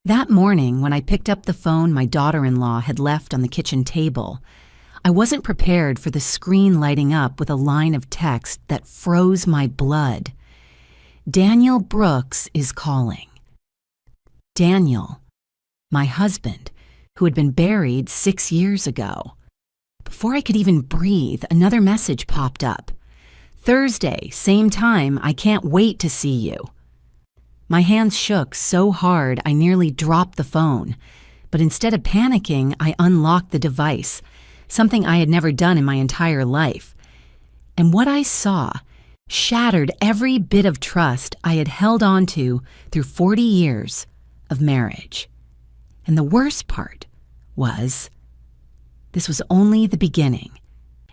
That morning, when I picked up the phone my daughter-in-law had left on the kitchen table, I wasn't prepared for the screen lighting up with a line of text that froze my blood. Daniel Brooks is calling. Daniel, my husband, who had been buried 6 years ago. Before I could even breathe, another message popped up. Thursday, same time, I can't wait to see you. My hands shook so hard I nearly dropped the phone, but instead of panicking, I unlocked the device, something I had never done in my entire life. And what I saw shattered every bit of trust I had held on to through 40 years of marriage. And the worst part was, this was only the beginning.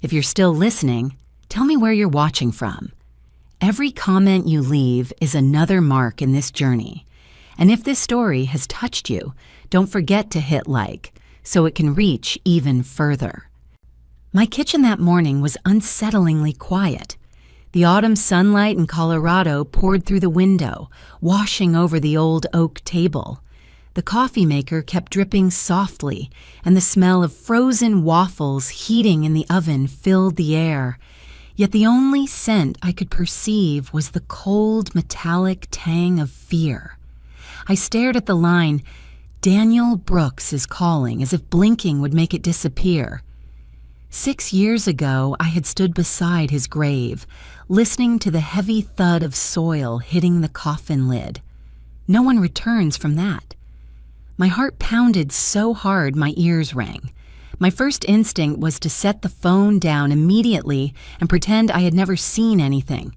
If you're still listening, tell me where you're watching from. Every comment you leave is another mark in this journey. And if this story has touched you, don't forget to hit like so it can reach even further. My kitchen that morning was unsettlingly quiet. The autumn sunlight in Colorado poured through the window, washing over the old oak table. The coffee maker kept dripping softly, and the smell of frozen waffles heating in the oven filled the air. Yet the only scent I could perceive was the cold, metallic tang of fear. I stared at the line, "Daniel Brooks is calling," as if blinking would make it disappear. 6 years ago, I had stood beside his grave, listening to the heavy thud of soil hitting the coffin lid. No one returns from that. My heart pounded so hard my ears rang. My first instinct was to set the phone down immediately and pretend I had never seen anything.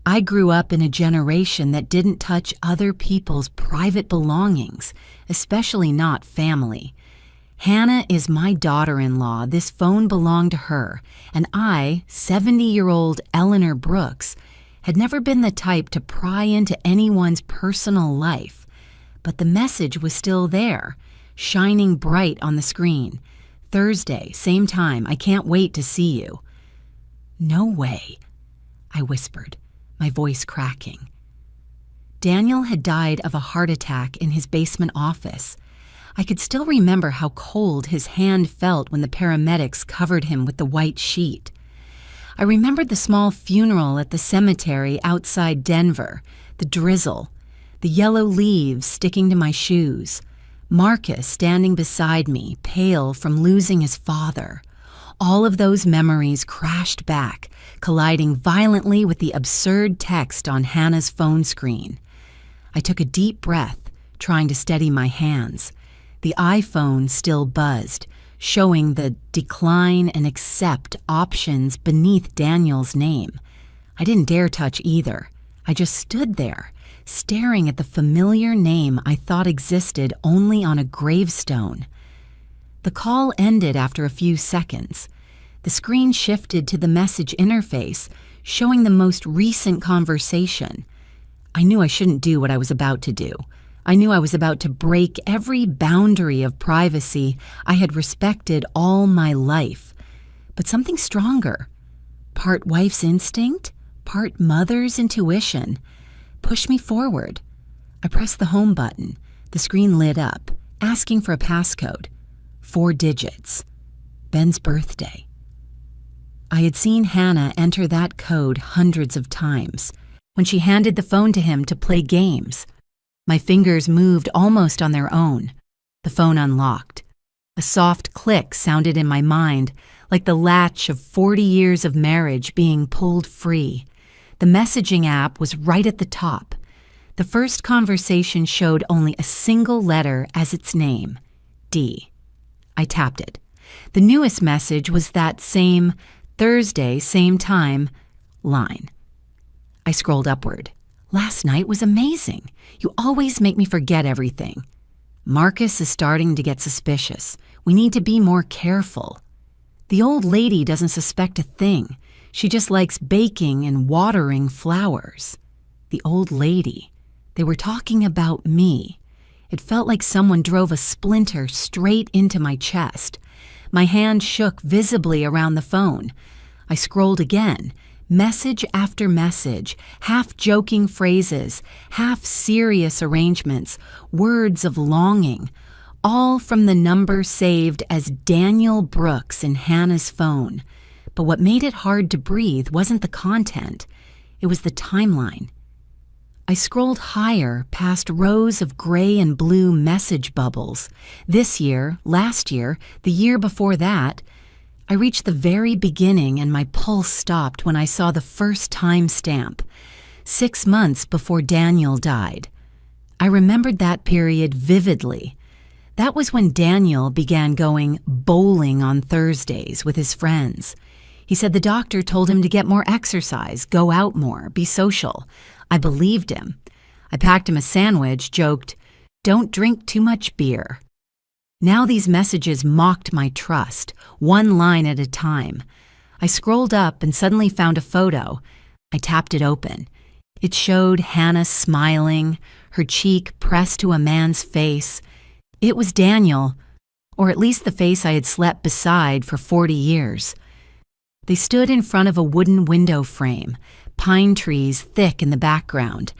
I grew up in a generation that didn't touch other people's private belongings, especially not family. Hannah is my daughter-in-law. This phone belonged to her, and I, 70-year-old Eleanor Brooks, had never been the type to pry into anyone's personal life. But the message was still there, shining bright on the screen. Thursday, same time, I can't wait to see you. No way, I whispered, my voice cracking. Daniel had died of a heart attack in his basement office. I could still remember how cold his hand felt when the paramedics covered him with the white sheet. I remembered the small funeral at the cemetery outside Denver, the drizzle, the yellow leaves sticking to my shoes, Marcus standing beside me, pale from losing his father. All of those memories crashed back, colliding violently with the absurd text on Hannah's phone screen. I took a deep breath, trying to steady my hands. The iPhone still buzzed, showing the decline and accept options beneath Daniel's name. I didn't dare touch either. I just stood there, staring at the familiar name I thought existed only on a gravestone. The call ended after a few seconds. The screen shifted to the message interface, showing the most recent conversation. I knew I shouldn't do what I was about to do. I knew I was about to break every boundary of privacy I had respected all my life. But something stronger, part wife's instinct, part mother's intuition, pushed me forward. I pressed the home button. The screen lit up, asking for a passcode. 4 digits. Ben's birthday. I had seen Hannah enter that code hundreds of times when she handed the phone to him to play games. My fingers moved almost on their own. The phone unlocked. A soft click sounded in my mind, like the latch of 40 years of marriage being pulled free. The messaging app was right at the top. The first conversation showed only a single letter as its name, D. I tapped it. The newest message was that same Thursday, same time line. I scrolled upward. Last night was amazing. You always make me forget everything. Marcus is starting to get suspicious. We need to be more careful. The old lady doesn't suspect a thing. She just likes baking and watering flowers. The old lady. They were talking about me. It felt like someone drove a splinter straight into my chest. My hand shook visibly around the phone. I scrolled again. Message after message, half-joking phrases, half-serious arrangements, words of longing, all from the number saved as Daniel Brooks in Hannah's phone. But what made it hard to breathe wasn't the content, it was the timeline. I scrolled higher past rows of gray and blue message bubbles. This year, last year, the year before that. I reached the very beginning and my pulse stopped when I saw the first time stamp, 6 months before Daniel died. I remembered that period vividly. That was when Daniel began going bowling on Thursdays with his friends. He said the doctor told him to get more exercise, go out more, be social. I believed him. I packed him a sandwich, joked, "Don't drink too much beer." Now these messages mocked my trust, one line at a time. I scrolled up and suddenly found a photo. I tapped it open. It showed Hannah smiling, her cheek pressed to a man's face. It was Daniel, or at least the face I had slept beside for 40 years. They stood in front of a wooden window frame, pine trees thick in the background.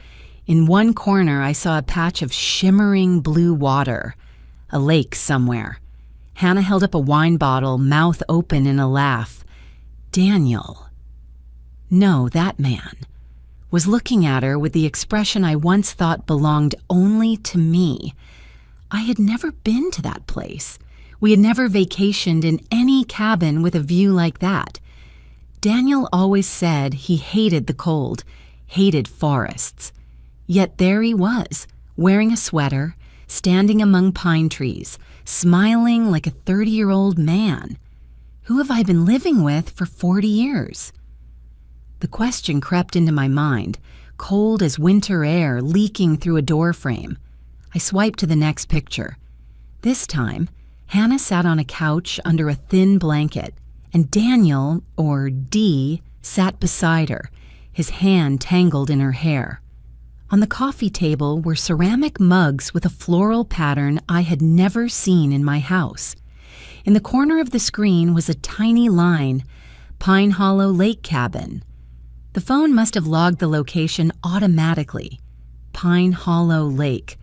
In one corner I saw a patch of shimmering blue water. A lake somewhere. Hannah held up a wine bottle, mouth open in a laugh. Daniel, no, that man, was looking at her with the expression I once thought belonged only to me. I had never been to that place. We had never vacationed in any cabin with a view like that. Daniel always said he hated the cold, hated forests. Yet there he was, wearing a sweater, standing among pine trees, smiling like a 30-year-old man. Who have I been living with for 40 years? The question crept into my mind, cold as winter air leaking through a doorframe. I swiped to the next picture. This time, Hannah sat on a couch under a thin blanket, and Daniel, or D, sat beside her, his hand tangled in her hair. On the coffee table were ceramic mugs with a floral pattern I had never seen in my house. In the corner of the screen was a tiny line, Pine Hollow Lake Cabin. The phone must have logged the location automatically. Pine Hollow Lake.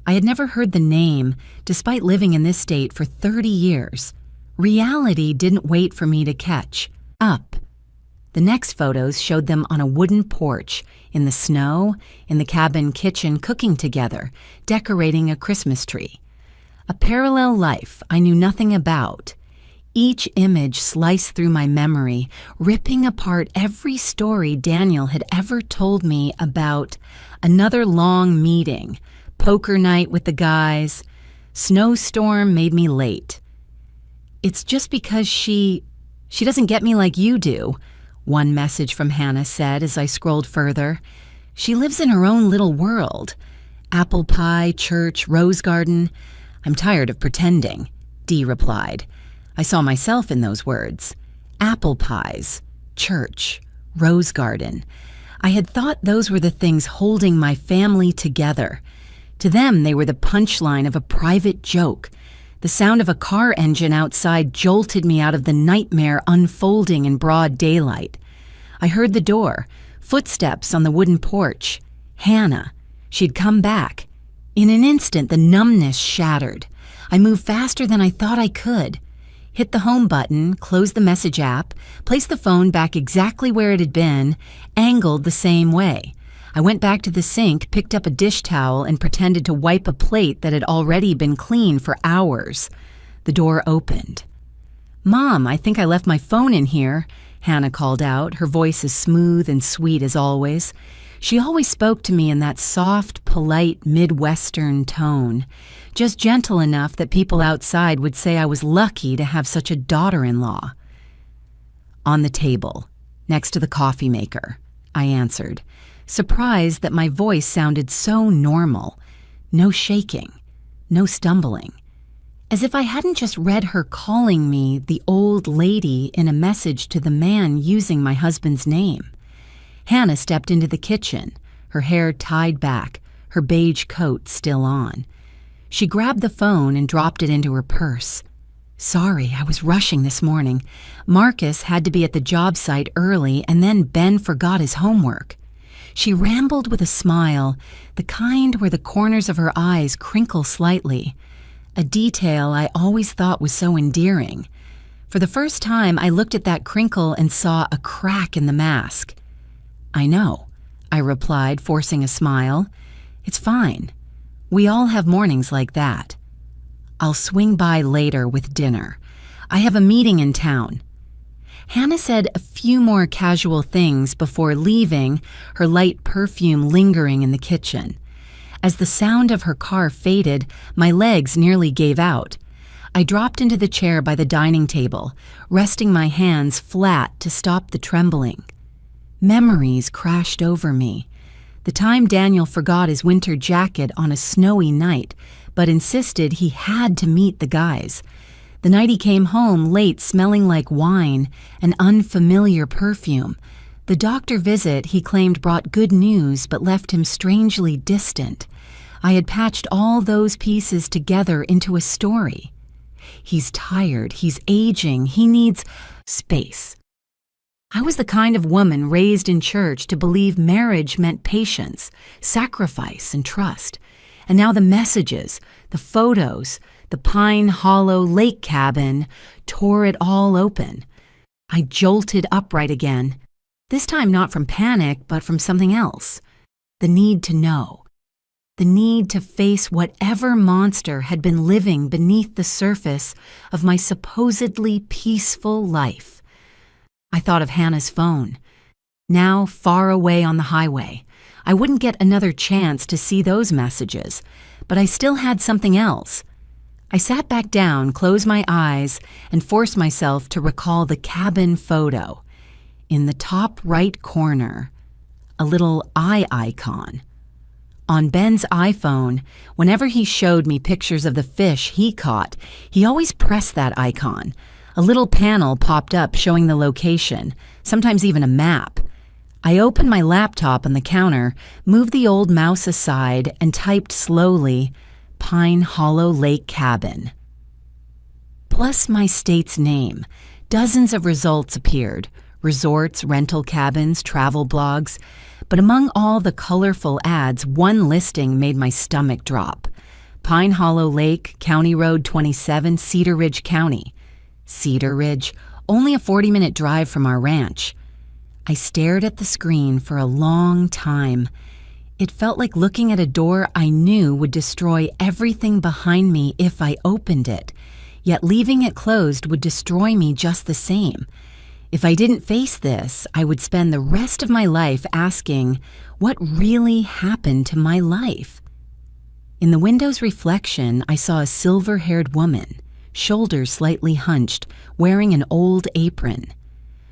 I had never heard the name, despite living in this state for 30 years. Reality didn't wait for me to catch up. The next photos showed them on a wooden porch, in the snow, in the cabin kitchen cooking together, decorating a Christmas tree. A parallel life I knew nothing about. Each image sliced through my memory, ripping apart every story Daniel had ever told me about another long meeting, poker night with the guys, snowstorm made me late. It's just because she doesn't get me like you do, one message from Hannah said as I scrolled further. She lives in her own little world. Apple pie, church, rose garden. I'm tired of pretending, Dee replied. I saw myself in those words. Apple pies, church, rose garden. I had thought those were the things holding my family together. To them, they were the punchline of a private joke. The sound of a car engine outside jolted me out of the nightmare unfolding in broad daylight. I heard the door, footsteps on the wooden porch. Hannah. She'd come back. In an instant, the numbness shattered. I moved faster than I thought I could. Hit the home button, closed the message app, placed the phone back exactly where it had been, angled the same way. I went back to the sink, picked up a dish towel, and pretended to wipe a plate that had already been clean for hours. The door opened. "Mom, I think I left my phone in here," Hannah called out, her voice as smooth and sweet as always. She always spoke to me in that soft, polite, Midwestern tone, just gentle enough that people outside would say I was lucky to have such a daughter-in-law. "On the table, next to the coffee maker," I answered, surprised that my voice sounded so normal. No shaking, no stumbling. As if I hadn't just read her calling me the old lady in a message to the man using my husband's name. Hannah stepped into the kitchen, her hair tied back, her beige coat still on. She grabbed the phone and dropped it into her purse. Sorry, I was rushing this morning. Marcus had to be at the job site early, and then Ben forgot his homework. She rambled with a smile, the kind where the corners of her eyes crinkle slightly, a detail I always thought was so endearing. For the first time, I looked at that crinkle and saw a crack in the mask. I know, I replied, forcing a smile. It's fine. We all have mornings like that. I'll swing by later with dinner. I have a meeting in town. Hannah said a few more casual things before leaving, her light perfume lingering in the kitchen. As the sound of her car faded, my legs nearly gave out. I dropped into the chair by the dining table, resting my hands flat to stop the trembling. Memories crashed over me. The time Daniel forgot his winter jacket on a snowy night, but insisted he had to meet the guys. The night he came home late smelling like wine, an unfamiliar perfume. The doctor visit he claimed brought good news but left him strangely distant. I had patched all those pieces together into a story. He's tired, he's aging, he needs space. I was the kind of woman raised in church to believe marriage meant patience, sacrifice, and trust. And now the messages, the photos, the Pine Hollow lake cabin tore it all open. I jolted upright again, this time not from panic, but from something else. The need to know. The need to face whatever monster had been living beneath the surface of my supposedly peaceful life. I thought of Hannah's phone. Now far away on the highway. I wouldn't get another chance to see those messages, but I still had something else. I sat back down, closed my eyes, and forced myself to recall the cabin photo. In the top right corner, a little eye icon. On Ben's iPhone, whenever he showed me pictures of the fish he caught, he always pressed that icon. A little panel popped up showing the location, sometimes even a map. I opened my laptop on the counter, moved the old mouse aside, and typed slowly, Pine Hollow Lake Cabin. Plus my state's name. Dozens of results appeared. Resorts, rental cabins, travel blogs. But among all the colorful ads, one listing made my stomach drop. Pine Hollow Lake, County Road 27, Cedar Ridge County. Cedar Ridge, only a 40-minute drive from our ranch. I stared at the screen for a long time. It felt like looking at a door I knew would destroy everything behind me if I opened it, yet leaving it closed would destroy me just the same. If I didn't face this, I would spend the rest of my life asking, what really happened to my life? In the window's reflection, I saw a silver-haired woman, shoulders slightly hunched, wearing an old apron.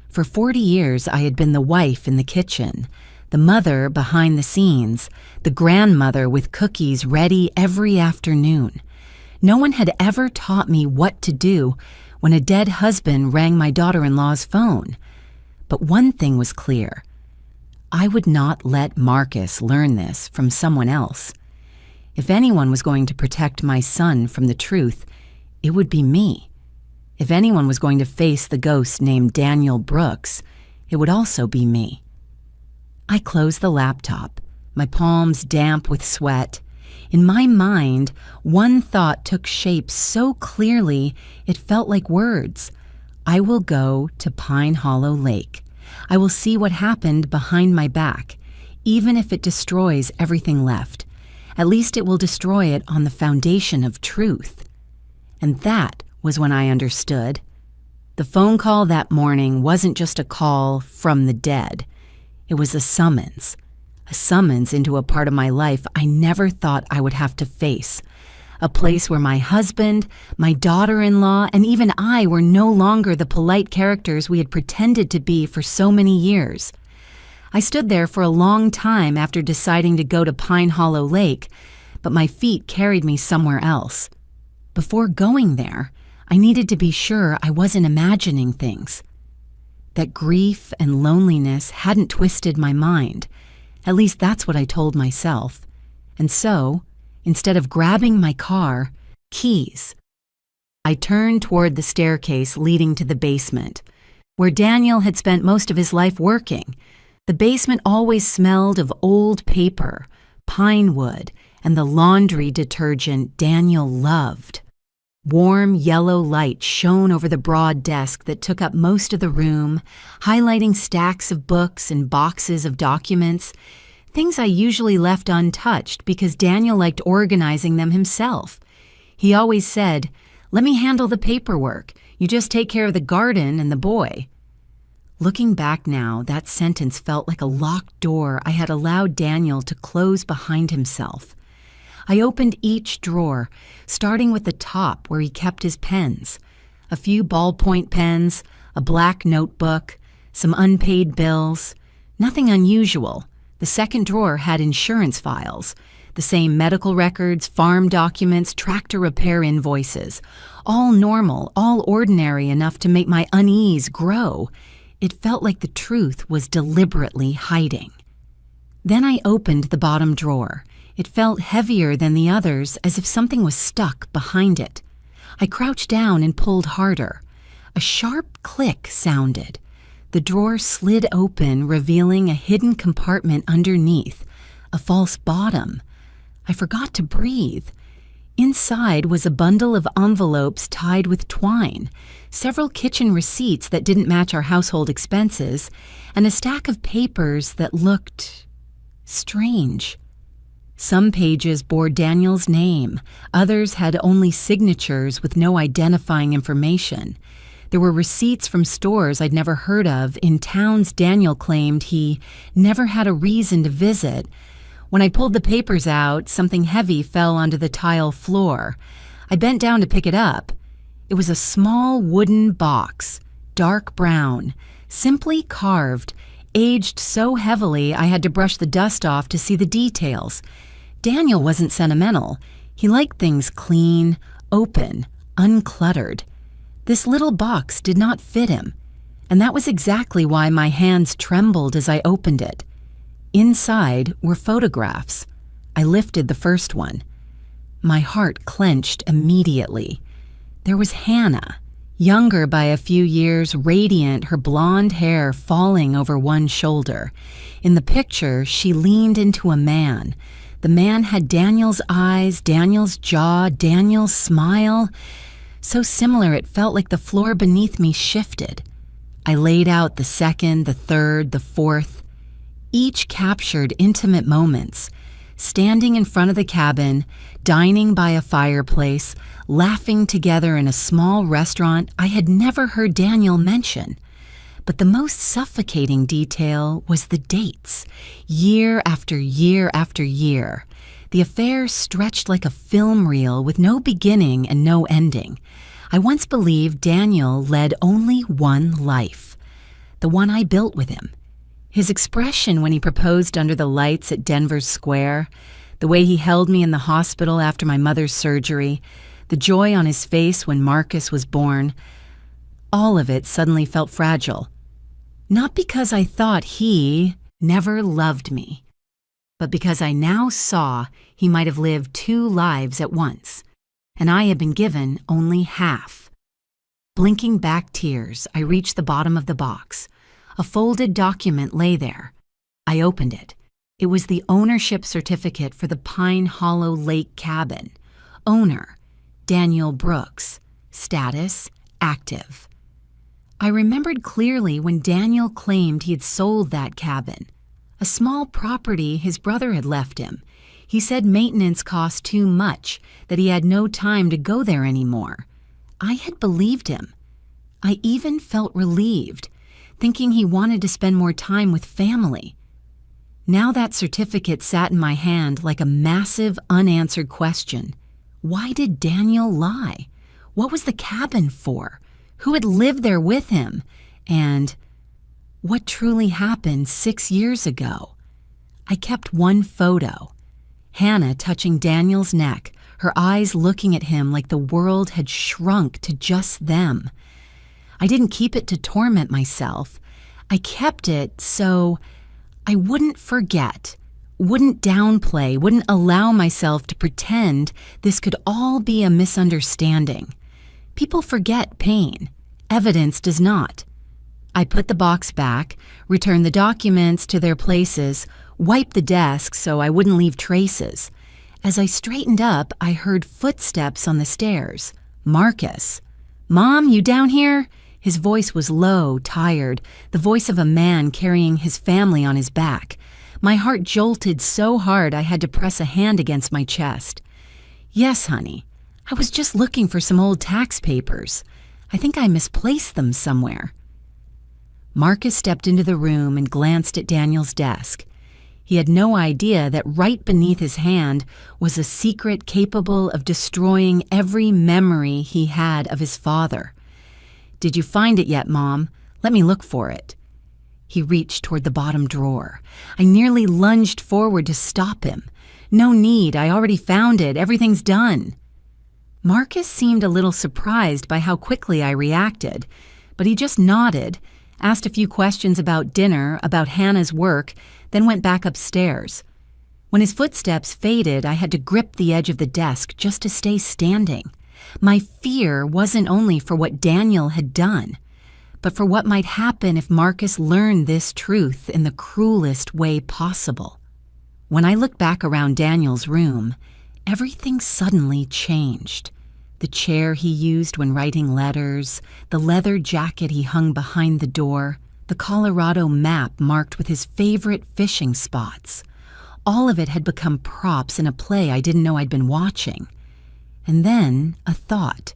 For 40 years, I had been the wife in the kitchen, the mother behind the scenes, the grandmother with cookies ready every afternoon. No one had ever taught me what to do when a dead husband rang my daughter-in-law's phone. But one thing was clear. I would not let Marcus learn this from someone else. If anyone was going to protect my son from the truth, it would be me. If anyone was going to face the ghost named Daniel Brooks, it would also be me. I closed the laptop, my palms damp with sweat. In my mind, one thought took shape so clearly it felt like words. I will go to Pine Hollow Lake. I will see what happened behind my back, even if it destroys everything left. At least it will destroy it on the foundation of truth. And that was when I understood. The phone call that morning wasn't just a call from the dead. It was a summons into a part of my life I never thought I would have to face. A place where my husband, my daughter-in-law, and even I were no longer the polite characters we had pretended to be for so many years. I stood there for a long time after deciding to go to Pine Hollow Lake, but my feet carried me somewhere else. Before going there, I needed to be sure I wasn't imagining things. That grief and loneliness hadn't twisted my mind. At least that's what I told myself. And so, instead of grabbing my car, keys, I turned toward the staircase leading to the basement, where Daniel had spent most of his life working. The basement always smelled of old paper, pine wood, and the laundry detergent Daniel loved. Warm yellow light shone over the broad desk that took up most of the room, highlighting stacks of books and boxes of documents, things I usually left untouched because Daniel liked organizing them himself. He always said, "Let me handle the paperwork. You just take care of the garden and the boy." Looking back now, that sentence felt like a locked door I had allowed Daniel to close behind himself. I opened each drawer, starting with the top where he kept his pens. A few ballpoint pens, a black notebook, some unpaid bills. Nothing unusual. The second drawer had insurance files, the same medical records, farm documents, tractor repair invoices. All normal, all ordinary enough to make my unease grow. It felt like the truth was deliberately hiding. Then I opened the bottom drawer. It felt heavier than the others, as if something was stuck behind it. I crouched down and pulled harder. A sharp click sounded. The drawer slid open, revealing a hidden compartment underneath, a false bottom. I forgot to breathe. Inside was a bundle of envelopes tied with twine, several kitchen receipts that didn't match our household expenses, and a stack of papers that looked strange. Some pages bore Daniel's name, others had only signatures with no identifying information. There were receipts from stores I'd never heard of in towns Daniel claimed he never had a reason to visit. When I pulled the papers out, something heavy fell onto the tile floor. I bent down to pick it up. It was a small wooden box, dark brown, simply carved, aged so heavily I had to brush the dust off to see the details. Daniel wasn't sentimental. He liked things clean, open, uncluttered. This little box did not fit him, and that was exactly why my hands trembled as I opened it. Inside were photographs. I lifted the first one. My heart clenched immediately. There was Hannah, younger by a few years, radiant, her blonde hair falling over one shoulder. In the picture, she leaned into a man. The man had Daniel's eyes, Daniel's jaw, Daniel's smile. So similar it felt like the floor beneath me shifted. I laid out the second, the third, the fourth. Each captured intimate moments. Standing in front of the cabin, dining by a fireplace, laughing together in a small restaurant I had never heard Daniel mention. But the most suffocating detail was the dates, year after year after year. The affair stretched like a film reel with no beginning and no ending. I once believed Daniel led only one life, the one I built with him. His expression when he proposed under the lights at Denver's Square, the way he held me in the hospital after my mother's surgery, the joy on his face when Marcus was born, all of it suddenly felt fragile. Not because I thought he never loved me, but because I now saw he might have lived two lives at once, and I had been given only half. Blinking back tears, I reached the bottom of the box. A folded document lay there. I opened it. It was the ownership certificate for the Pine Hollow Lake cabin. Owner, Daniel Brooks. Status, active. I remembered clearly when Daniel claimed he had sold that cabin. A small property his brother had left him. He said maintenance cost too much, that he had no time to go there anymore. I had believed him. I even felt relieved, thinking he wanted to spend more time with family. Now that certificate sat in my hand like a massive unanswered question. Why did Daniel lie? What was the cabin for? Who had lived there with him? And what truly happened 6 years ago? I kept one photo. Hannah touching Daniel's neck, her eyes looking at him like the world had shrunk to just them. I didn't keep it to torment myself. I kept it so I wouldn't forget, wouldn't downplay, wouldn't allow myself to pretend this could all be a misunderstanding. People forget pain. Evidence does not. I put the box back, returned the documents to their places, wiped the desk so I wouldn't leave traces. As I straightened up, I heard footsteps on the stairs. Marcus. "Mom, you down here?" His voice was low, tired, the voice of a man carrying his family on his back. My heart jolted so hard I had to press a hand against my chest. "Yes, honey. I was just looking for some old tax papers. I think I misplaced them somewhere." Marcus stepped into the room and glanced at Daniel's desk. He had no idea that right beneath his hand was a secret capable of destroying every memory he had of his father. "Did you find it yet, Mom? Let me look for it." He reached toward the bottom drawer. I nearly lunged forward to stop him. "No need, I already found it. Everything's done." Marcus seemed a little surprised by how quickly I reacted, but he just nodded, asked a few questions about dinner, about Hannah's work, then went back upstairs. When his footsteps faded, I had to grip the edge of the desk just to stay standing. My fear wasn't only for what Daniel had done, but for what might happen if Marcus learned this truth in the cruelest way possible. When I looked back around Daniel's room, everything suddenly changed. The chair he used when writing letters, the leather jacket he hung behind the door, the Colorado map marked with his favorite fishing spots. All of it had become props in a play I didn't know I'd been watching. And then a thought,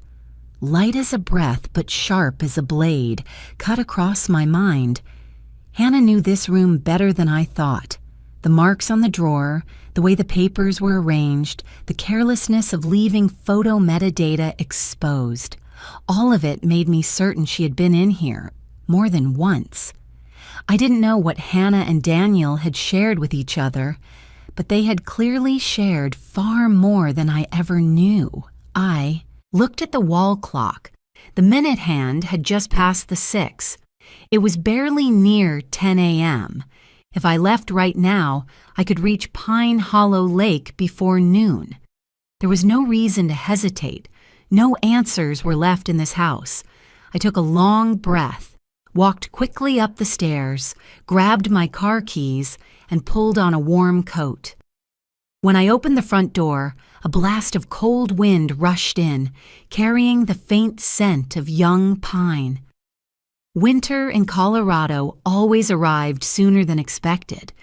light as a breath but sharp as a blade, cut across my mind. Hannah knew this room better than I thought. The marks on the drawer, the way the papers were arranged, the carelessness of leaving photo metadata exposed. All of it made me certain she had been in here more than once. I didn't know what Hannah and Daniel had shared with each other, but they had clearly shared far more than I ever knew. I looked at the wall clock. The minute hand had just passed the 6. It was barely near 10 a.m. If I left right now, I could reach Pine Hollow Lake before noon. There was no reason to hesitate. No answers were left in this house. I took a long breath, walked quickly up the stairs, grabbed my car keys, and pulled on a warm coat. When I opened the front door, a blast of cold wind rushed in, carrying the faint scent of young pine. Winter in Colorado always arrived sooner than expected,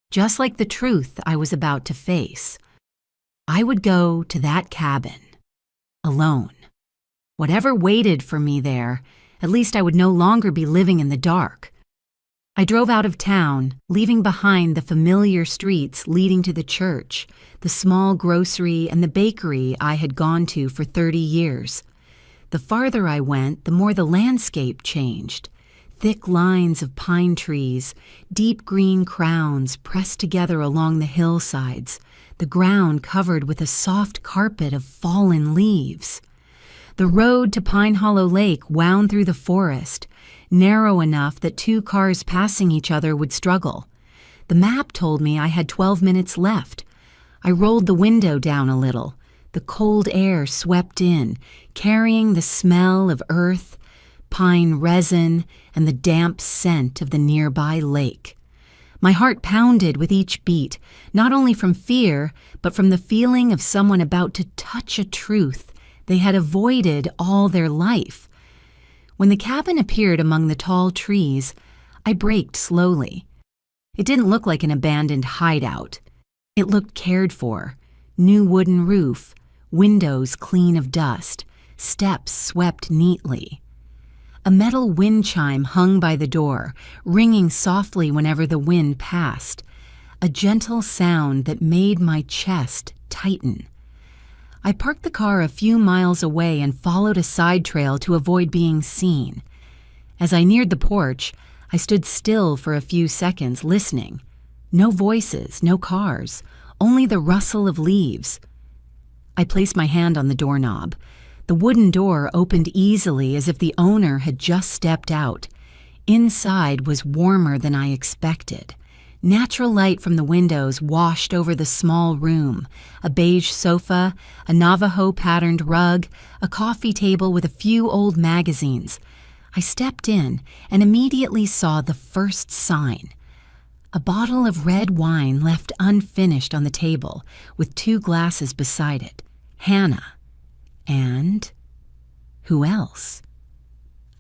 just like the truth I was about to face. I would go to that cabin, alone. Whatever waited for me there, at least I would no longer be living in the dark. I drove out of town, leaving behind the familiar streets leading to the church, the small grocery and the bakery I had gone to for 30 years. The farther I went, the more the landscape changed. Thick lines of pine trees, deep green crowns pressed together along the hillsides, the ground covered with a soft carpet of fallen leaves. The road to Pine Hollow Lake wound through the forest, narrow enough that 2 cars passing each other would struggle. The map told me I had 12 minutes left. I rolled the window down a little. The cold air swept in, carrying the smell of earth, pine resin, and the damp scent of the nearby lake. My heart pounded with each beat, not only from fear, but from the feeling of someone about to touch a truth they had avoided all their life. When the cabin appeared among the tall trees, I braked slowly. It didn't look like an abandoned hideout. It looked cared for. New wooden roof, windows clean of dust, steps swept neatly. A metal wind chime hung by the door, ringing softly whenever the wind passed, a gentle sound that made my chest tighten. I parked the car a few miles away and followed a side trail to avoid being seen. As I neared the porch, I stood still for a few seconds, listening. No voices, no cars, only the rustle of leaves. I placed my hand on the doorknob. The wooden door opened easily as if the owner had just stepped out. Inside was warmer than I expected. Natural light from the windows washed over the small room, a beige sofa, a Navajo-patterned rug, a coffee table with a few old magazines. I stepped in and immediately saw the first sign. A bottle of red wine left unfinished on the table, with 2 glasses beside it. Hannah. And who else?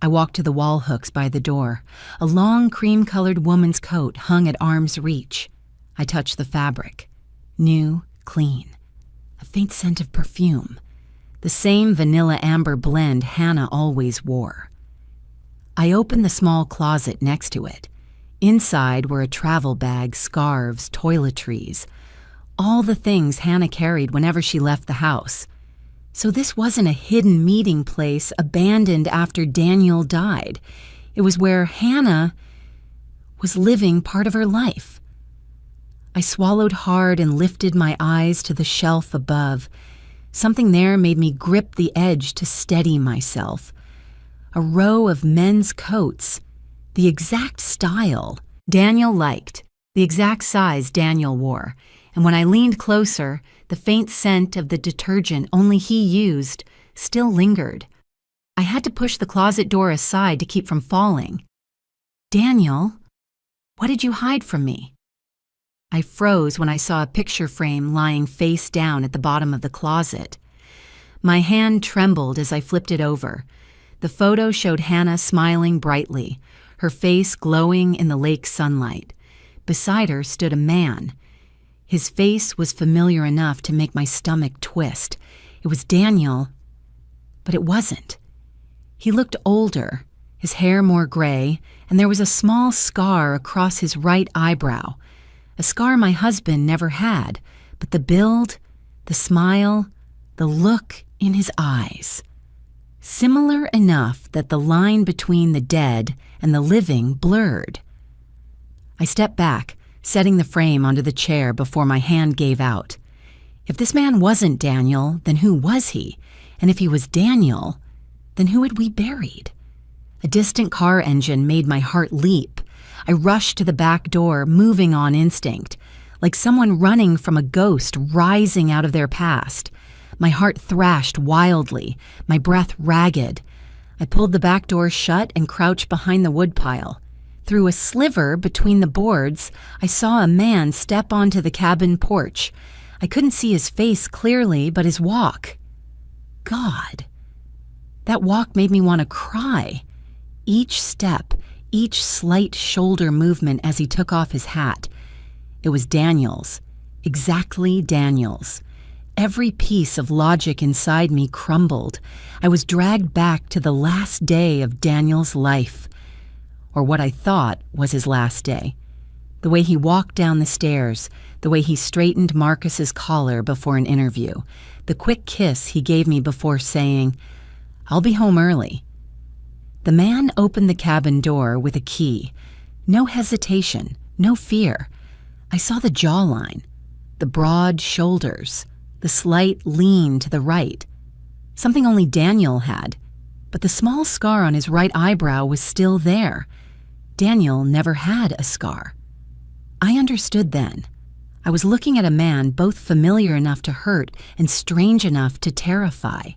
I walked to the wall hooks by the door. A long cream-colored woman's coat hung at arm's reach. I touched the fabric. New, clean. A faint scent of perfume. The same vanilla amber blend Hannah always wore. I opened the small closet next to it. Inside were a travel bag, scarves, toiletries. All the things Hannah carried whenever she left the house. So this wasn't a hidden meeting place abandoned after Daniel died. It was where Hannah was living part of her life. I swallowed hard and lifted my eyes to the shelf above. Something there made me grip the edge to steady myself. A row of men's coats, the exact style Daniel liked, the exact size Daniel wore. And when I leaned closer, the faint scent of the detergent only he used still lingered. I had to push the closet door aside to keep from falling. Daniel, what did you hide from me? I froze when I saw a picture frame lying face down at the bottom of the closet. My hand trembled as I flipped it over. The photo showed Hannah smiling brightly, her face glowing in the lake sunlight. Beside her stood a man. His face was familiar enough to make my stomach twist. It was Daniel, but it wasn't. He looked older, his hair more gray, and there was a small scar across his right eyebrow. A scar my husband never had, but the build, the smile, the look in his eyes. Similar enough that the line between the dead and the living blurred. I stepped back, setting the frame onto the chair before my hand gave out. If this man wasn't Daniel, then who was he? And if he was Daniel, then who had we buried? A distant car engine made my heart leap. I rushed to the back door, moving on instinct, like someone running from a ghost rising out of their past. My heart thrashed wildly, my breath ragged. I pulled the back door shut and crouched behind the woodpile. Through a sliver between the boards, I saw a man step onto the cabin porch. I couldn't see his face clearly, but his walk. God. That walk made me want to cry. Each step, each slight shoulder movement as he took off his hat. It was Daniel's. Exactly Daniel's. Every piece of logic inside me crumbled. I was dragged back to the last day of Daniel's life. Or what I thought was his last day. The way he walked down the stairs, the way he straightened Marcus's collar before an interview, the quick kiss he gave me before saying, "I'll be home early." The man opened the cabin door with a key. No hesitation, no fear. I saw the jawline, the broad shoulders, the slight lean to the right. Something only Daniel had, but the small scar on his right eyebrow was still there. Daniel never had a scar. I understood then. I was looking at a man both familiar enough to hurt and strange enough to terrify.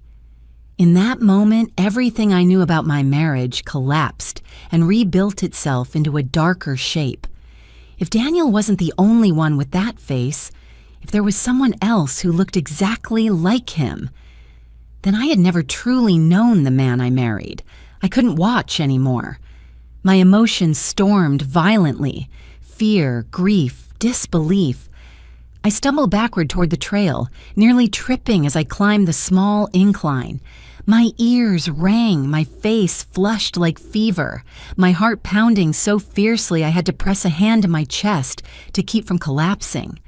In that moment, everything I knew about my marriage collapsed and rebuilt itself into a darker shape. If Daniel wasn't the only one with that face, if there was someone else who looked exactly like him, then I had never truly known the man I married. I couldn't watch anymore. My emotions stormed violently. Fear, grief, disbelief. I stumbled backward toward the trail, nearly tripping as I climbed the small incline. My ears rang, my face flushed like fever, my heart pounding so fiercely I had to press a hand to my chest to keep from collapsing.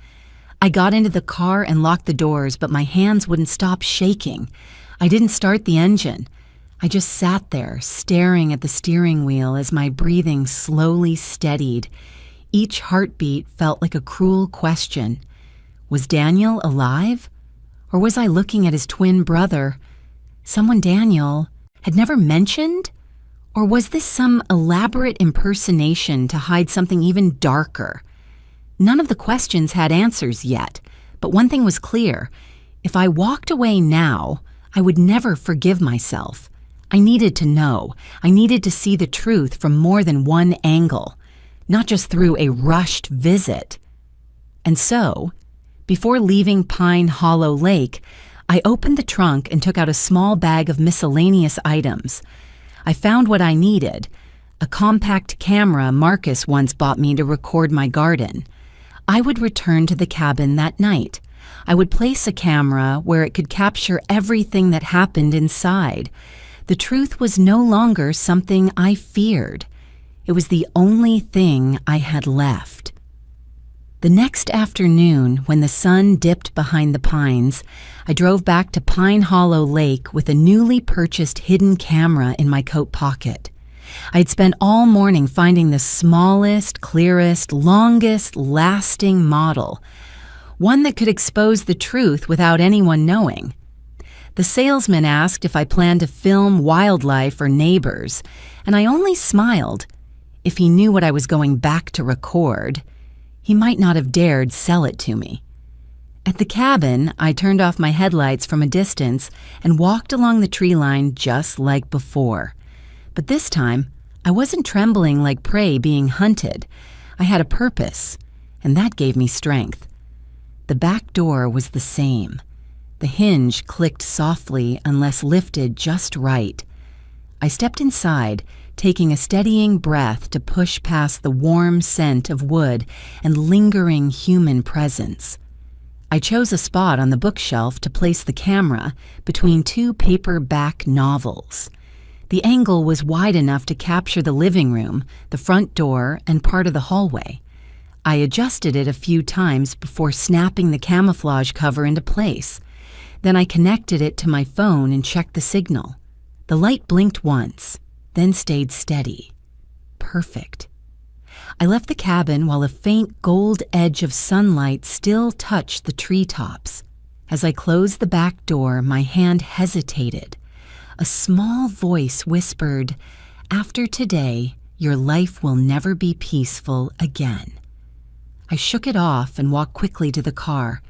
I got into the car and locked the doors, but my hands wouldn't stop shaking. I didn't start the engine. I just sat there, staring at the steering wheel as my breathing slowly steadied. Each heartbeat felt like a cruel question. Was Daniel alive? Or was I looking at his twin brother? Someone Daniel had never mentioned? Or was this some elaborate impersonation to hide something even darker? None of the questions had answers yet, but one thing was clear. If I walked away now, I would never forgive myself. I needed to know. I needed to see the truth from more than one angle, not just through a rushed visit. And so, before leaving Pine Hollow Lake, I opened the trunk and took out a small bag of miscellaneous items. I found what I needed, a compact camera Marcus once bought me to record my garden. I would return to the cabin that night. I would place a camera where it could capture everything that happened inside. The truth was no longer something I feared. It was the only thing I had left. The next afternoon, when the sun dipped behind the pines, I drove back to Pine Hollow Lake with a newly purchased hidden camera in my coat pocket. I had spent all morning finding the smallest, clearest, longest, lasting model, one that could expose the truth without anyone knowing. The salesman asked if I planned to film wildlife or neighbors, and I only smiled. If he knew what I was going back to record, he might not have dared sell it to me. At the cabin, I turned off my headlights from a distance and walked along the tree line just like before. But this time, I wasn't trembling like prey being hunted. I had a purpose, and that gave me strength. The back door was the same. The hinge clicked softly unless lifted just right. I stepped inside, taking a steadying breath to push past the warm scent of wood and lingering human presence. I chose a spot on the bookshelf to place the camera between two paperback novels. The angle was wide enough to capture the living room, the front door, and part of the hallway. I adjusted it a few times before snapping the camouflage cover into place. Then I connected it to my phone and checked the signal. The light blinked once, then stayed steady. Perfect. I left the cabin while a faint gold edge of sunlight still touched the treetops. As I closed the back door, my hand hesitated. A small voice whispered, "After today, your life will never be peaceful again." I shook it off and walked quickly to the car.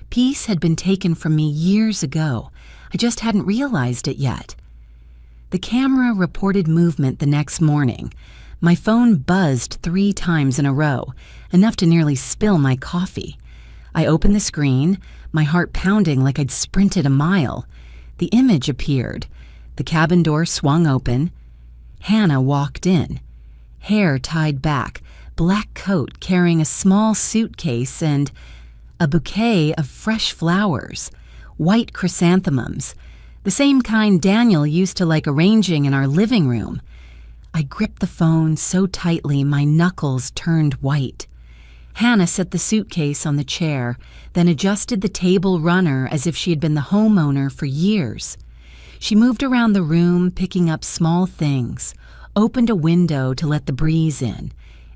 Peace had been taken from me years ago. I just hadn't realized it yet. The camera reported movement the next morning. My phone buzzed 3 times in a row, enough to nearly spill my coffee. I opened the screen, my heart pounding like I'd sprinted a mile. The image appeared. The cabin door swung open. Hannah walked in, hair tied back, black coat carrying a small suitcase and a bouquet of fresh flowers, white chrysanthemums, the same kind Daniel used to like arranging in our living room. I gripped the phone so tightly my knuckles turned white. Hannah set the suitcase on the chair, then adjusted the table runner as if she had been the homeowner for years. She moved around the room, picking up small things, opened a window to let the breeze in.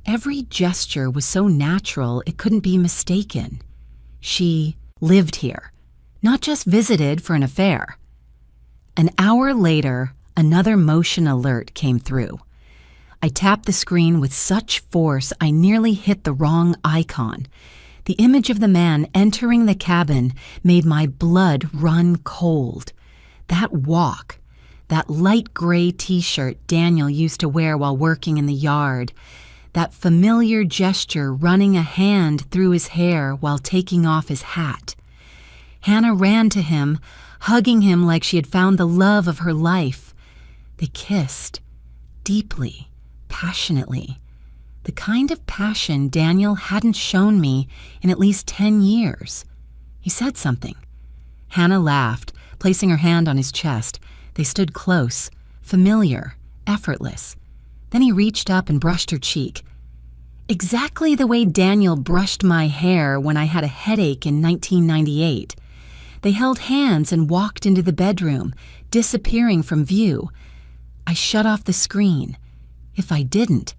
Every gesture was so natural it couldn't be mistaken. She lived here, not just visited for an affair. An hour later, another motion alert came through. I tapped the screen with such force I nearly hit the wrong icon. The image of the man entering the cabin made my blood run cold. That walk, that light gray t-shirt Daniel used to wear while working in the yard, that familiar gesture running a hand through his hair while taking off his hat. Hannah ran to him, hugging him like she had found the love of her life. They kissed, deeply, passionately, the kind of passion Daniel hadn't shown me in at least 10 years. He said something. Hannah laughed, placing her hand on his chest. They stood close, familiar, effortless. Then he reached up and brushed her cheek. Exactly the way Daniel brushed my hair when I had a headache in 1998. They held hands and walked into the bedroom, disappearing from view. I shut off the screen. If I didn't,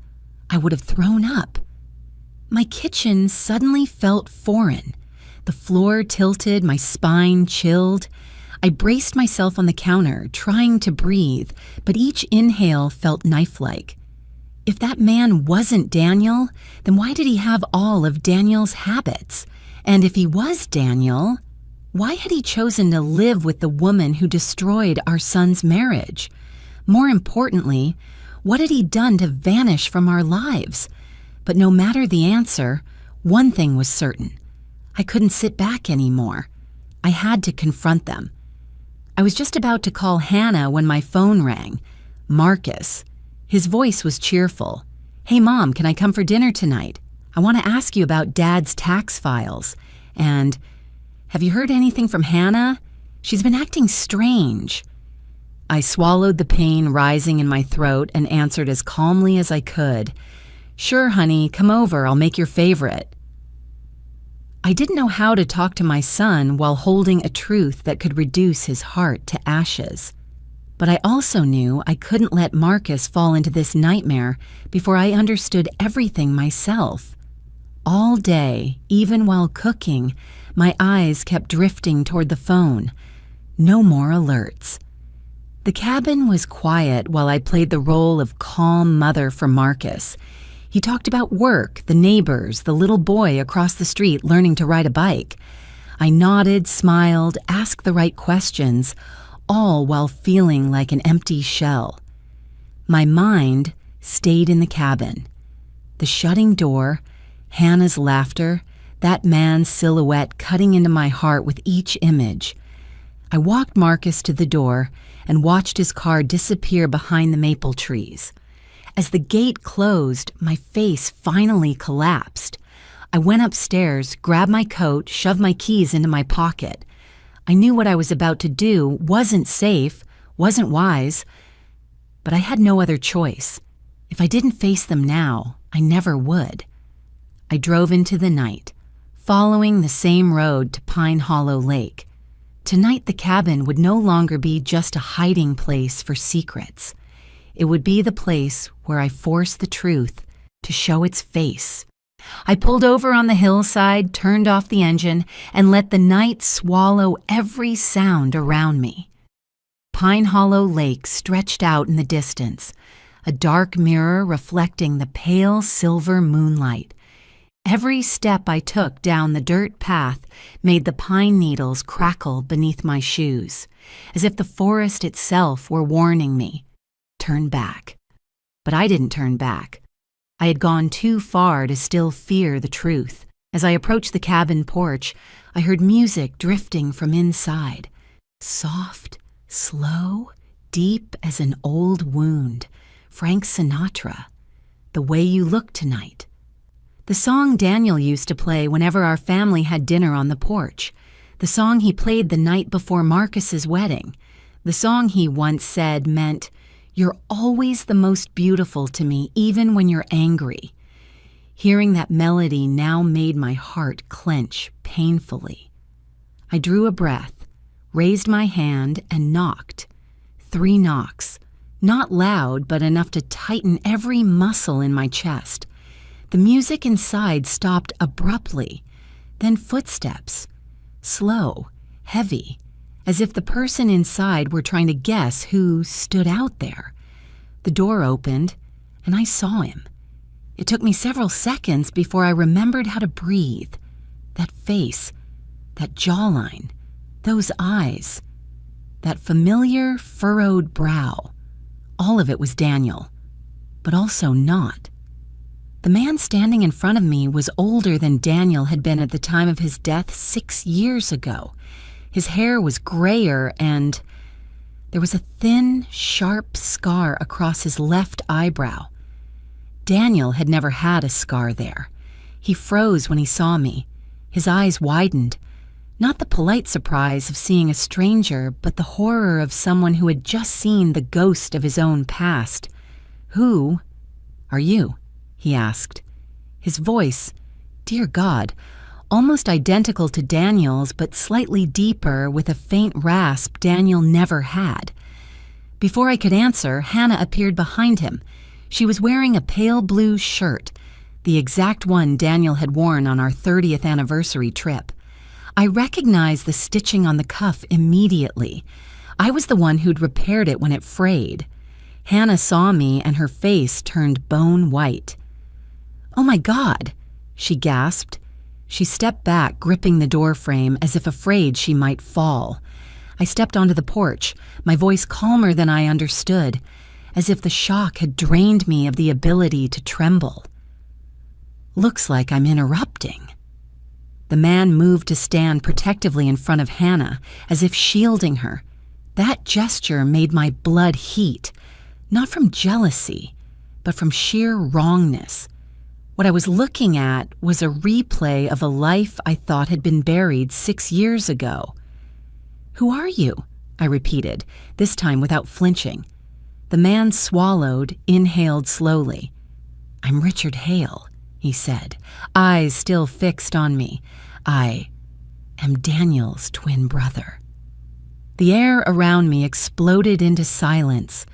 I would have thrown up. My kitchen suddenly felt foreign. The floor tilted, my spine chilled. I braced myself on the counter, trying to breathe, but each inhale felt knife-like. If that man wasn't Daniel, then why did he have all of Daniel's habits? And if he was Daniel, why had he chosen to live with the woman who destroyed our son's marriage? More importantly, what had he done to vanish from our lives? But no matter the answer, one thing was certain. I couldn't sit back anymore. I had to confront them. I was just about to call Hannah when my phone rang. Marcus. His voice was cheerful. "Hey, Mom, can I come for dinner tonight? I want to ask you about Dad's tax files. And, have you heard anything from Hannah? She's been acting strange." I swallowed the pain rising in my throat and answered as calmly as I could. "Sure, honey, come over. I'll make your favorite." I didn't know how to talk to my son while holding a truth that could reduce his heart to ashes. But I also knew I couldn't let Marcus fall into this nightmare before I understood everything myself. All day, even while cooking, my eyes kept drifting toward the phone. No more alerts. The cabin was quiet while I played the role of calm mother for Marcus. He talked about work, the neighbors, the little boy across the street learning to ride a bike. I nodded, smiled, asked the right questions, all while feeling like an empty shell. My mind stayed in the cabin. The shutting door, Hannah's laughter, that man's silhouette cutting into my heart with each image. I walked Marcus to the door and watched his car disappear behind the maple trees. As the gate closed, my face finally collapsed. I went upstairs, grabbed my coat, shoved my keys into my pocket. I knew what I was about to do wasn't safe, wasn't wise, but I had no other choice. If I didn't face them now, I never would. I drove into the night, following the same road to Pine Hollow Lake. Tonight the cabin would no longer be just a hiding place for secrets. It would be the place where I forced the truth to show its face. I pulled over on the hillside, turned off the engine, and let the night swallow every sound around me. Pine Hollow Lake stretched out in the distance, a dark mirror reflecting the pale silver moonlight. Every step I took down the dirt path made the pine needles crackle beneath my shoes, as if the forest itself were warning me. Turn back. But I didn't turn back. I had gone too far to still fear the truth. As I approached the cabin porch, I heard music drifting from inside. Soft, slow, deep as an old wound. Frank Sinatra. The Way You Look Tonight. The song Daniel used to play whenever our family had dinner on the porch. The song he played the night before Marcus's wedding. The song he once said meant, "You're always the most beautiful to me, even when you're angry." Hearing that melody now made my heart clench painfully. I drew a breath, raised my hand, and knocked. 3 knocks. Not loud, but enough to tighten every muscle in my chest. The music inside stopped abruptly, then footsteps. Slow, heavy, as if the person inside were trying to guess who stood out there. The door opened, and I saw him. It took me several seconds before I remembered how to breathe. That face, that jawline, those eyes, that familiar furrowed brow. All of it was Daniel, but also not. The man standing in front of me was older than Daniel had been at the time of his death 6 years ago. His hair was grayer, and there was a thin, sharp scar across his left eyebrow. Daniel had never had a scar there. He froze when he saw me. His eyes widened. Not the polite surprise of seeing a stranger, but the horror of someone who had just seen the ghost of his own past. "Who are you?" he asked. His voice, dear God, almost identical to Daniel's, but slightly deeper with a faint rasp Daniel never had. Before I could answer, Hannah appeared behind him. She was wearing a pale blue shirt, the exact one Daniel had worn on our 30th anniversary trip. I recognized the stitching on the cuff immediately. I was the one who'd repaired it when it frayed. Hannah saw me and her face turned bone white. "Oh my God," she gasped. She stepped back, gripping the doorframe as if afraid she might fall. I stepped onto the porch, my voice calmer than I understood, as if the shock had drained me of the ability to tremble. "Looks like I'm interrupting." The man moved to stand protectively in front of Hannah, as if shielding her. That gesture made my blood heat, not from jealousy, but from sheer wrongness. What I was looking at was a replay of a life I thought had been buried 6 years ago. "Who are you?" I repeated, this time without flinching. The man swallowed, inhaled slowly. "I'm Richard Hale," he said, eyes still fixed on me. "I am Daniel's twin brother." The air around me exploded into silence,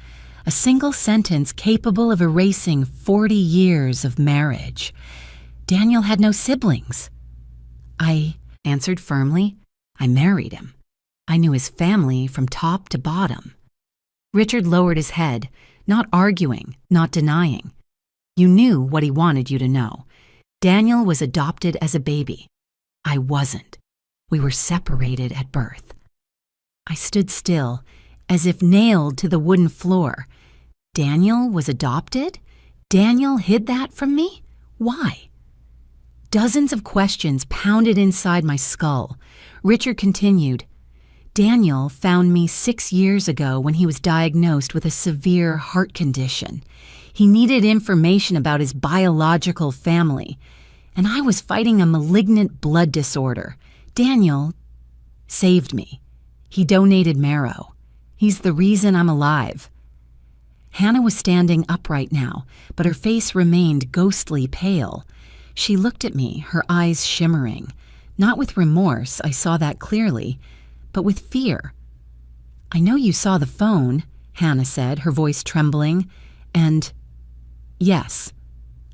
a single sentence capable of erasing 40 years of marriage. Daniel had no siblings. I answered firmly. I married him. I knew his family from top to bottom. Richard lowered his head, not arguing, not denying. "You knew what he wanted you to know. Daniel was adopted as a baby. I wasn't. We were separated at birth." I stood still, as if nailed to the wooden floor. Daniel was adopted? Daniel hid that from me? Why? Dozens of questions pounded inside my skull. Richard continued. "Daniel found me 6 years ago when he was diagnosed with a severe heart condition. He needed information about his biological family, and I was fighting a malignant blood disorder. Daniel saved me. He donated marrow. He's the reason I'm alive." Hannah was standing upright now, but her face remained ghostly pale. She looked at me, her eyes shimmering. Not with remorse, I saw that clearly, but with fear. "I know you saw the phone," Hannah said, her voice trembling, "and yes,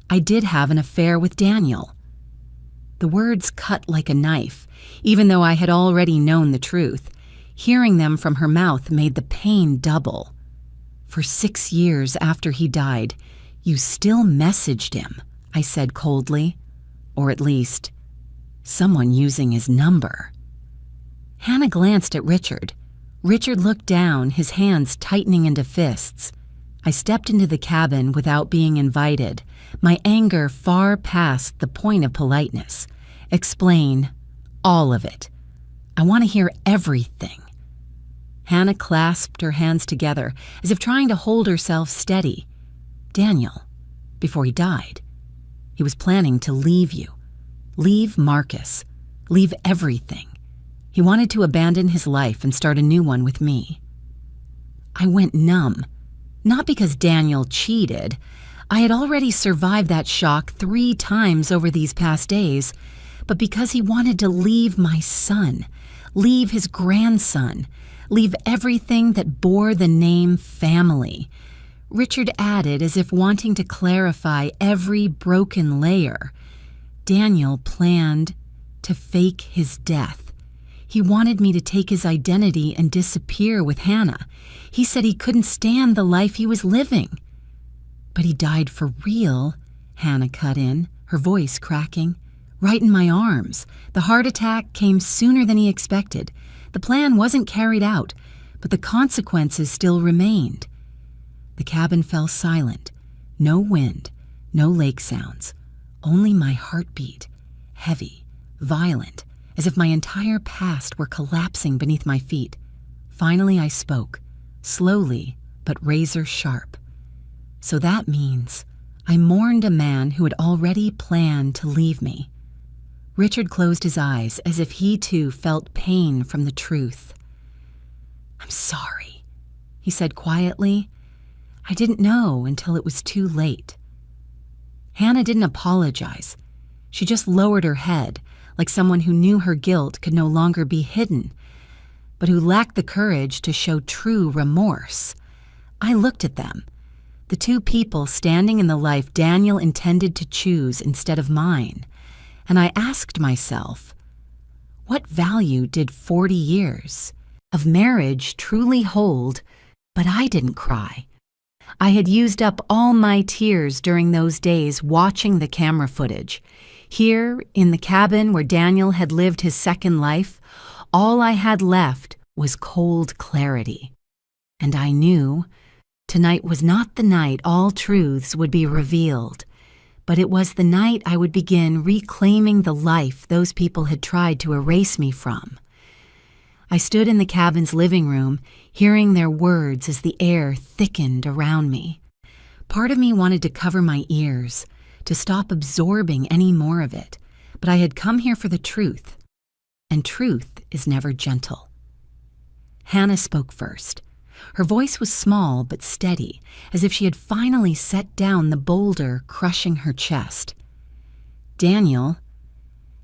I did have an affair with Daniel." The words cut like a knife, even though I had already known the truth. Hearing them from her mouth made the pain double. "For 6 years after he died, you still messaged him," I said coldly. "Or at least, someone using his number." Hannah glanced at Richard. Richard looked down, his hands tightening into fists. I stepped into the cabin without being invited, my anger far past the point of politeness. "Explain all of it. I want to hear everything." Hannah clasped her hands together, as if trying to hold herself steady. "Daniel, before he died, he was planning to leave you. Leave Marcus. Leave everything. He wanted to abandon his life and start a new one with me." I went numb. Not because Daniel cheated. I had already survived that shock 3 times over these past days, but because he wanted to leave my son, leave his grandson, leave everything that bore the name family. Richard added, as if wanting to clarify every broken layer. Daniel planned to fake his death. He wanted me to take his identity and disappear with Hannah. He said he couldn't stand the life he was living. "But he died for real," Hannah cut in, her voice cracking. "Right in my arms. The heart attack came sooner than he expected. The plan wasn't carried out, but the consequences still remained." The cabin fell silent. No wind, no lake sounds, only my heartbeat, heavy, violent, as if my entire past were collapsing beneath my feet. Finally I spoke, slowly but razor sharp. "So that means I mourned a man who had already planned to leave me." Richard closed his eyes as if he too felt pain from the truth. "I'm sorry," he said quietly. "I didn't know until it was too late." Hannah didn't apologize. She just lowered her head, like someone who knew her guilt could no longer be hidden, but who lacked the courage to show true remorse. I looked at them, the 2 people standing in the life Daniel intended to choose instead of mine, and I asked myself, what value did 40 years of marriage truly hold? But I didn't cry. I had used up all my tears during those days watching the camera footage. Here, in the cabin where Daniel had lived his second life, all I had left was cold clarity. And I knew tonight was not the night all truths would be revealed, but it was the night I would begin reclaiming the life those people had tried to erase me from. I stood in the cabin's living room, hearing their words as the air thickened around me. Part of me wanted to cover my ears, to stop absorbing any more of it, but I had come here for the truth, and truth is never gentle. Hannah spoke first. Her voice was small but steady, as if she had finally set down the boulder crushing her chest. Daniel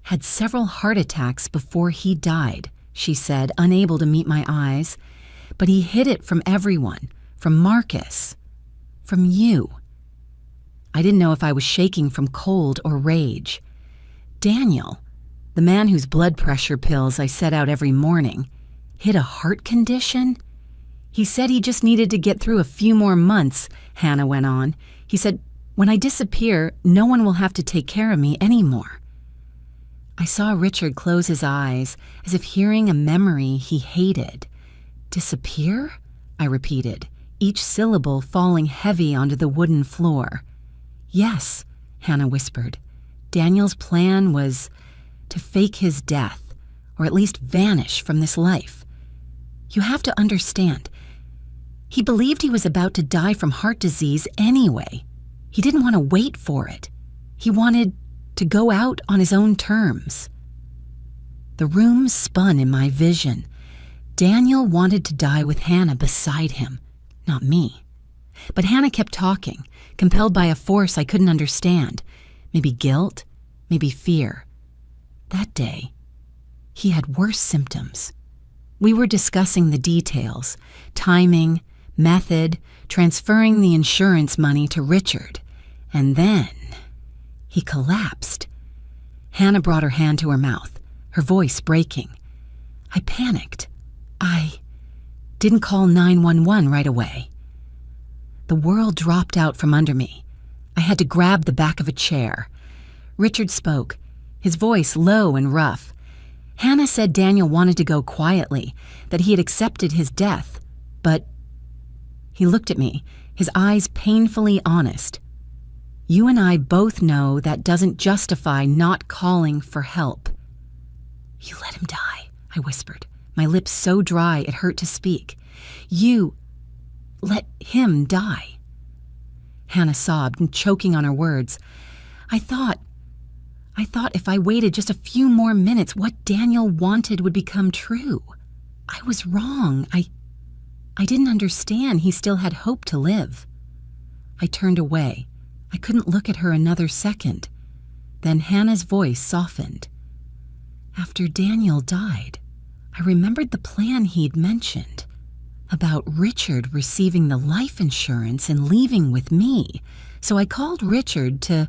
had several heart attacks before he died, she said, unable to meet my eyes, but he hid it from everyone, from Marcus, from you. I didn't know if I was shaking from cold or rage. Daniel, the man whose blood pressure pills I set out every morning, hid a heart condition? He said he just needed to get through a few more months, Hannah went on. He said, when I disappear, no one will have to take care of me anymore. I saw Richard close his eyes, as if hearing a memory he hated. Disappear? I repeated, each syllable falling heavy onto the wooden floor. Yes, Hannah whispered. Daniel's plan was to fake his death, or at least vanish from this life. You have to understand, he believed he was about to die from heart disease anyway. He didn't want to wait for it. He wanted to go out on his own terms. The room spun in my vision. Daniel wanted to die with Hannah beside him, not me. But Hannah kept talking, compelled by a force I couldn't understand. Maybe guilt, maybe fear. That day, he had worse symptoms. We were discussing the details, timing, method, transferring the insurance money to Richard. And then he collapsed. Hannah brought her hand to her mouth, her voice breaking. I panicked. I didn't call 911 right away. The world dropped out from under me. I had to grab the back of a chair. Richard spoke, his voice low and rough. Hannah said Daniel wanted to go quietly, that he had accepted his death, but he looked at me, his eyes painfully honest. You and I both know that doesn't justify not calling for help. You let him die, I whispered, my lips so dry it hurt to speak. You let him die. Hannah sobbed, choking on her words. I thought if I waited just a few more minutes, what Daniel wanted would become true. I was wrong. I didn't understand he still had hope to live. I turned away. I couldn't look at her another second. Then Hannah's voice softened. After Daniel died, I remembered the plan he'd mentioned about Richard receiving the life insurance and leaving with me. So I called Richard to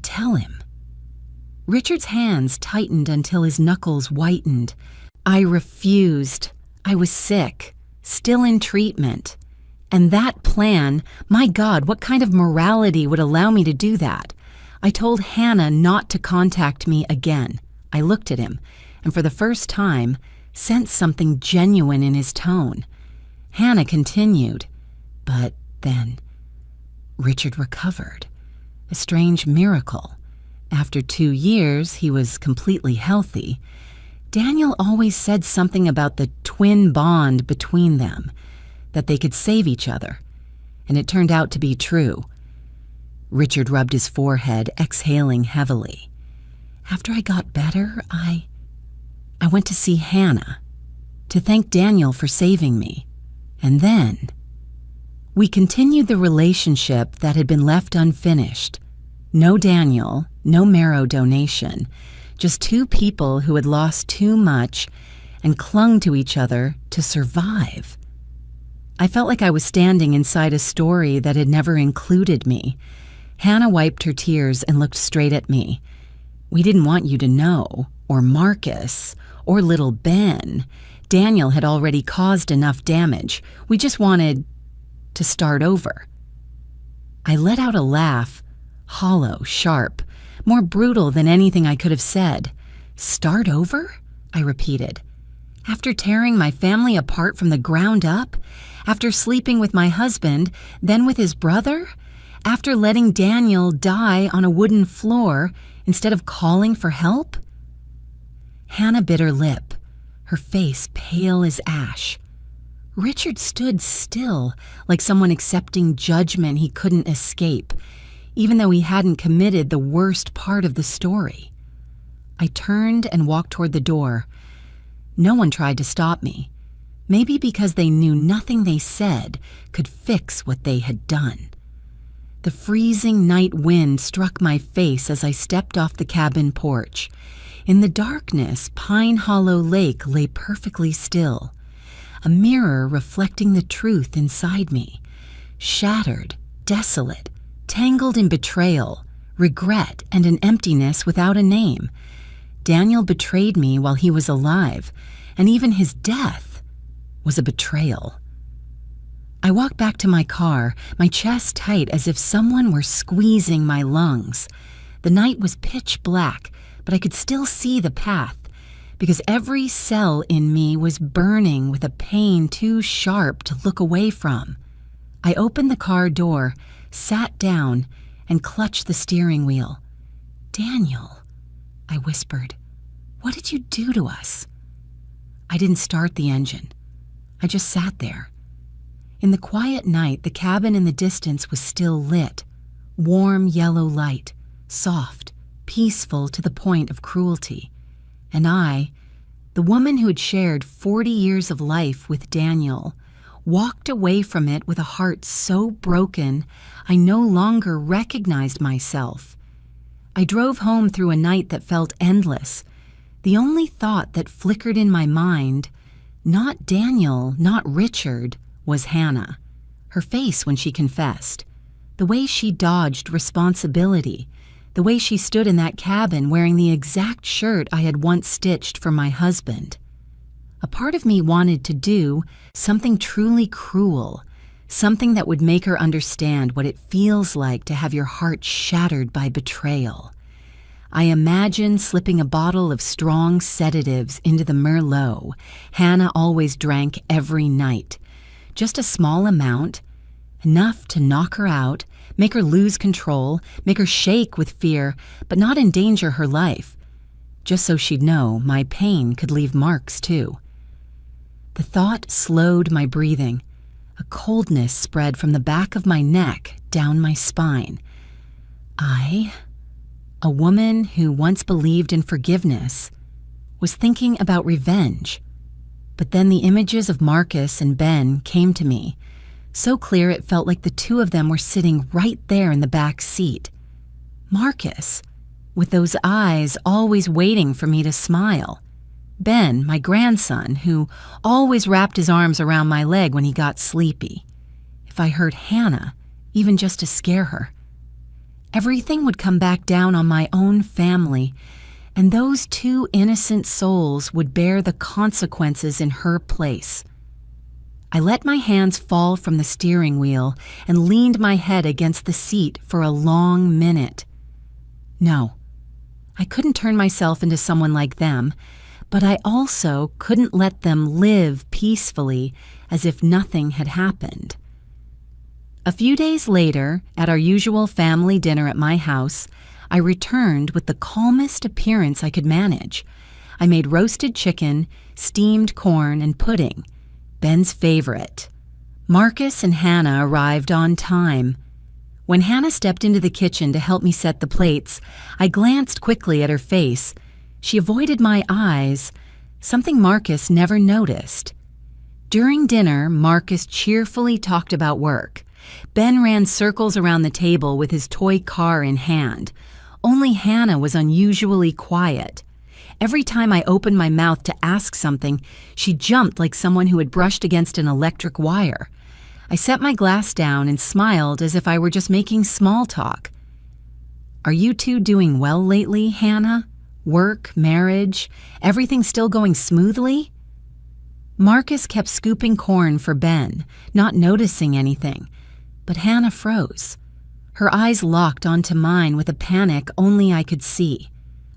tell him. Richard's hands tightened until his knuckles whitened. I refused. I was sick, still in treatment. And that plan, my God, what kind of morality would allow me to do that? I told Hannah not to contact me again. I looked at him, and for the first time, sensed something genuine in his tone. Hannah continued, but then Richard recovered. A strange miracle. After 2 years, he was completely healthy. Daniel always said something about the twin bond between them, that they could save each other, and it turned out to be true. Richard rubbed his forehead, exhaling heavily. After I got better, I went to see Hannah, to thank Daniel for saving me. And then we continued the relationship that had been left unfinished. No Daniel, no marrow donation, just two people who had lost too much and clung to each other to survive. I felt like I was standing inside a story that had never included me. Hannah wiped her tears and looked straight at me. We didn't want you to know, or Marcus, or little Ben. Daniel had already caused enough damage. We just wanted to start over. I let out a laugh, hollow, sharp, more brutal than anything I could have said. Start over? I repeated. After tearing my family apart from the ground up? After sleeping with my husband, then with his brother? After letting Daniel die on a wooden floor instead of calling for help? Hannah bit her lip, her face pale as ash. Richard stood still, like someone accepting judgment he couldn't escape, even though he hadn't committed the worst part of the story. I turned and walked toward the door. No one tried to stop me, maybe because they knew nothing they said could fix what they had done. The freezing night wind struck my face as I stepped off the cabin porch. In the darkness, Pine Hollow Lake lay perfectly still, a mirror reflecting the truth inside me, shattered, desolate, tangled in betrayal, regret, and an emptiness without a name. Daniel betrayed me while he was alive, and even his death was a betrayal. I walked back to my car, my chest tight as if someone were squeezing my lungs. The night was pitch black, but I could still see the path, because every cell in me was burning with a pain too sharp to look away from. I opened the car door, sat down, and clutched the steering wheel. "Daniel," I whispered, "what did you do to us?" I didn't start the engine. I just sat there. In the quiet night, the cabin in the distance was still lit, warm yellow light, soft, peaceful to the point of cruelty. And I, the woman who had shared 40 years of life with Daniel, walked away from it with a heart so broken I no longer recognized myself. I drove home through a night that felt endless. The only thought that flickered in my mind, not Daniel, not Richard, was Hannah. Her face when she confessed, the way she dodged responsibility, the way she stood in that cabin wearing the exact shirt I had once stitched for my husband. A part of me wanted to do something truly cruel, something that would make her understand what it feels like to have your heart shattered by betrayal. I imagined slipping a bottle of strong sedatives into the Merlot Hannah always drank every night. Just a small amount, enough to knock her out, make her lose control, make her shake with fear, but not endanger her life, just so she'd know my pain could leave marks too. The thought slowed my breathing. A coldness spread from the back of my neck down my spine. I, a woman who once believed in forgiveness, was thinking about revenge. But then the images of Marcus and Ben came to me, so clear it felt like the two of them were sitting right there in the back seat. Marcus, with those eyes always waiting for me to smile. Ben, my grandson, who always wrapped his arms around my leg when he got sleepy. If I hurt Hannah, even just to scare her, everything would come back down on my own family, and those two innocent souls would bear the consequences in her place. I let my hands fall from the steering wheel and leaned my head against the seat for a long minute. No, I couldn't turn myself into someone like them, but I also couldn't let them live peacefully as if nothing had happened. A few days later, at our usual family dinner at my house, I returned with the calmest appearance I could manage. I made roasted chicken, steamed corn, and pudding, Ben's favorite. Marcus and Hannah arrived on time. When Hannah stepped into the kitchen to help me set the plates, I glanced quickly at her face. She avoided my eyes, something Marcus never noticed. During dinner, Marcus cheerfully talked about work. Ben ran circles around the table with his toy car in hand. Only Hannah was unusually quiet. Every time I opened my mouth to ask something, she jumped like someone who had brushed against an electric wire. I set my glass down and smiled as if I were just making small talk. "Are you two doing well lately, Hannah? Work, marriage, everything still going smoothly?" Marcus kept scooping corn for Ben, not noticing anything, but Hannah froze. Her eyes locked onto mine with a panic only I could see.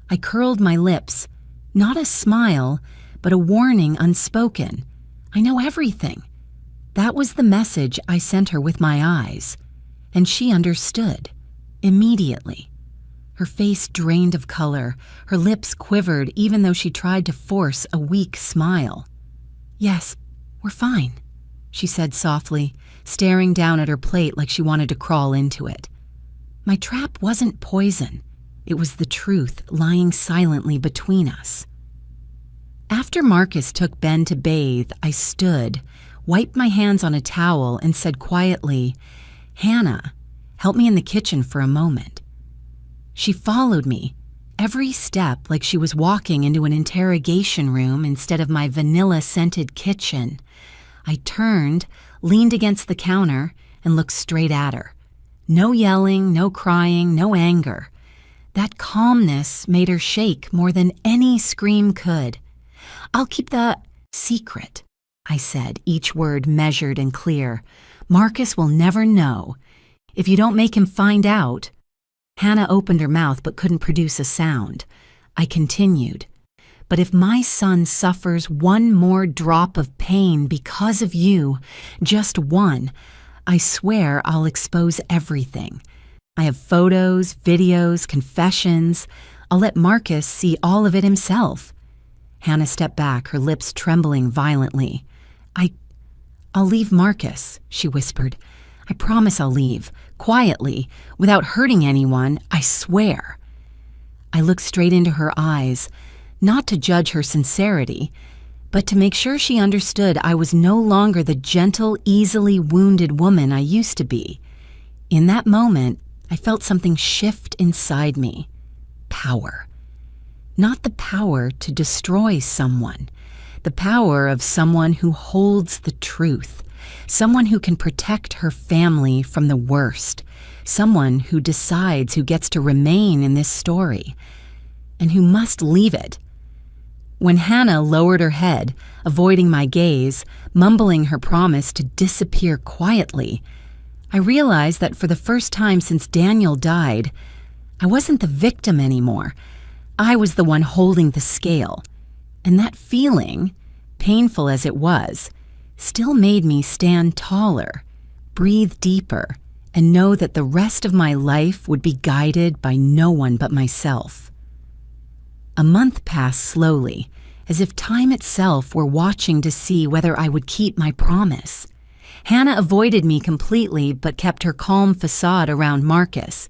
I curled my lips, not a smile, but a warning unspoken. I know everything. That was the message I sent her with my eyes, and she understood, immediately. Her face drained of color, her lips quivered even though she tried to force a weak smile. "Yes, we're fine," she said softly, staring down at her plate like she wanted to crawl into it. My trap wasn't poison. It was the truth lying silently between us. After Marcus took Ben to bathe, I stood, wiped my hands on a towel, and said quietly, "Hannah, help me in the kitchen for a moment." She followed me, every step like she was walking into an interrogation room instead of my vanilla-scented kitchen. I turned, leaned against the counter, and looked straight at her. No yelling, no crying, no anger. That calmness made her shake more than any scream could. "I'll keep the secret," I said, each word measured and clear. "Marcus will never know. If you don't make him find out—" Hannah opened her mouth but couldn't produce a sound. I continued, "But if my son suffers one more drop of pain because of you, just one, I swear I'll expose everything. I have photos, videos, confessions. I'll let Marcus see all of it himself." Hannah stepped back, her lips trembling violently. I'll leave Marcus," she whispered. "I promise I'll leave, quietly, without hurting anyone, I swear." I looked straight into her eyes, not to judge her sincerity, but to make sure she understood I was no longer the gentle, easily wounded woman I used to be. In that moment, I felt something shift inside me. Power. Not the power to destroy someone. The power of someone who holds the truth. Someone who can protect her family from the worst. Someone who decides who gets to remain in this story. And who must leave it. When Hannah lowered her head, avoiding my gaze, mumbling her promise to disappear quietly, I realized that for the first time since Daniel died, I wasn't the victim anymore. I was the one holding the scale. And that feeling, painful as it was, still made me stand taller, breathe deeper, and know that the rest of my life would be guided by no one but myself. A month passed slowly, as if time itself were watching to see whether I would keep my promise. Hannah avoided me completely but kept her calm facade around Marcus,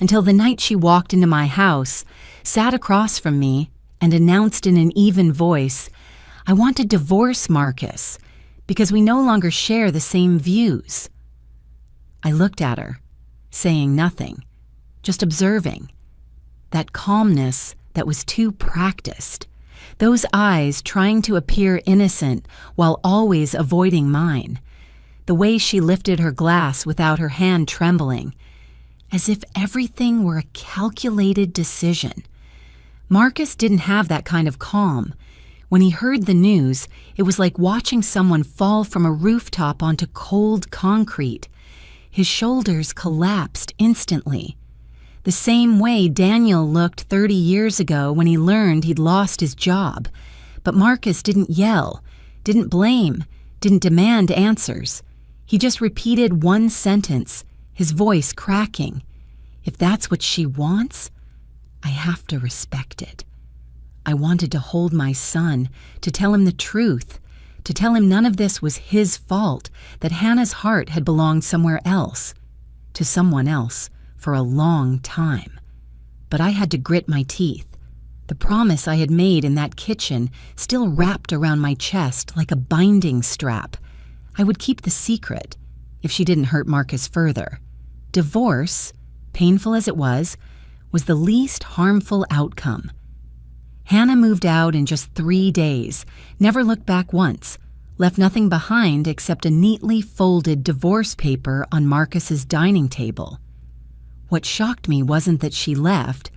until the night she walked into my house, sat across from me, and announced in an even voice, "I want to divorce Marcus, because we no longer share the same views." I looked at her, saying nothing, just observing. That calmness that was too practiced. Those eyes trying to appear innocent while always avoiding mine. The way she lifted her glass without her hand trembling, as if everything were a calculated decision. Marcus didn't have that kind of calm. When he heard the news, it was like watching someone fall from a rooftop onto cold concrete. His shoulders collapsed instantly. The same way Daniel looked 30 years ago when he learned he'd lost his job. But Marcus didn't yell, didn't blame, didn't demand answers. He just repeated one sentence, his voice cracking. "If that's what she wants, I have to respect it." I wanted to hold my son, to tell him the truth, to tell him none of this was his fault, that Hannah's heart had belonged somewhere else, to someone else, for a long time. But I had to grit my teeth. The promise I had made in that kitchen still wrapped around my chest like a binding strap. I would keep the secret, if she didn't hurt Marcus further. Divorce, painful as it was the least harmful outcome. Hannah moved out in just 3 days, never looked back once, left nothing behind except a neatly folded divorce paper on Marcus's dining table. What shocked me wasn't that she left,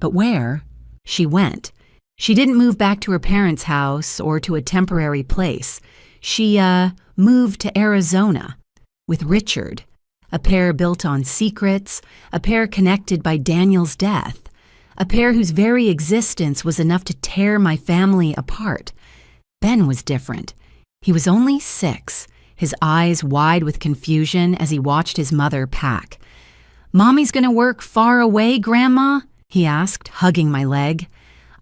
but where she went. She didn't move back to her parents' house or to a temporary place. She, moved to Arizona with Richard, a pair built on secrets, a pair connected by Daniel's death, a pair whose very existence was enough to tear my family apart. Ben was different. He was only 6, his eyes wide with confusion as he watched his mother pack. "Mommy's gonna work far away, Grandma?" he asked, hugging my leg.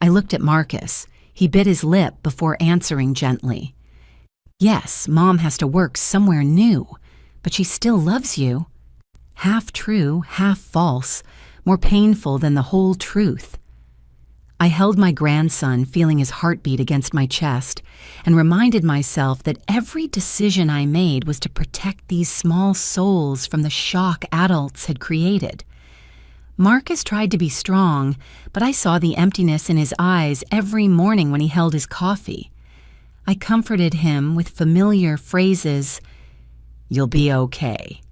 I looked at Marcus. He bit his lip before answering gently. "Yes, Mom has to work somewhere new, but she still loves you." Half true, half false, more painful than the whole truth. I held my grandson, feeling his heartbeat against my chest, and reminded myself that every decision I made was to protect these small souls from the shock adults had created. Marcus tried to be strong, but I saw the emptiness in his eyes every morning when he held his coffee. I comforted him with familiar phrases. "You'll be okay.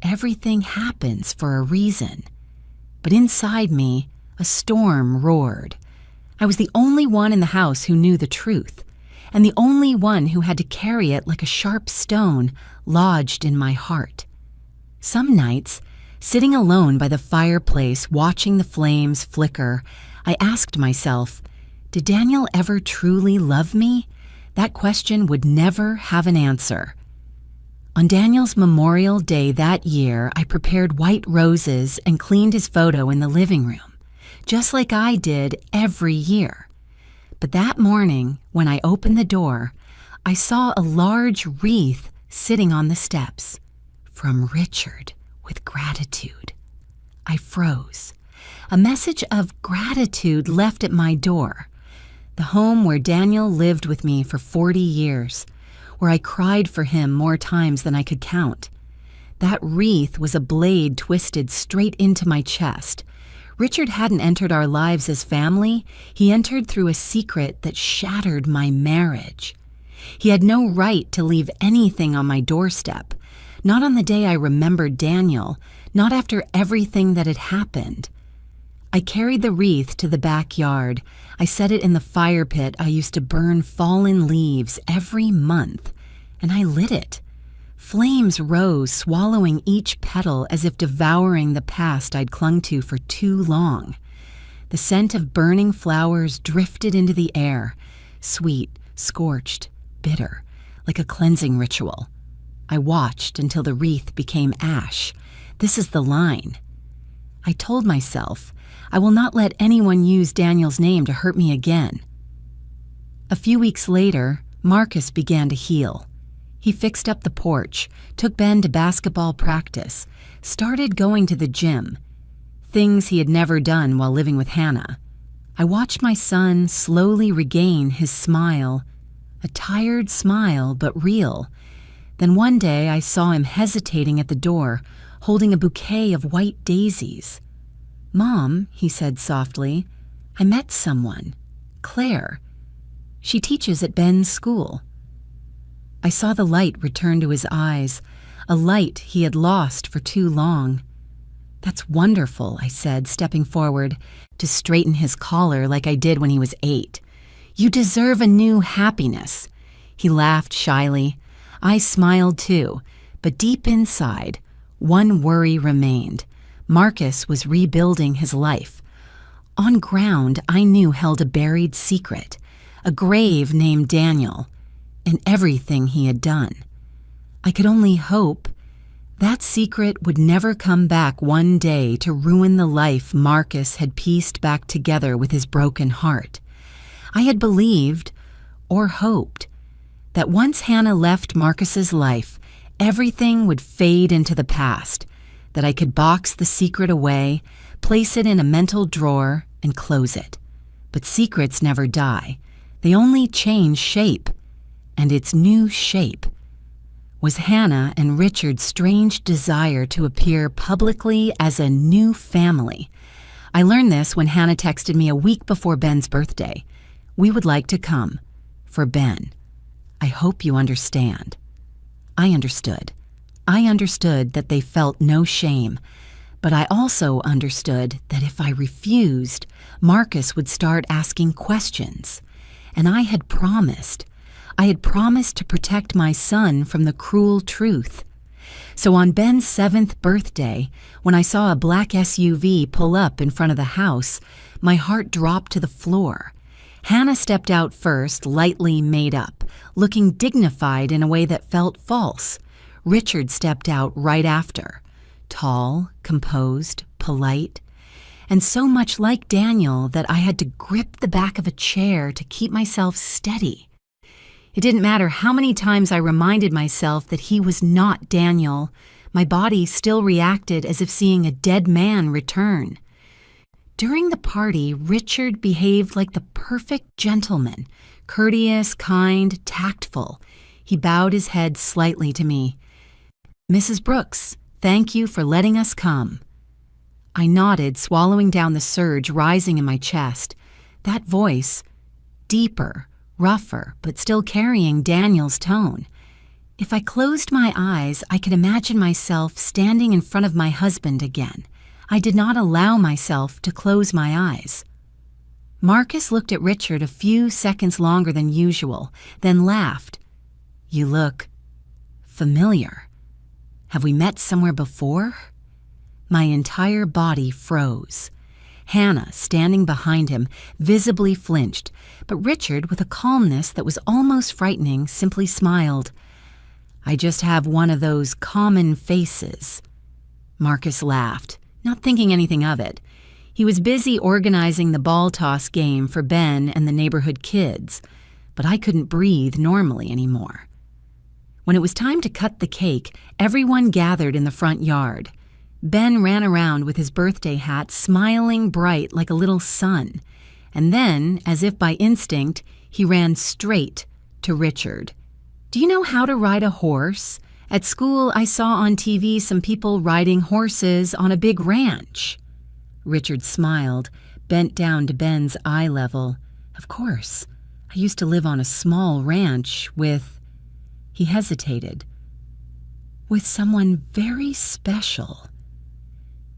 Everything happens for a reason." But inside me, a storm roared. I was the only one in the house who knew the truth, and the only one who had to carry it like a sharp stone lodged in my heart. Some nights, sitting alone by the fireplace watching the flames flicker, I asked myself, did Daniel ever truly love me? That question would never have an answer. On Daniel's Memorial Day that year, I prepared white roses and cleaned his photo in the living room, just like I did every year. But that morning, when I opened the door, I saw a large wreath sitting on the steps. From Richard, with gratitude. I froze. A message of gratitude left at my door. The home where Daniel lived with me for 40 years, where I cried for him more times than I could count. That wreath was a blade twisted straight into my chest. Richard hadn't entered our lives as family. He entered through a secret that shattered my marriage. He had no right to leave anything on my doorstep. Not on the day I remembered Daniel, not after everything that had happened. I carried the wreath to the backyard. I set it in the fire pit I used to burn fallen leaves every month, and I lit it. Flames rose, swallowing each petal as if devouring the past I'd clung to for too long. The scent of burning flowers drifted into the air, sweet, scorched, bitter, like a cleansing ritual. I watched until the wreath became ash. This is the line. I told myself, I will not let anyone use Daniel's name to hurt me again. A few weeks later, Marcus began to heal. He fixed up the porch, took Ben to basketball practice, started going to the gym, things he had never done while living with Hannah. I watched my son slowly regain his smile, a tired smile but real. Then one day I saw him hesitating at the door, holding a bouquet of white daisies. "Mom," he said softly, "I met someone, Claire. She teaches at Ben's school." I saw the light return to his eyes, a light he had lost for too long. "That's wonderful," I said, stepping forward to straighten his collar like I did when he was 8. "You deserve a new happiness." He laughed shyly. I smiled too, but deep inside, one worry remained. Marcus was rebuilding his life. On ground I knew held a buried secret, a grave named Daniel, and everything he had done. I could only hope that secret would never come back one day to ruin the life Marcus had pieced back together with his broken heart. I had believed, or hoped, that once Hannah left Marcus's life, everything would fade into the past, that I could box the secret away, place it in a mental drawer, and close it. But secrets never die. They only change shape. And its new shape was Hannah and Richard's strange desire to appear publicly as a new family. I learned this when Hannah texted me a week before Ben's birthday. "We would like to come. For Ben. I hope you understand." I understood. I understood that they felt no shame, But I also understood that if I refused, Marcus would start asking questions. And I had promised to protect my son from the cruel truth. So on Ben's 7th birthday, when I saw a black SUV pull up in front of the house, my heart dropped to the floor. Hannah stepped out first, lightly made up, looking dignified in a way that felt false. Richard stepped out right after, tall, composed, polite, and so much like Daniel that I had to grip the back of a chair to keep myself steady. It didn't matter how many times I reminded myself that he was not Daniel. My body still reacted as if seeing a dead man return. During the party, Richard behaved like the perfect gentleman, courteous, kind, tactful. He bowed his head slightly to me. "Mrs. Brooks, thank you for letting us come." I nodded, swallowing down the surge rising in my chest. That voice, deeper, rougher, but still carrying Daniel's tone. If I closed my eyes, I could imagine myself standing in front of my husband again. I did not allow myself to close my eyes. Marcus looked at Richard a few seconds longer than usual, then laughed. "You look familiar. Have we met somewhere before?" My entire body froze. Hannah, standing behind him, visibly flinched, but Richard, with a calmness that was almost frightening, simply smiled. "I just have one of those common faces." Marcus laughed, not thinking anything of it. He was busy organizing the ball toss game for Ben and the neighborhood kids, but I couldn't breathe normally anymore. When it was time to cut the cake, everyone gathered in the front yard. Ben ran around with his birthday hat, smiling bright like a little sun. And then, as if by instinct, he ran straight to Richard. "Do you know how to ride a horse? At school, I saw on TV some people riding horses on a big ranch." Richard smiled, bent down to Ben's eye level. "Of course. I used to live on a small ranch with..." He hesitated. "With someone very special."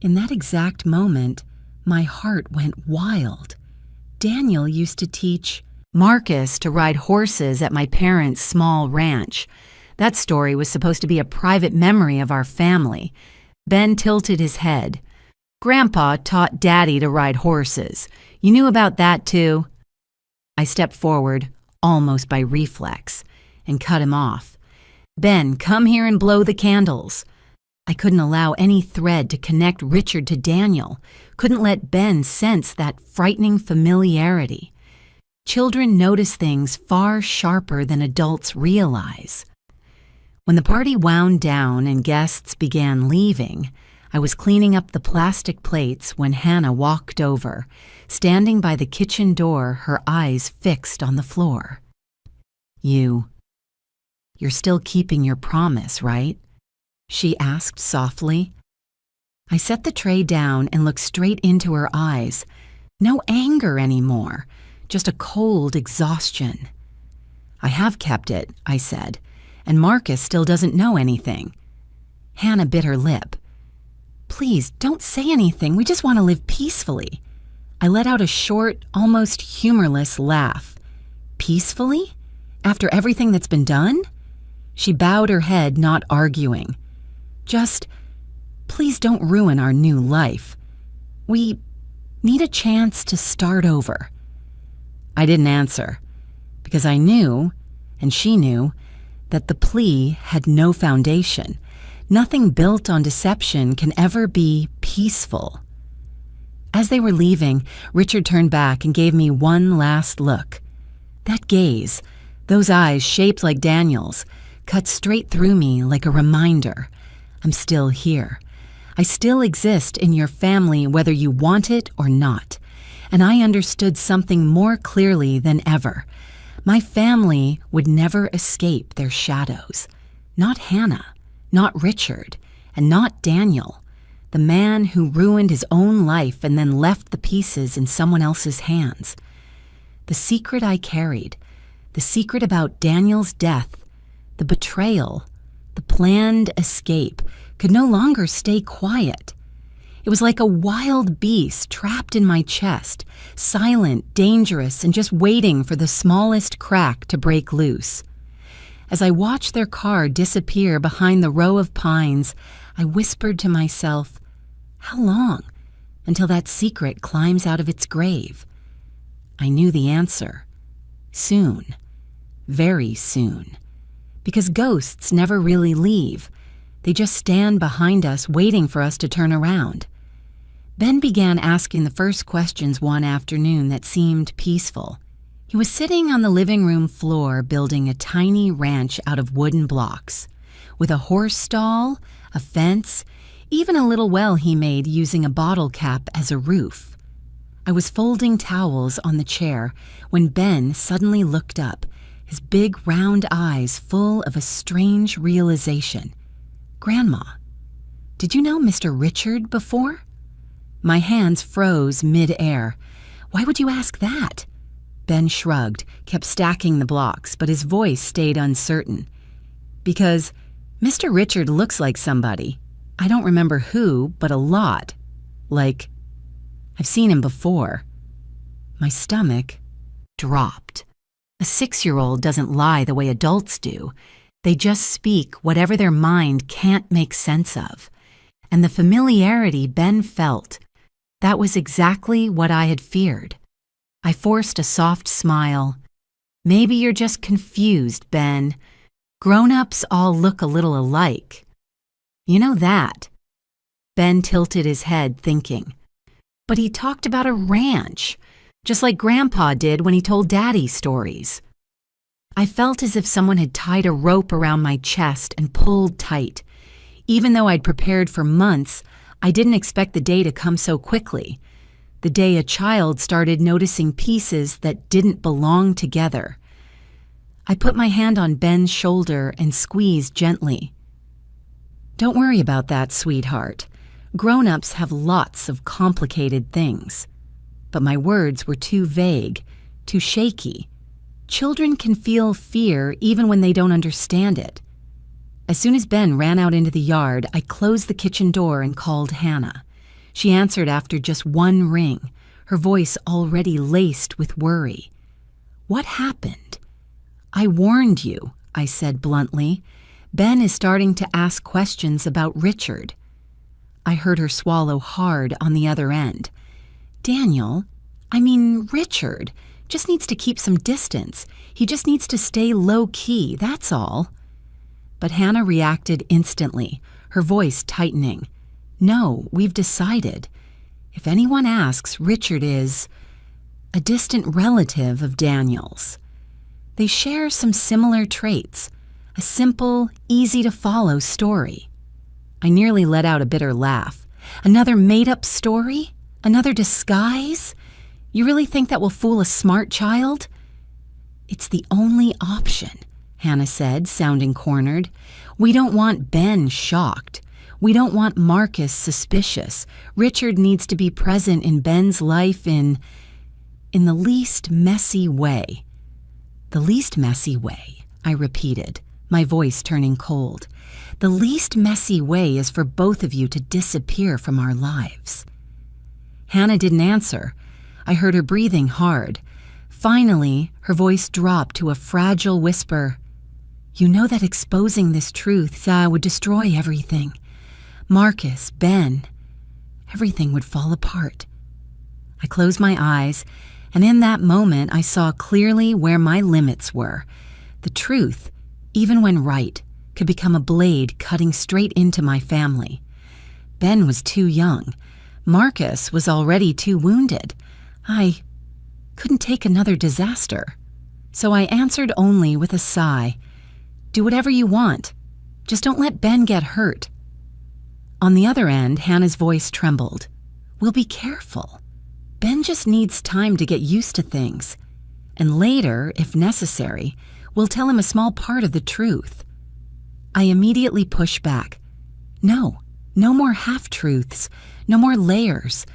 In that exact moment, my heart went wild. Daniel used to teach Marcus to ride horses at my parents' small ranch. That story was supposed to be a private memory of our family. Ben tilted his head. "Grandpa taught Daddy to ride horses. You knew about that too?" I stepped forward, almost by reflex, and cut him off. "Ben, come here and blow the candles." I couldn't allow any thread to connect Richard to Daniel, couldn't let Ben sense that frightening familiarity. Children notice things far sharper than adults realize. When the party wound down and guests began leaving, I was cleaning up the plastic plates when Hannah walked over, standing by the kitchen door, her eyes fixed on the floor. You're still keeping your promise, right?" she asked softly. I set the tray down and looked straight into her eyes. No anger anymore, just a cold exhaustion. "I have kept it," I said, "and Marcus still doesn't know anything." Hannah bit her lip. "Please, don't say anything. We just want to live peacefully." I let out a short, almost humorless laugh. "Peacefully? After everything that's been done?" She bowed her head, not arguing. "Just, please don't ruin our new life. We need a chance to start over." I didn't answer, because I knew, and she knew, that the plea had no foundation. Nothing built on deception can ever be peaceful. As they were leaving, Richard turned back and gave me one last look. That gaze, those eyes shaped like Daniel's, cut straight through me like a reminder. I'm still here. I still exist in your family whether you want it or not. And I understood something more clearly than ever. My family would never escape their shadows. Not Hannah, not Richard, and not Daniel, the man who ruined his own life and then left the pieces in someone else's hands. The secret I carried, the secret about Daniel's death, the betrayal, the planned escape, could no longer stay quiet. It was like a wild beast trapped in my chest, silent, dangerous, and just waiting for the smallest crack to break loose. As I watched their car disappear behind the row of pines, I whispered to myself, how long until that secret climbs out of its grave? I knew the answer. Soon. Very soon. Because ghosts never really leave. They just stand behind us waiting for us to turn around. Ben began asking the first questions one afternoon that seemed peaceful. He was sitting on the living room floor building a tiny ranch out of wooden blocks, with a horse stall, a fence, even a little well he made using a bottle cap as a roof. I was folding towels on the chair when Ben suddenly looked up, his big round eyes full of a strange realization. Grandma, did you know Mr. Richard before? My hands froze mid-air. Why would you ask that? Ben shrugged, kept stacking the blocks, but his voice stayed uncertain. Because Mr. Richard looks like somebody. I don't remember who, but a lot. Like, I've seen him before. My stomach dropped. A 6-year-old doesn't lie the way adults do. They just speak whatever their mind can't make sense of. And the familiarity Ben felt, that was exactly what I had feared. I forced a soft smile. Maybe you're just confused, Ben. Grown-ups all look a little alike. You know that. Ben tilted his head, thinking. But he talked about a ranch, just like Grandpa did when he told Daddy stories. I felt as if someone had tied a rope around my chest and pulled tight. Even though I'd prepared for months, I didn't expect the day to come so quickly. The day a child started noticing pieces that didn't belong together. I put my hand on Ben's shoulder and squeezed gently. Don't worry about that, sweetheart. Grown-ups have lots of complicated things. But my words were too vague, too shaky. Children can feel fear even when they don't understand it. As soon as Ben ran out into the yard, I closed the kitchen door and called Hannah. She answered after just one ring, her voice already laced with worry. What happened? I warned you, I said bluntly. Ben is starting to ask questions about Richard. I heard her swallow hard on the other end. Richard just needs to keep some distance. He just needs to stay low-key, that's all. But Hannah reacted instantly, her voice tightening. No, we've decided. If anyone asks, Richard is a distant relative of Daniel's. They share some similar traits, a simple, easy-to-follow story. I nearly let out a bitter laugh. Another made-up story? Another disguise? You really think that will fool a smart child? It's the only option, Hannah said, sounding cornered. We don't want Ben shocked. We don't want Marcus suspicious. Richard needs to be present in Ben's life in the least messy way. The least messy way, I repeated, my voice turning cold. The least messy way is for both of you to disappear from our lives. Hannah didn't answer. I heard her breathing hard. Finally, her voice dropped to a fragile whisper. You know that exposing this truth would destroy everything. Marcus, Ben, everything would fall apart. I closed my eyes, and in that moment I saw clearly where my limits were. The truth, even when right, could become a blade cutting straight into my family. Ben was too young. Marcus was already too wounded. I couldn't take another disaster. So I answered only with a sigh. Do whatever you want. Just don't let Ben get hurt. On the other end, Hannah's voice trembled. We'll be careful. Ben just needs time to get used to things. And later, if necessary, we'll tell him a small part of the truth. I immediately pushed back. No more half-truths, no more layers.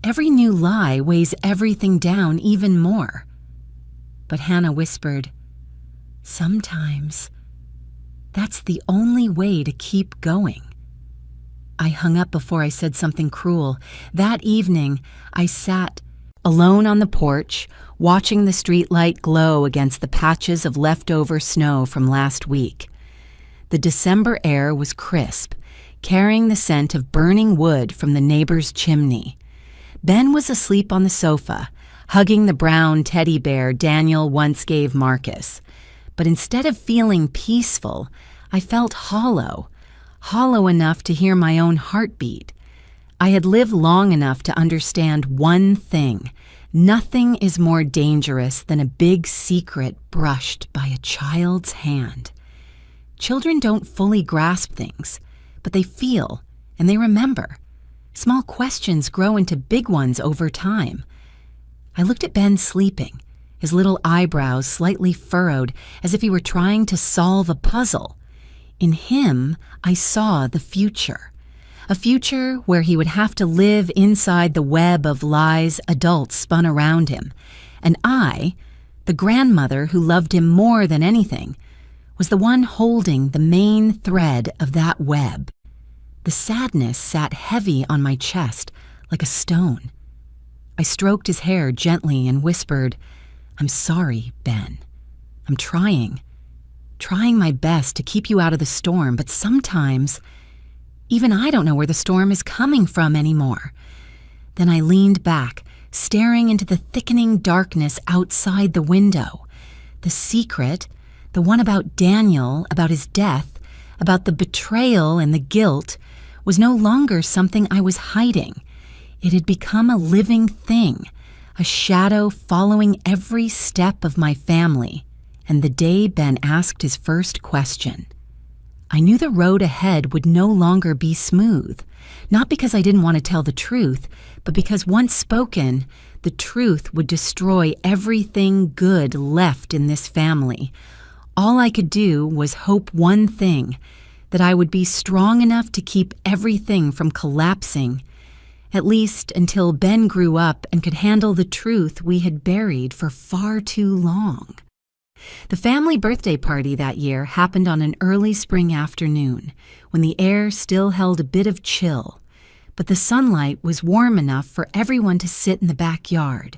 Every new lie weighs everything down even more. But Hannah whispered, sometimes that's the only way to keep going. I hung up before I said something cruel. That evening, I sat alone on the porch, watching the streetlight glow against the patches of leftover snow from last week. The December air was crisp, carrying the scent of burning wood from the neighbor's chimney. Ben was asleep on the sofa, hugging the brown teddy bear Daniel once gave Marcus. But instead of feeling peaceful, I felt hollow enough to hear my own heartbeat. I had lived long enough to understand one thing. Nothing is more dangerous than a big secret brushed by a child's hand. Children don't fully grasp things, but they feel and they remember. Small questions grow into big ones over time. I looked at Ben sleeping, his little eyebrows slightly furrowed as if he were trying to solve a puzzle. In him, I saw the future. A future where he would have to live inside the web of lies adults spun around him. And I, the grandmother who loved him more than anything, was the one holding the main thread of that web. The sadness sat heavy on my chest like a stone. I stroked his hair gently and whispered, "I'm sorry, Ben. I'm trying my best to keep you out of the storm, but sometimes even I don't know where the storm is coming from anymore." Then I leaned back, staring into the thickening darkness outside the window. The secret, the one about Daniel, about his death, about the betrayal and the guilt, was no longer something I was hiding. It had become a living thing, a shadow following every step of my family. And the day Ben asked his first question, I knew the road ahead would no longer be smooth, not because I didn't want to tell the truth, but because once spoken, the truth would destroy everything good left in this family. All I could do was hope one thing, that I would be strong enough to keep everything from collapsing, at least until Ben grew up and could handle the truth we had buried for far too long. The family birthday party that year happened on an early spring afternoon, when the air still held a bit of chill, but the sunlight was warm enough for everyone to sit in the backyard.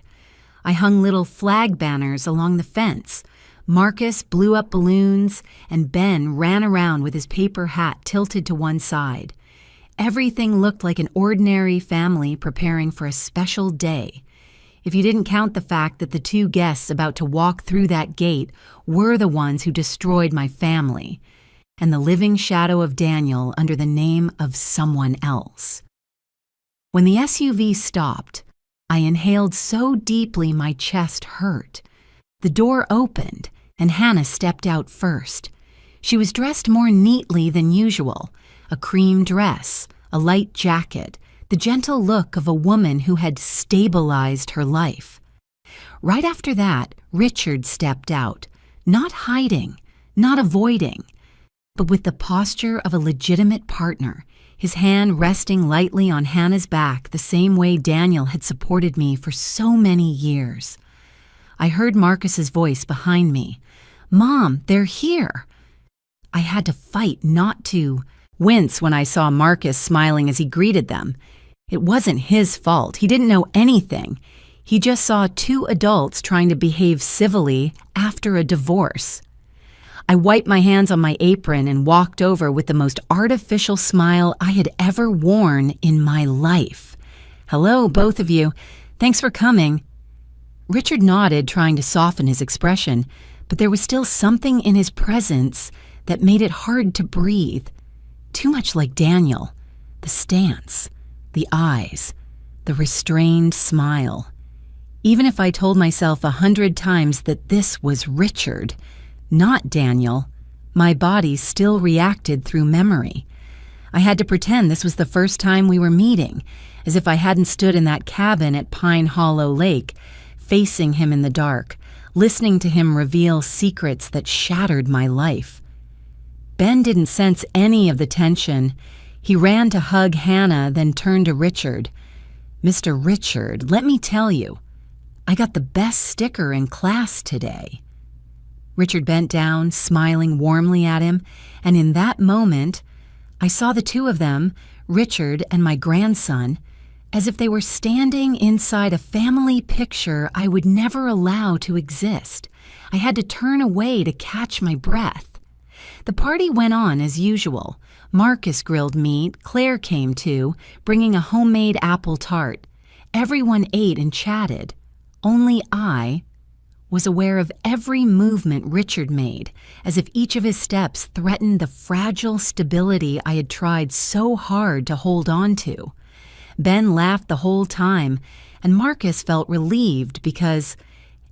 I hung little flag banners along the fence. Marcus blew up balloons, and Ben ran around with his paper hat tilted to one side. Everything looked like an ordinary family preparing for a special day. If you didn't count the fact that the two guests about to walk through that gate were the ones who destroyed my family, and the living shadow of Daniel under the name of someone else. When the SUV stopped, I inhaled so deeply my chest hurt. The door opened, and Hannah stepped out first. She was dressed more neatly than usual, a cream dress, a light jacket, the gentle look of a woman who had stabilized her life. Right after that, Richard stepped out, not hiding, not avoiding, but with the posture of a legitimate partner, his hand resting lightly on Hannah's back the same way Daniel had supported me for so many years. I heard Marcus's voice behind me. "Mom, they're here." I had to fight not to wince when I saw Marcus smiling as he greeted them. It wasn't his fault. He didn't know anything. He just saw two adults trying to behave civilly after a divorce. I wiped my hands on my apron and walked over with the most artificial smile I had ever worn in my life. "Hello, both of you. Thanks for coming." Richard nodded, trying to soften his expression, but there was still something in his presence that made it hard to breathe. Too much like Daniel. The stance, the eyes, the restrained smile. Even if I told myself 100 times that this was Richard, not Daniel, my body still reacted through memory. I had to pretend this was the first time we were meeting, as if I hadn't stood in that cabin at Pine Hollow Lake, facing him in the dark, listening to him reveal secrets that shattered my life. Ben didn't sense any of the tension. He ran to hug Hannah, then turned to Richard. "Mr. Richard, let me tell you, I got the best sticker in class today." Richard bent down, smiling warmly at him, and in that moment, I saw the two of them, Richard and my grandson, as if they were standing inside a family picture I would never allow to exist. I had to turn away to catch my breath. The party went on as usual. Marcus grilled meat, Claire came too, bringing a homemade apple tart. Everyone ate and chatted. Only I was aware of every movement Richard made, as if each of his steps threatened the fragile stability I had tried so hard to hold on to. Ben laughed the whole time, and Marcus felt relieved because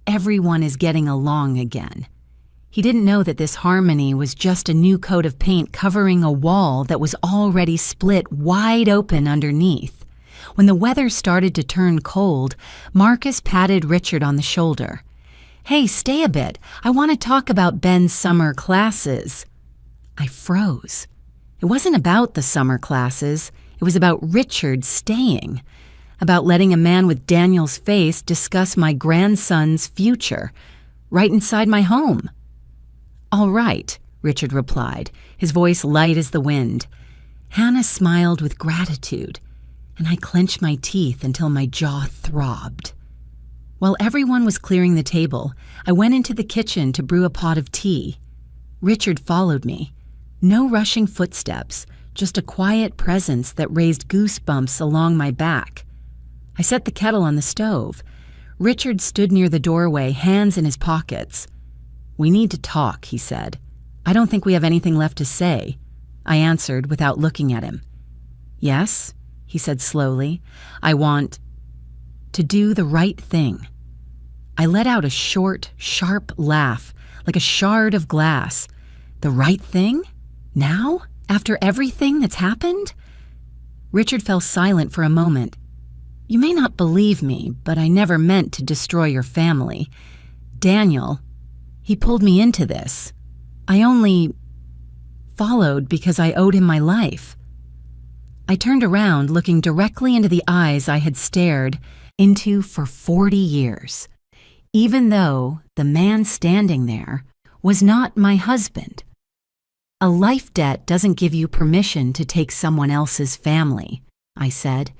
everyone is getting along again. He didn't know that this harmony was just a new coat of paint covering a wall that was already split wide open underneath. When the weather started to turn cold, Marcus patted Richard on the shoulder. "Hey, stay a bit. I want to talk about Ben's summer classes." I froze. It wasn't about the summer classes. It was about Richard staying, about letting a man with Daniel's face discuss my grandson's future, right inside my home. "All right," Richard replied, his voice light as the wind. Hannah smiled with gratitude, and I clenched my teeth until my jaw throbbed. While everyone was clearing the table, I went into the kitchen to brew a pot of tea. Richard followed me. No rushing footsteps, just a quiet presence that raised goosebumps along my back. I set the kettle on the stove. Richard stood near the doorway, hands in his pockets. "We need to talk," he said. "I don't think we have anything left to say," I answered without looking at him. "Yes," he said slowly. "I want to do the right thing." I let out a short, sharp laugh, like a shard of glass. "The right thing? Now? After everything that's happened?" Richard fell silent for a moment. "You may not believe me, but I never meant to destroy your family. Daniel, he pulled me into this. I only followed because I owed him my life." I turned around, looking directly into the eyes I had stared into for 40 years. Even though the man standing there was not my husband. "A life debt doesn't give you permission to take someone else's family," I said.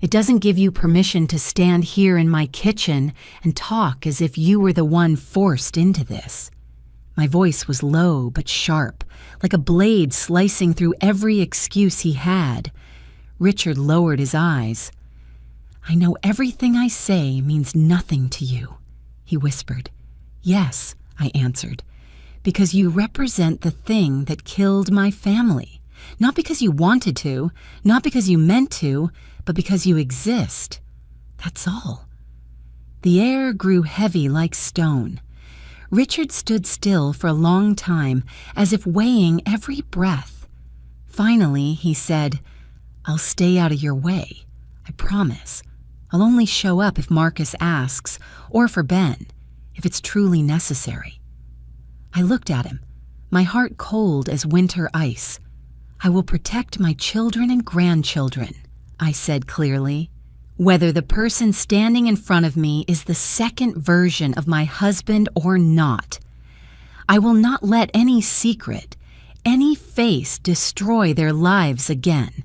"It doesn't give you permission to stand here in my kitchen and talk as if you were the one forced into this." My voice was low but sharp, like a blade slicing through every excuse he had. Richard lowered his eyes. "I know everything I say means nothing to you," he whispered. "Yes," I answered, "because you represent the thing that killed my family. Not because you wanted to, not because you meant to, but because you exist. That's all." The air grew heavy like stone. Richard stood still for a long time, as if weighing every breath. Finally, he said, "I'll stay out of your way. I promise. I'll only show up if Marcus asks, or for Ben, if it's truly necessary." I looked at him, my heart cold as winter ice. "I will protect my children and grandchildren," I said clearly, "whether the person standing in front of me is the second version of my husband or not. I will not let any secret, any face destroy their lives again."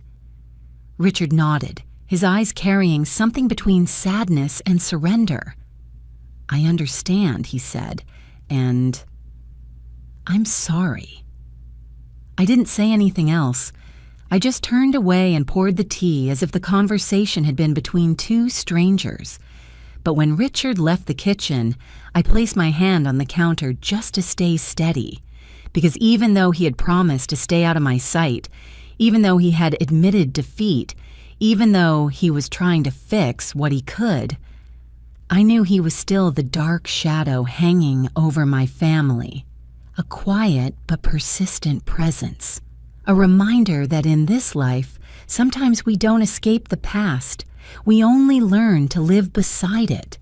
Richard nodded, his eyes carrying something between sadness and surrender. "I understand," he said, "and I'm sorry." I didn't say anything else. I just turned away and poured the tea as if the conversation had been between two strangers. But when Richard left the kitchen, I placed my hand on the counter just to stay steady, because even though he had promised to stay out of my sight, even though he had admitted defeat, even though he was trying to fix what he could, I knew he was still the dark shadow hanging over my family, a quiet but persistent presence, a reminder that in this life, sometimes we don't escape the past, we only learn to live beside it.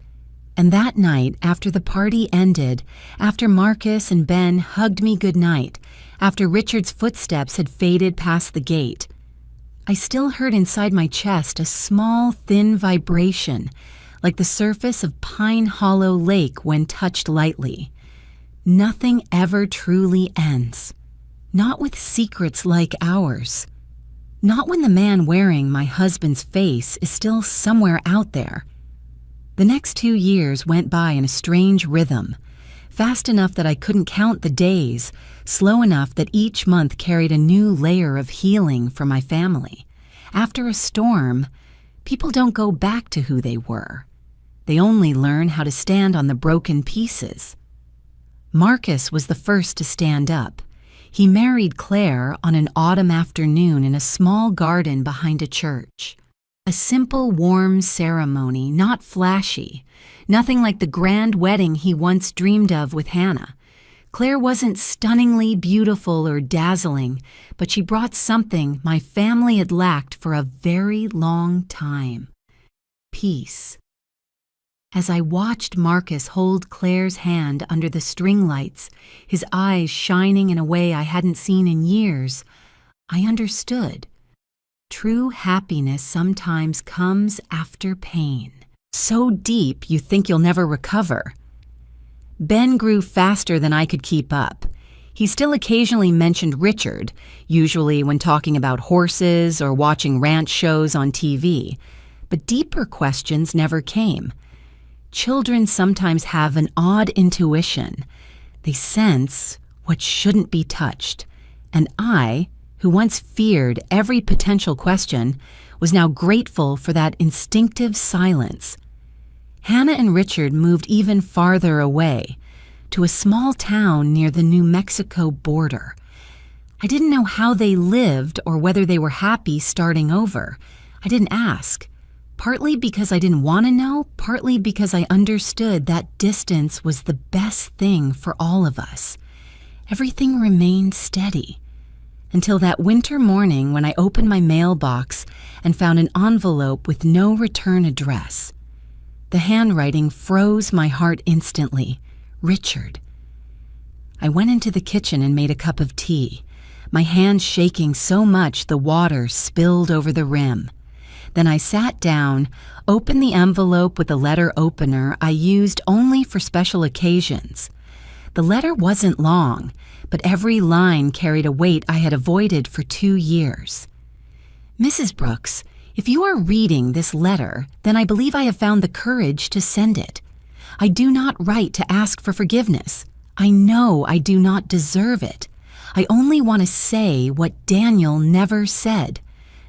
And that night, after the party ended, after Marcus and Ben hugged me goodnight, after Richard's footsteps had faded past the gate, I still heard inside my chest a small, thin vibration, like the surface of Pine Hollow Lake when touched lightly. Nothing ever truly ends, not with secrets like ours. Not when the man wearing my husband's face is still somewhere out there. The next 2 years went by in a strange rhythm, fast enough that I couldn't count the days, slow enough that each month carried a new layer of healing for my family. After a storm, people don't go back to who they were. They only learn how to stand on the broken pieces. Marcus was the first to stand up. He married Claire on an autumn afternoon in a small garden behind a church. A simple, warm ceremony, not flashy, nothing like the grand wedding he once dreamed of with Hannah. Claire wasn't stunningly beautiful or dazzling, but she brought something my family had lacked for a very long time: peace. As I watched Marcus hold Claire's hand under the string lights, his eyes shining in a way I hadn't seen in years, I understood. True happiness sometimes comes after pain, so deep you think you'll never recover. Ben grew faster than I could keep up. He still occasionally mentioned Richard, usually when talking about horses or watching ranch shows on TV, but deeper questions never came. Children sometimes have an odd intuition. They sense what shouldn't be touched, and I, who once feared every potential question, was now grateful for that instinctive silence. Hannah and Richard moved even farther away, to a small town near the New Mexico border. I didn't know how they lived or whether they were happy starting over. I didn't ask. Partly because I didn't want to know, partly because I understood that distance was the best thing for all of us. Everything remained steady. Until that winter morning when I opened my mailbox and found an envelope with no return address. The handwriting froze my heart instantly. Richard. I went into the kitchen and made a cup of tea, my hand shaking so much the water spilled over the rim. Then I sat down, opened the envelope with a letter opener I used only for special occasions. The letter wasn't long, but every line carried a weight I had avoided for 2 years. Mrs. Brooks, if you are reading this letter, then I believe I have found the courage to send it. I do not write to ask for forgiveness. I know I do not deserve it. I only want to say what Daniel never said.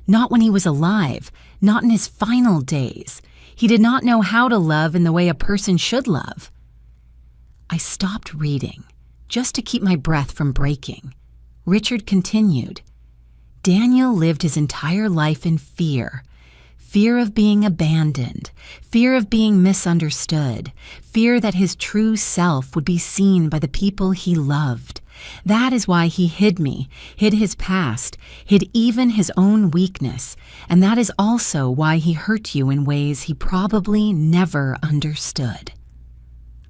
Not when he was alive, not in his final days. He did not know how to love in the way a person should love. I stopped reading, just to keep my breath from breaking. Richard continued. Daniel lived his entire life in fear. Fear of being abandoned, fear of being misunderstood, fear that his true self would be seen by the people he loved. That is why he hid me, hid his past, hid even his own weakness, and that is also why he hurt you in ways he probably never understood.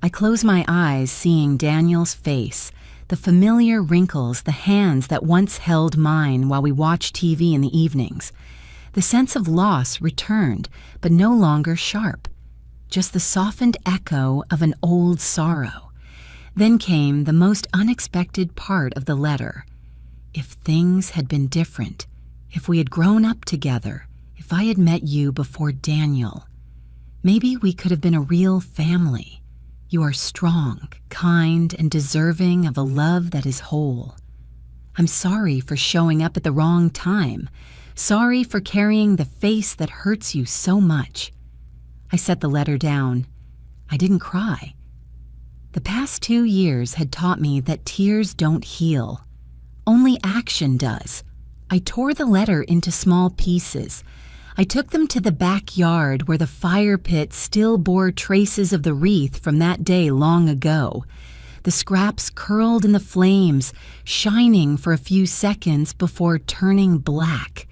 I close my eyes seeing Daniel's face, the familiar wrinkles, the hands that once held mine while we watched TV in the evenings. The sense of loss returned, but no longer sharp, just the softened echo of an old sorrow. Then came the most unexpected part of the letter. If things had been different, if we had grown up together, if I had met you before Daniel, maybe we could have been a real family. You are strong, kind, and deserving of a love that is whole. I'm sorry for showing up at the wrong time. Sorry for carrying the face that hurts you so much. I set the letter down. I didn't cry. The past 2 years had taught me that tears don't heal. Only action does. I tore the letter into small pieces. I took them to the backyard where the fire pit still bore traces of the wreath from that day long ago. The scraps curled in the flames, shining for a few seconds before turning black.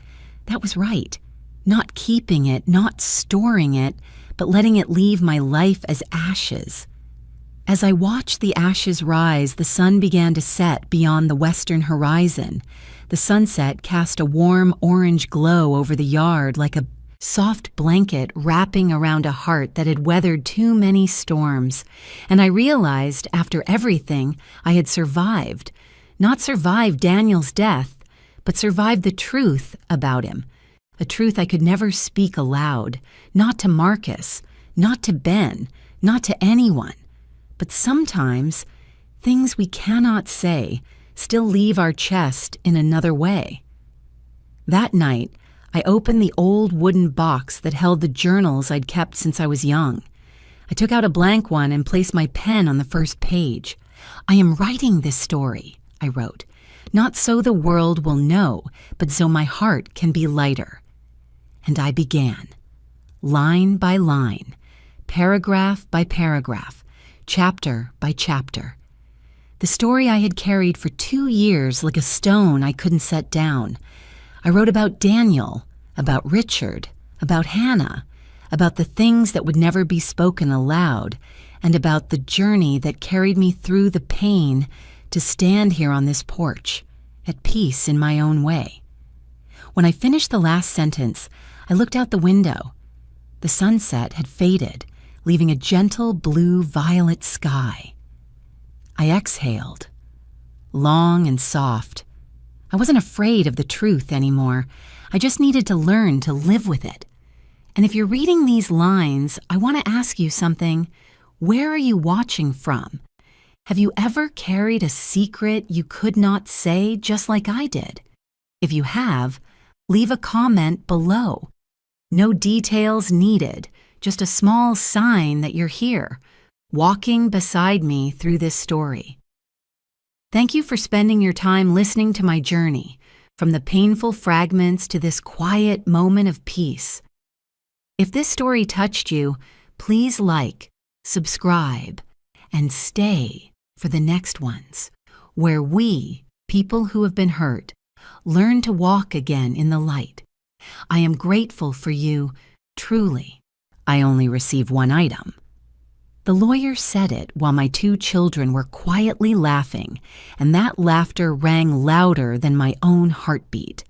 That was right. Not keeping it, not storing it, but letting it leave my life as ashes. As I watched the ashes rise, the sun began to set beyond the western horizon. The sunset cast a warm orange glow over the yard like a soft blanket wrapping around a heart that had weathered too many storms. And I realized, after everything, I had survived. Not survived Daniel's death, but survived the truth about him, a truth I could never speak aloud, not to Marcus, not to Ben, not to anyone. But sometimes, things we cannot say still leave our chest in another way. That night, I opened the old wooden box that held the journals I'd kept since I was young. I took out a blank one and placed my pen on the first page. "I am writing this story," I wrote, "not so the world will know, but so my heart can be lighter." And I began, line by line, paragraph by paragraph, chapter by chapter. The story I had carried for 2 years like a stone I couldn't set down. I wrote about Daniel, about Richard, about Hannah, about the things that would never be spoken aloud, and about the journey that carried me through the pain to stand here on this porch, at peace in my own way. When I finished the last sentence, I looked out the window. The sunset had faded, leaving a gentle blue-violet sky. I exhaled, long and soft. I wasn't afraid of the truth anymore. I just needed to learn to live with it. And if you're reading these lines, I want to ask you something. Where are you watching from? Have you ever carried a secret you could not say, just like I did? If you have, leave a comment below. No details needed, just a small sign that you're here, walking beside me through this story. Thank you for spending your time listening to my journey, from the painful fragments to this quiet moment of peace. If this story touched you, please like, subscribe, and stay for the next ones, where we, people who have been hurt, learn to walk again in the light. I am grateful for you, truly. I only receive one item. The lawyer said it while my 2 children were quietly laughing, and that laughter rang louder than my own heartbeat.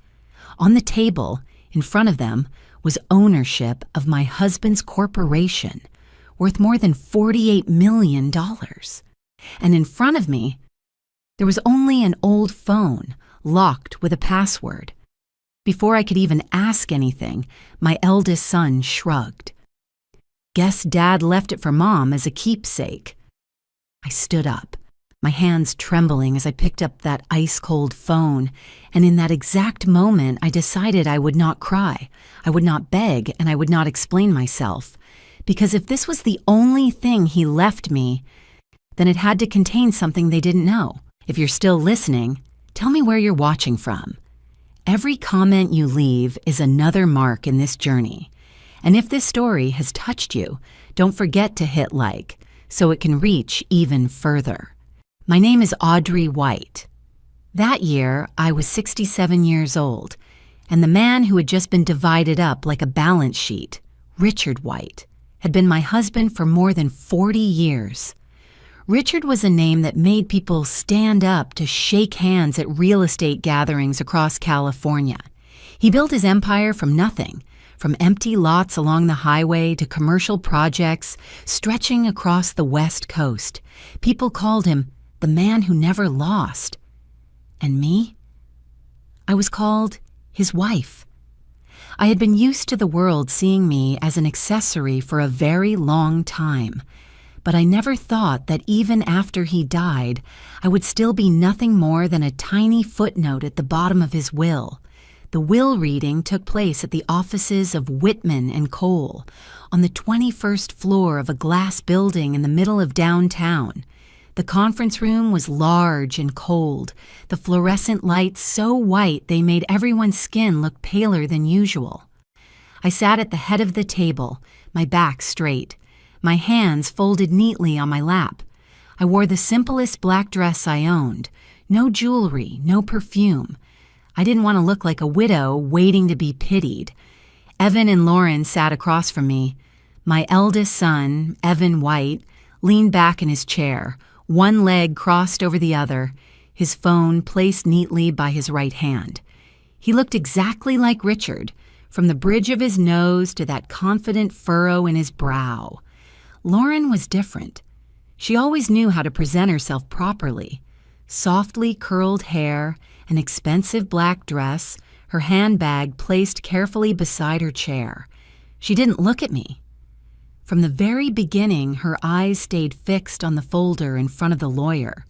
On the table, in front of them, was ownership of my husband's corporation, worth more than $48 million. And in front of me, there was only an old phone, locked with a password. Before I could even ask anything, my eldest son shrugged. "Guess Dad left it for Mom as a keepsake." I stood up, my hands trembling as I picked up that ice-cold phone, and in that exact moment I decided I would not cry, I would not beg, and I would not explain myself. Because if this was the only thing he left me, then it had to contain something they didn't know. If you're still listening, tell me where you're watching from. Every comment you leave is another mark in this journey. And if this story has touched you, don't forget to hit like so it can reach even further. My name is Audrey White. That year, I was 67 years old, and the man who had just been divided up like a balance sheet, Richard White, had been my husband for more than 40 years. Richard was a name that made people stand up to shake hands at real estate gatherings across California. He built his empire from nothing, from empty lots along the highway to commercial projects stretching across the West Coast. People called him the man who never lost. And me? I was called his wife. I had been used to the world seeing me as an accessory for a very long time, but I never thought that even after he died, I would still be nothing more than a tiny footnote at the bottom of his will. The will reading took place at the offices of Whitman and Cole, on the 21st floor of a glass building in the middle of downtown. The conference room was large and cold, the fluorescent lights so white they made everyone's skin look paler than usual. I sat at the head of the table, my back straight, my hands folded neatly on my lap. I wore the simplest black dress I owned, no jewelry, no perfume. I didn't want to look like a widow waiting to be pitied. Evan and Lauren sat across from me. My eldest son, Evan White, leaned back in his chair, one leg crossed over the other, his phone placed neatly by his right hand. He looked exactly like Richard, from the bridge of his nose to that confident furrow in his brow. Lauren was different. She always knew how to present herself properly. Softly curled hair, an expensive black dress, her handbag placed carefully beside her chair. She didn't look at me. From the very beginning, her eyes stayed fixed on the folder in front of the lawyer.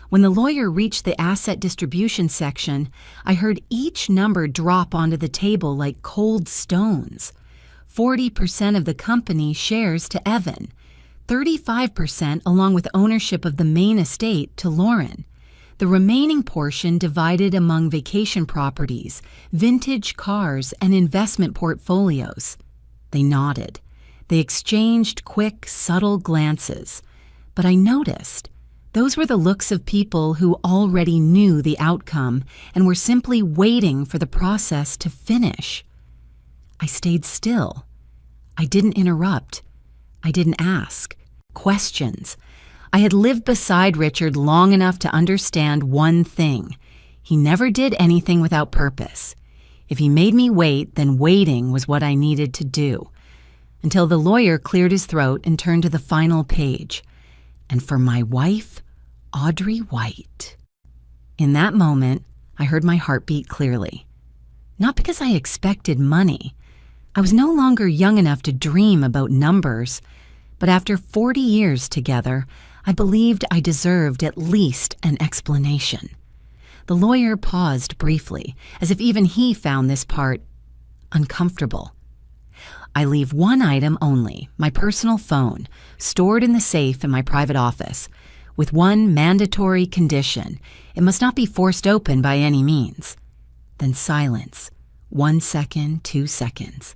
When the lawyer reached the asset distribution section, I heard each number drop onto the table like cold stones. 40% of the company shares to Evan, 35% along with ownership of the main estate to Lauren. The remaining portion divided among vacation properties, vintage cars, and investment portfolios. They nodded. They exchanged quick, subtle glances. But I noticed those were the looks of people who already knew the outcome and were simply waiting for the process to finish. I stayed still. I didn't interrupt. I didn't ask questions. I had lived beside Richard long enough to understand one thing. He never did anything without purpose. If he made me wait, then waiting was what I needed to do. Until the lawyer cleared his throat and turned to the final page. And for my wife, Audrey White. In that moment, I heard my heartbeat clearly. Not because I expected money. I was no longer young enough to dream about numbers. But after 40 years together, I believed I deserved at least an explanation. The lawyer paused briefly, as if even he found this part uncomfortable. I leave one item only, my personal phone, stored in the safe in my private office, with one mandatory condition. It must not be forced open by any means. Then silence. 1 second, 2 seconds.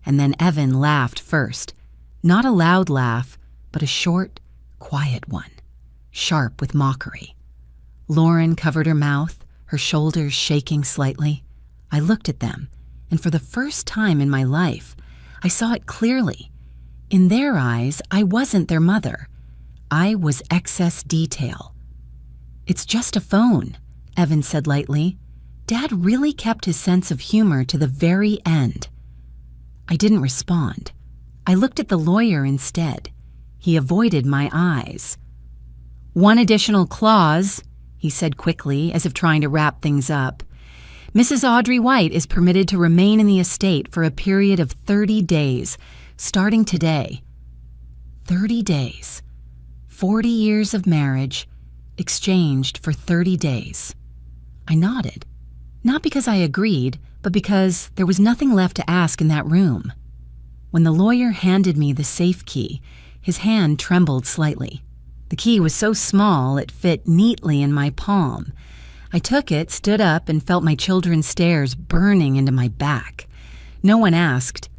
And then Evan laughed first. Not a loud laugh, but a short, quiet one, sharp with mockery. Lauren covered her mouth, her shoulders shaking slightly. I looked at them, and for the first time in my life, I saw it clearly. In their eyes, I wasn't their mother. I was excess detail. "It's just a phone," Evan said lightly. Dad really kept his sense of humor to the very end. I didn't respond. I looked at the lawyer instead. He avoided my eyes. "One additional clause," he said quickly, as if trying to wrap things up. "Mrs. Audrey White is permitted to remain in the estate for a period of 30 days, starting today." 30 days. 40 years of marriage, exchanged for 30 days. I nodded. Not because I agreed, but because there was nothing left to ask in that room. When the lawyer handed me the safe key, his hand trembled slightly. The key was so small it fit neatly in my palm. I took it, stood up, and felt my children's stares burning into my back. No one asked,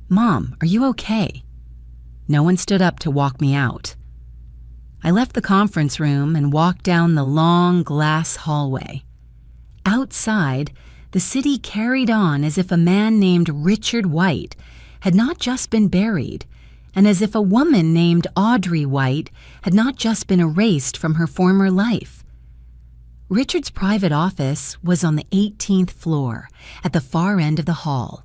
"Mom, are you okay?" No one stood up to walk me out. I left the conference room and walked down the long glass hallway. Outside, the city carried on as if a man named Richard White had not just been buried, and as if a woman named Audrey White had not just been erased from her former life. Richard's private office was on the 18th floor, at the far end of the hall.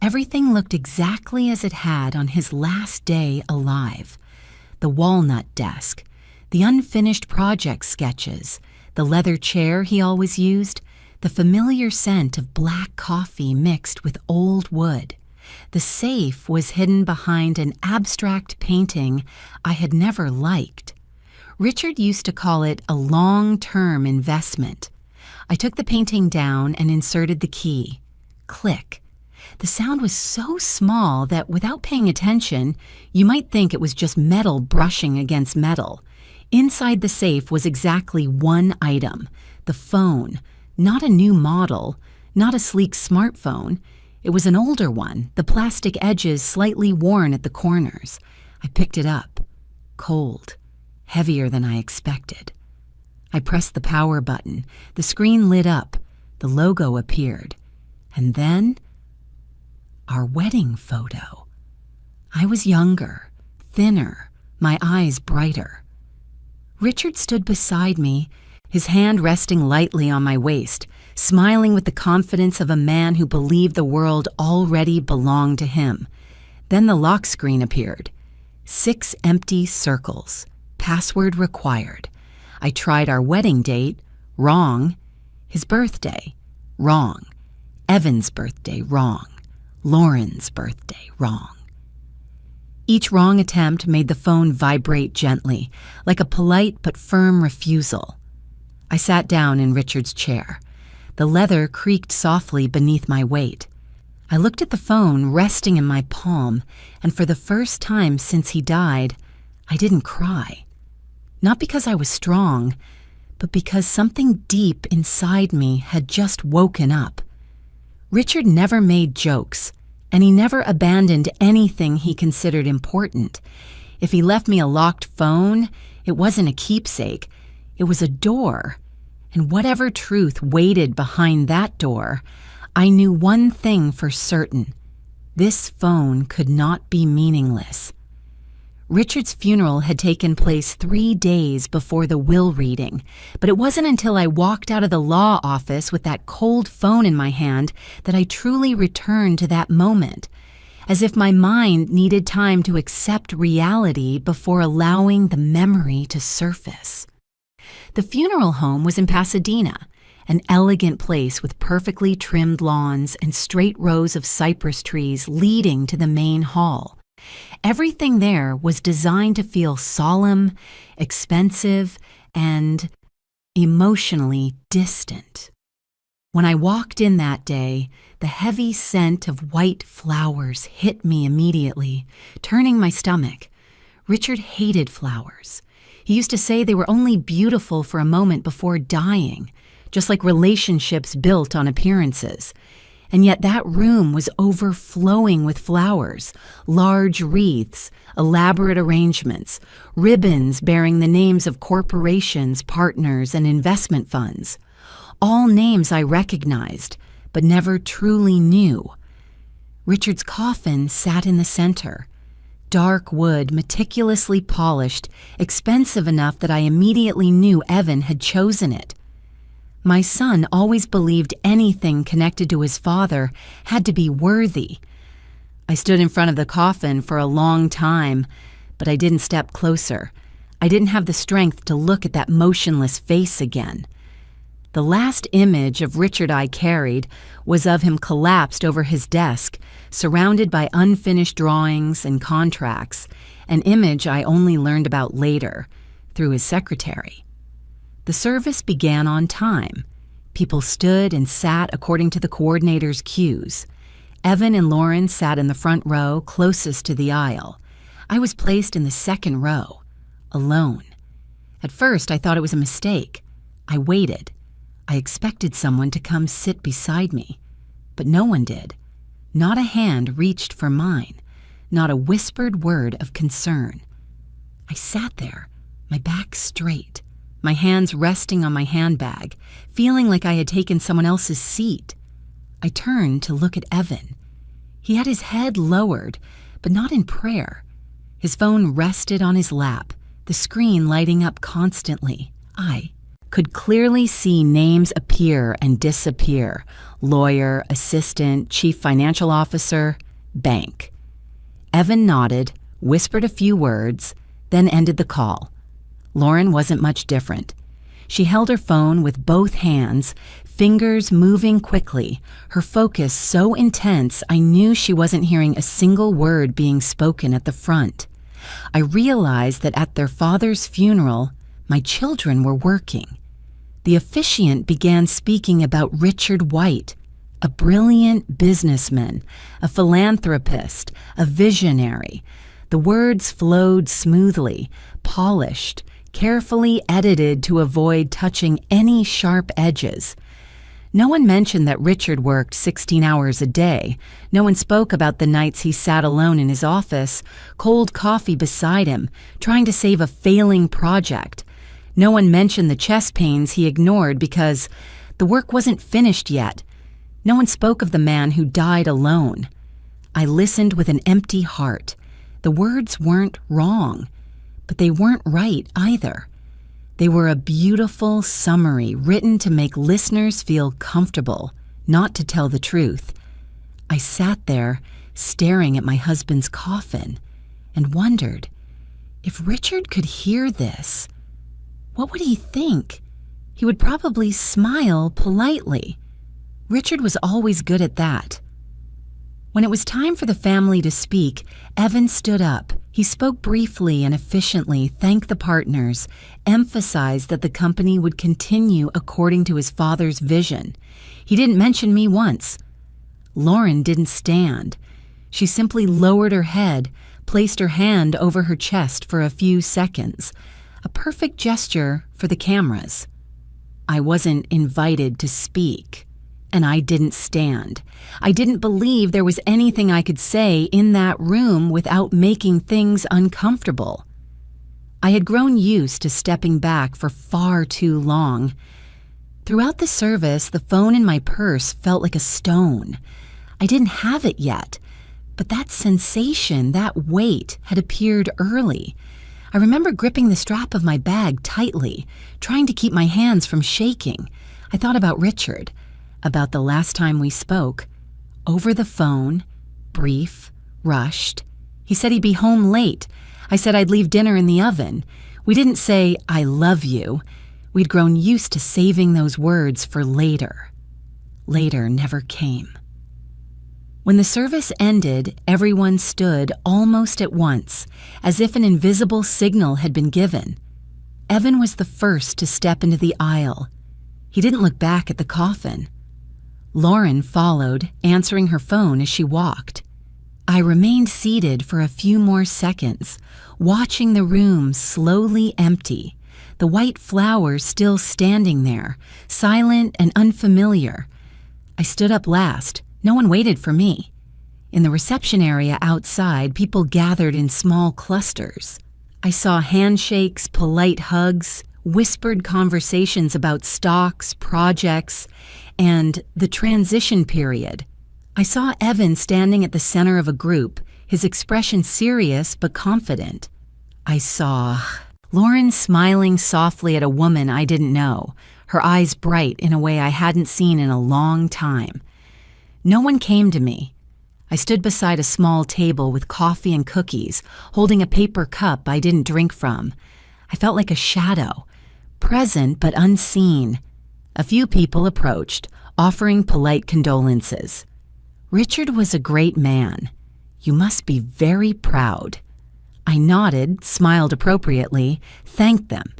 Everything looked exactly as it had on his last day alive. The walnut desk, the unfinished project sketches, the leather chair he always used, the familiar scent of black coffee mixed with old wood. The safe was hidden behind an abstract painting I had never liked. Richard used to call it a long-term investment. I took the painting down and inserted the key. Click. The sound was so small that without paying attention, you might think it was just metal brushing against metal. Inside the safe was exactly one item, the phone. Not a new model, not a sleek smartphone. It was an older one, the plastic edges slightly worn at the corners. I picked it up. Cold. Heavier than I expected. I pressed the power button. The screen lit up. The logo appeared. And then, our wedding photo. I was younger, thinner, my eyes brighter. Richard stood beside me, his hand resting lightly on my waist, smiling with the confidence of a man who believed the world already belonged to him. Then the lock screen appeared. 6 empty circles. Password required. I tried our wedding date, wrong. His birthday, wrong. Evan's birthday, wrong. Lauren's birthday, wrong. Each wrong attempt made the phone vibrate gently, like a polite but firm refusal. I sat down in Richard's chair. The leather creaked softly beneath my weight. I looked at the phone resting in my palm, and for the first time since he died, I didn't cry. Not because I was strong, but because something deep inside me had just woken up. Richard never made jokes, and he never abandoned anything he considered important. If he left me a locked phone, it wasn't a keepsake, it was a door. And whatever truth waited behind that door, I knew one thing for certain. This phone could not be meaningless. Richard's funeral had taken place 3 days before the will reading, but it wasn't until I walked out of the law office with that cold phone in my hand that I truly returned to that moment, as if my mind needed time to accept reality before allowing the memory to surface. The funeral home was in Pasadena, an elegant place with perfectly trimmed lawns and straight rows of cypress trees leading to the main hall. Everything there was designed to feel solemn, expensive, and emotionally distant. When I walked in that day, the heavy scent of white flowers hit me immediately, turning my stomach. Richard hated flowers. He used to say they were only beautiful for a moment before dying, just like relationships built on appearances. And yet that room was overflowing with flowers, large wreaths, elaborate arrangements, ribbons bearing the names of corporations, partners, and investment funds. All names I recognized, but never truly knew. Richard's coffin sat in the center. Dark wood, meticulously polished, expensive enough that I immediately knew Evan had chosen it. My son always believed anything connected to his father had to be worthy. I stood in front of the coffin for a long time, but I didn't step closer. I didn't have the strength to look at that motionless face again. The last image of Richard I carried was of him collapsed over his desk, surrounded by unfinished drawings and contracts, an image I only learned about later, through his secretary. The service began on time. People stood and sat according to the coordinator's cues. Evan and Lauren sat in the front row closest to the aisle. I was placed in the second row, alone. At first, I thought it was a mistake. I waited. I expected someone to come sit beside me, but no one did. Not a hand reached for mine, not a whispered word of concern. I sat there, my back straight, my hands resting on my handbag, feeling like I had taken someone else's seat. I turned to look at Evan. He had his head lowered, but not in prayer. His phone rested on his lap, the screen lighting up constantly. I could clearly see names appear and disappear: lawyer, assistant, chief financial officer, bank. Evan nodded, whispered a few words, then ended the call. Lauren wasn't much different. She held her phone with both hands, fingers moving quickly, her focus so intense I knew she wasn't hearing a single word being spoken at the front. I realized that at their father's funeral, my children were working. The officiant began speaking about Richard White, a brilliant businessman, a philanthropist, a visionary. The words flowed smoothly, polished, carefully edited to avoid touching any sharp edges. No one mentioned that Richard worked 16 hours a day. No one spoke about the nights he sat alone in his office, cold coffee beside him, trying to save a failing project. No one mentioned the chest pains he ignored because the work wasn't finished yet. No one spoke of the man who died alone. I listened with an empty heart. The words weren't wrong, but they weren't right either. They were a beautiful summary written to make listeners feel comfortable, not to tell the truth. I sat there, staring at my husband's coffin, and wondered if Richard could hear this. What would he think? He would probably smile politely. Richard was always good at that. When it was time for the family to speak, Evan stood up. He spoke briefly and efficiently, thanked the partners, emphasized that the company would continue according to his father's vision. He didn't mention me once. Lauren didn't stand. She simply lowered her head, placed her hand over her chest for a few seconds, a perfect gesture for the cameras. I wasn't invited to speak, and I didn't stand. I didn't believe there was anything I could say in that room without making things uncomfortable. I had grown used to stepping back for far too long. Throughout the service, the phone in my purse felt like a stone. I didn't have it yet, but that sensation, that weight, had appeared early. I remember gripping the strap of my bag tightly, trying to keep my hands from shaking. I thought about Richard, about the last time we spoke. Over the phone, brief, rushed. He said he'd be home late. I said I'd leave dinner in the oven. We didn't say, "I love you." We'd grown used to saving those words for later. Later never came. When the service ended, everyone stood almost at once, as if an invisible signal had been given. Evan was the first to step into the aisle. He didn't look back at the coffin. Lauren followed, answering her phone as she walked. I remained seated for a few more seconds, watching the room slowly empty, the white flowers still standing there, silent and unfamiliar. I stood up last. No one waited for me. In the reception area outside, people gathered in small clusters. I saw handshakes, polite hugs, whispered conversations about stocks, projects, and the transition period. I saw Evan standing at the center of a group, his expression serious but confident. I saw Lauren smiling softly at a woman I didn't know, her eyes bright in a way I hadn't seen in a long time. No one came to me. I stood beside a small table with coffee and cookies, holding a paper cup I didn't drink from. I felt like a shadow, present but unseen. A few people approached, offering polite condolences. Richard was a great man. You must be very proud. I nodded, smiled appropriately, thanked them.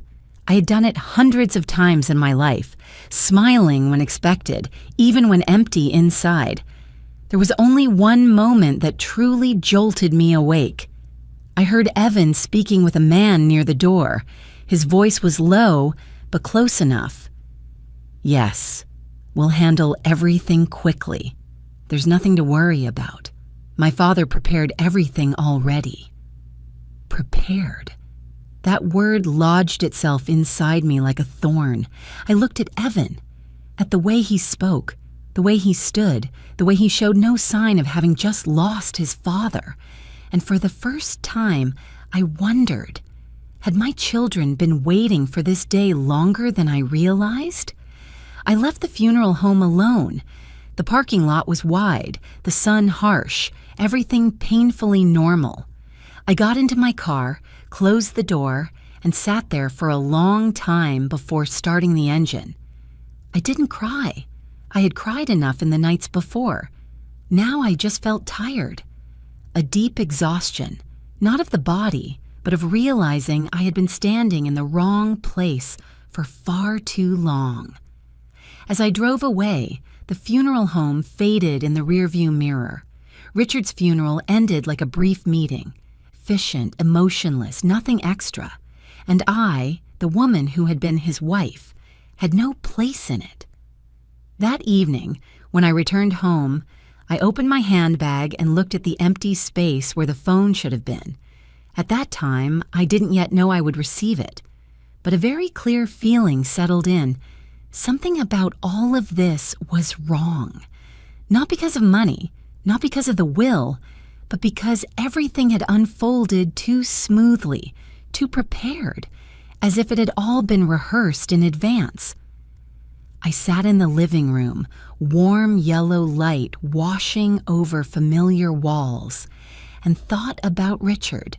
I had done it hundreds of times in my life, smiling when expected, even when empty inside. There was only one moment that truly jolted me awake. I heard Evan speaking with a man near the door. His voice was low, but close enough. "Yes, we'll handle everything quickly. There's nothing to worry about. My father prepared everything already." Prepared. That word lodged itself inside me like a thorn. I looked at Evan, at the way he spoke, the way he stood, the way he showed no sign of having just lost his father. And for the first time, I wondered, had my children been waiting for this day longer than I realized? I left the funeral home alone. The parking lot was wide, the sun harsh, everything painfully normal. I got into my car, closed the door, and sat there for a long time before starting the engine. I didn't cry. I had cried enough in the nights before. Now I just felt tired. A deep exhaustion, not of the body, but of realizing I had been standing in the wrong place for far too long. As I drove away, the funeral home faded in the rearview mirror. Richard's funeral ended like a brief meeting. Efficient, emotionless, nothing extra. And I, the woman who had been his wife, had no place in it. That evening, when I returned home, I opened my handbag and looked at the empty space where the phone should have been. At that time, I didn't yet know I would receive it, but a very clear feeling settled in. Something about all of this was wrong. Not because of money, not because of the will, but because everything had unfolded too smoothly, too prepared, as if it had all been rehearsed in advance. I sat in the living room, warm yellow light washing over familiar walls, and thought about Richard,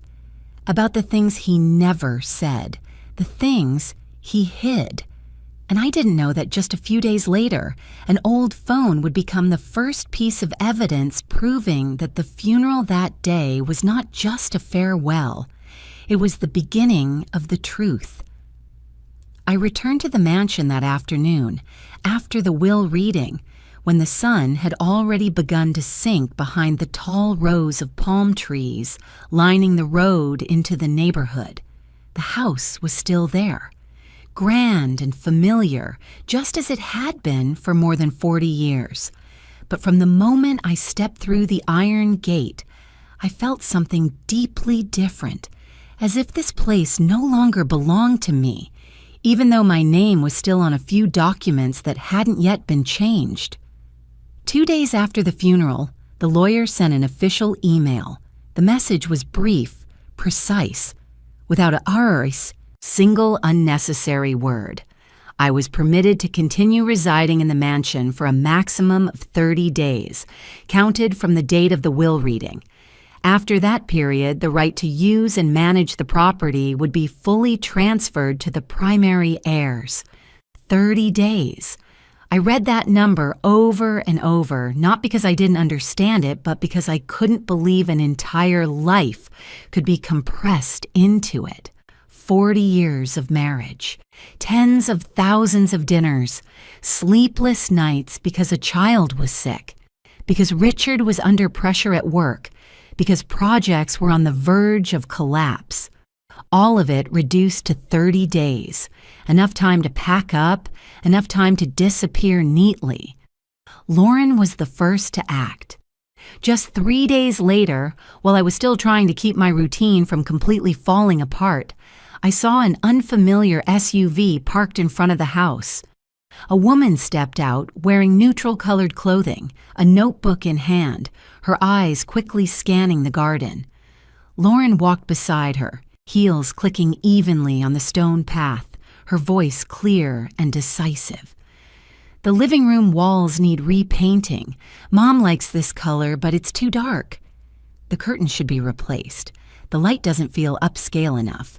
about the things he never said, the things He hid. And I didn't know that just a few days later, an old phone would become the first piece of evidence proving that the funeral that day was not just a farewell. It was the beginning of the truth. I returned to the mansion that afternoon, after the will reading, when the sun had already begun to sink behind the tall rows of palm trees lining the road into the neighborhood. The house was still there, grand and familiar, just as it had been for more than 40 years. But from the moment I stepped through the iron gate, I felt something deeply different, as if this place no longer belonged to me, even though my name was still on a few documents that hadn't yet been changed. 2 days after the funeral, the lawyer sent an official email. The message was brief, precise, without a single unnecessary word. I was permitted to continue residing in the mansion for a maximum of 30 days, counted from the date of the will reading. After that period, the right to use and manage the property would be fully transferred to the primary heirs. 30 days. I read that number over and over, not because I didn't understand it, but because I couldn't believe an entire life could be compressed into it. 40 years of marriage, tens of thousands of dinners, sleepless nights because a child was sick, because Richard was under pressure at work, because projects were on the verge of collapse. All of it reduced to 30 days, enough time to pack up, enough time to disappear neatly. Lauren was the first to act. Just 3 days later, while I was still trying to keep my routine from completely falling apart, I saw an unfamiliar SUV parked in front of the house. A woman stepped out wearing neutral-colored clothing, a notebook in hand, her eyes quickly scanning the garden. Lauren walked beside her, heels clicking evenly on the stone path, her voice clear and decisive. "The living room walls need repainting. Mom likes this color, but it's too dark. The curtains should be replaced. The light doesn't feel upscale enough.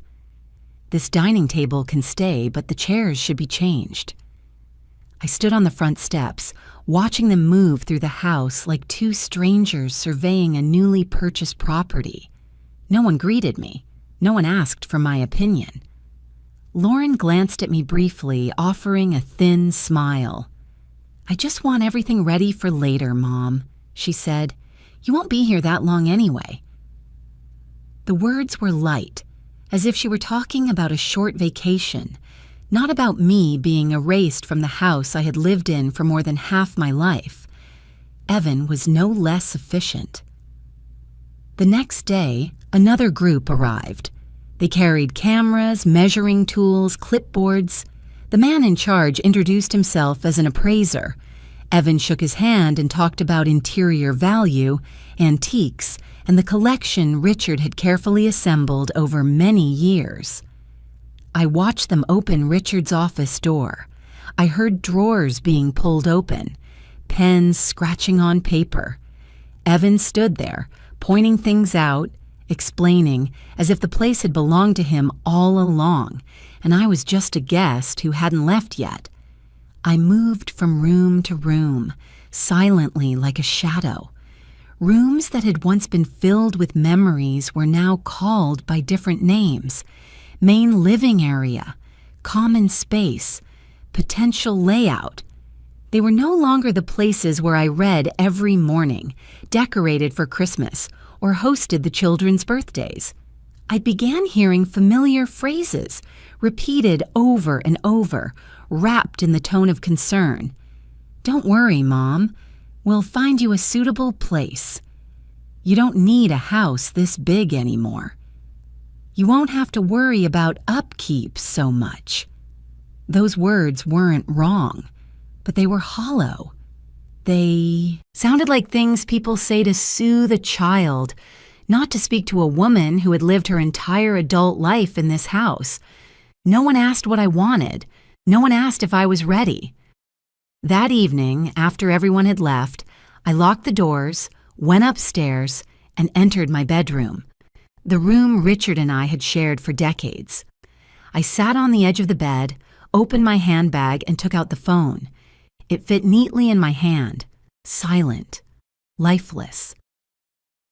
This dining table can stay, but the chairs should be changed." I stood on the front steps, watching them move through the house like two strangers surveying a newly purchased property. No one greeted me. No one asked for my opinion. Lauren glanced at me briefly, offering a thin smile. "I just want everything ready for later, Mom," she said. "You won't be here that long anyway." The words were light, as if she were talking about a short vacation, not about me being erased from the house I had lived in for more than half my life. Evan was no less efficient. The next day, another group arrived. They carried cameras, measuring tools, clipboards. The man in charge introduced himself as an appraiser. Evan shook his hand and talked about interior value, antiques, and the collection Richard had carefully assembled over many years. I watched them open Richard's office door. I heard drawers being pulled open, pens scratching on paper. Evan stood there, pointing things out, explaining, as if the place had belonged to him all along, and I was just a guest who hadn't left yet. I moved from room to room, silently like a shadow. Rooms that had once been filled with memories were now called by different names: main living area, common space, potential layout. They were no longer the places where I read every morning, decorated for Christmas, or hosted the children's birthdays. I began hearing familiar phrases, repeated over and over, wrapped in the tone of concern. "Don't worry, Mom. We'll find you a suitable place. You don't need a house this big anymore. You won't have to worry about upkeep so much." Those words weren't wrong, but they were hollow. They sounded like things people say to soothe a child, not to speak to a woman who had lived her entire adult life in this house. No one asked what I wanted. No one asked if I was ready. That evening, after everyone had left, I locked the doors, went upstairs, and entered my bedroom, the room Richard and I had shared for decades. I sat on the edge of the bed, opened my handbag, and took out the phone. It fit neatly in my hand, silent, lifeless.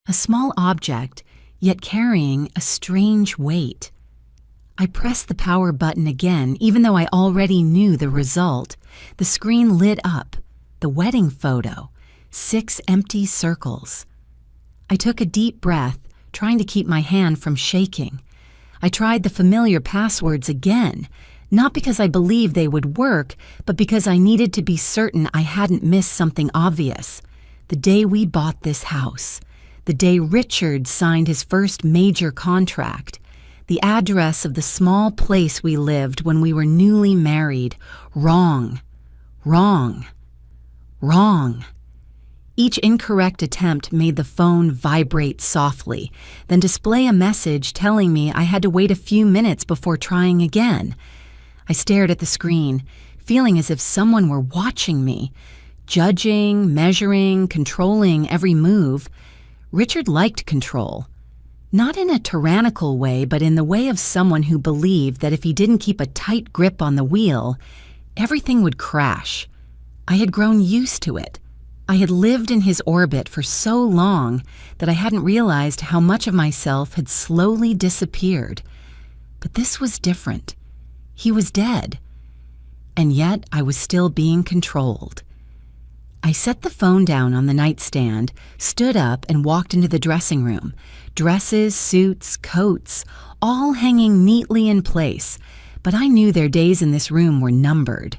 A small object, yet carrying a strange weight. I pressed the power button again, even though I already knew the result. The screen lit up, the wedding photo, 6 empty circles. I took a deep breath, trying to keep my hand from shaking. I tried the familiar passwords again, not because I believed they would work, but because I needed to be certain I hadn't missed something obvious. The day we bought this house, the day Richard signed his first major contract, the address of the small place we lived when we were newly married. Wrong, wrong, wrong. Each incorrect attempt made the phone vibrate softly, then display a message telling me I had to wait a few minutes before trying again. I stared at the screen, feeling as if someone were watching me, judging, measuring, controlling every move. Richard liked control. Not in a tyrannical way, but in the way of someone who believed that if he didn't keep a tight grip on the wheel, everything would crash. I had grown used to it. I had lived in his orbit for so long that I hadn't realized how much of myself had slowly disappeared. But this was different. He was dead. And yet I was still being controlled. I set the phone down on the nightstand, stood up, and walked into the dressing room. Dresses, suits, coats, all hanging neatly in place, but I knew their days in this room were numbered.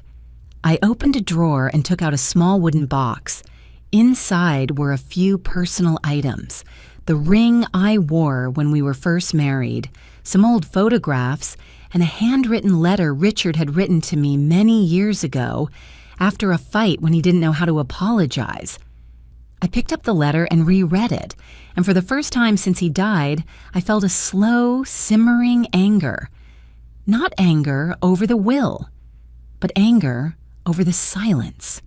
I opened a drawer and took out a small wooden box. Inside were a few personal items: the ring I wore when we were first married, some old photographs, and a handwritten letter Richard had written to me many years ago after a fight when he didn't know how to apologize. I picked up the letter and reread it, and for the first time since he died, I felt a slow, simmering anger. Not anger over the will, but anger over the silence.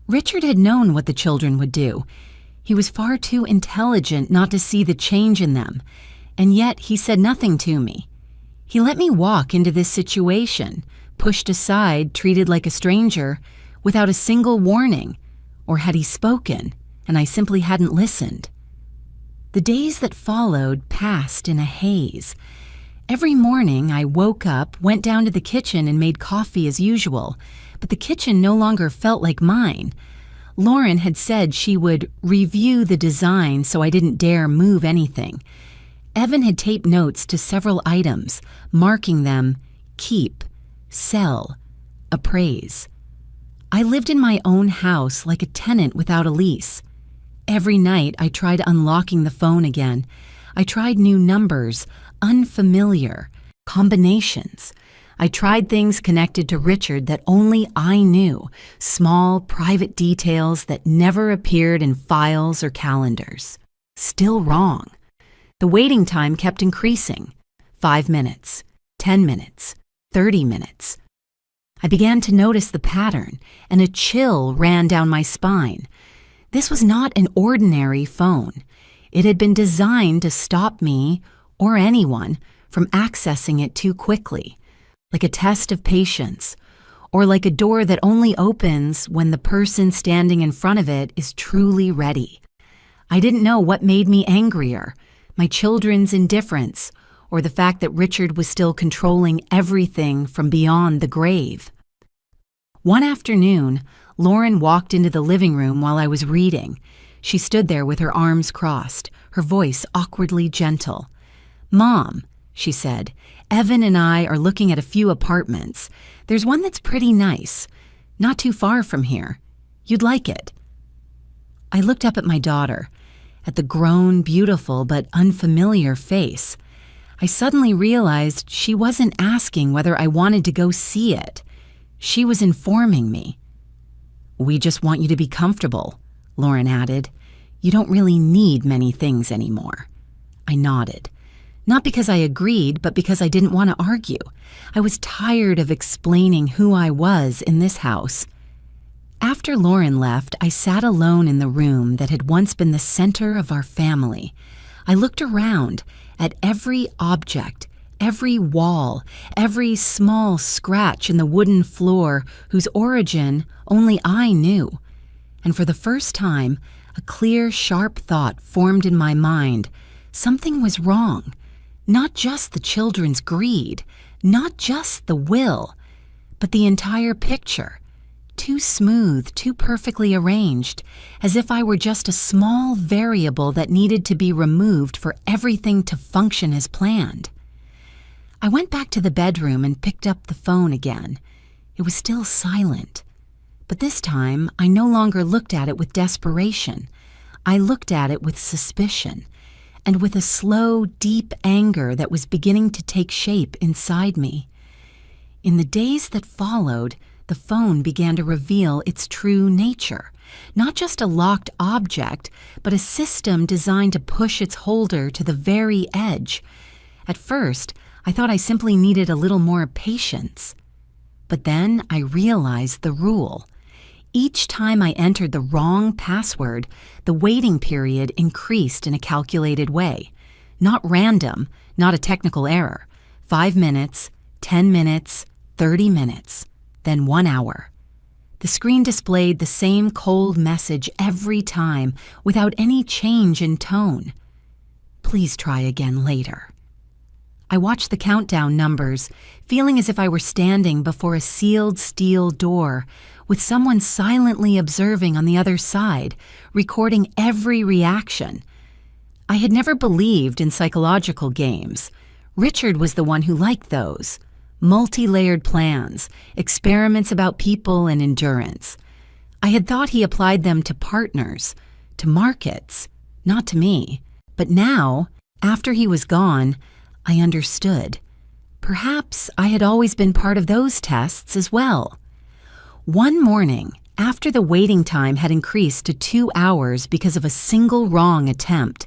Richard had known what the children would do. He was far too intelligent not to see the change in them, and yet he said nothing to me. He let me walk into this situation, pushed aside, treated like a stranger, without a single warning. Or had he spoken, and I simply hadn't listened? The days that followed passed in a haze. Every morning I woke up, went down to the kitchen and made coffee as usual, but the kitchen no longer felt like mine. Lauren had said she would review the design so I didn't dare move anything. Evan had taped notes to several items, marking them keep, sell, appraise. I lived in my own house like a tenant without a lease. Every night I tried unlocking the phone again. I tried new numbers, unfamiliar, combinations. I tried things connected to Richard that only I knew, small, private details that never appeared in files or calendars. Still wrong. The waiting time kept increasing. 5 minutes, 10 minutes, 30 minutes. I began to notice the pattern, and a chill ran down my spine. This was not an ordinary phone. It had been designed to stop me, or anyone, from accessing it too quickly, like a test of patience, or like a door that only opens when the person standing in front of it is truly ready. I didn't know what made me angrier, my children's indifference, or the fact that Richard was still controlling everything from beyond the grave. One afternoon, Lauren walked into the living room while I was reading. She stood there with her arms crossed, her voice awkwardly gentle. "Mom," she said, "Evan and I are looking at a few apartments. There's one that's pretty nice, not too far from here. You'd like it." I looked up at my daughter, at the grown, beautiful, but unfamiliar face. I suddenly realized she wasn't asking whether I wanted to go see it. She was informing me. "We just want you to be comfortable," Lauren added. "You don't really need many things anymore." I nodded. Not because I agreed, but because I didn't want to argue. I was tired of explaining who I was in this house. After Lauren left, I sat alone in the room that had once been the center of our family. I looked around at every object, Every wall, every small scratch in the wooden floor whose origin only I knew. And for the first time, a clear, sharp thought formed in my mind. Something was wrong. Not just the children's greed, not just the will, but the entire picture. Too smooth, too perfectly arranged, as if I were just a small variable that needed to be removed for everything to function as planned. I went back to the bedroom and picked up the phone again. It was still silent. But this time, I no longer looked at it with desperation. I looked at it with suspicion, and with a slow, deep anger that was beginning to take shape inside me. In the days that followed, the phone began to reveal its true nature. Not just a locked object, but a system designed to push its holder to the very edge. At first, I thought I simply needed a little more patience. But then I realized the rule. Each time I entered the wrong password, the waiting period increased in a calculated way. Not random, not a technical error. 5 minutes, 10 minutes, 30 minutes, then 1 hour. The screen displayed the same cold message every time, without any change in tone. Please try again later. I watched the countdown numbers, feeling as if I were standing before a sealed steel door, with someone silently observing on the other side, recording every reaction. I had never believed in psychological games. Richard was the one who liked those. Multi-layered plans, experiments about people and endurance. I had thought he applied them to partners, to markets, not to me. But now, after he was gone, I understood. Perhaps I had always been part of those tests as well. One morning, after the waiting time had increased to 2 hours because of a single wrong attempt,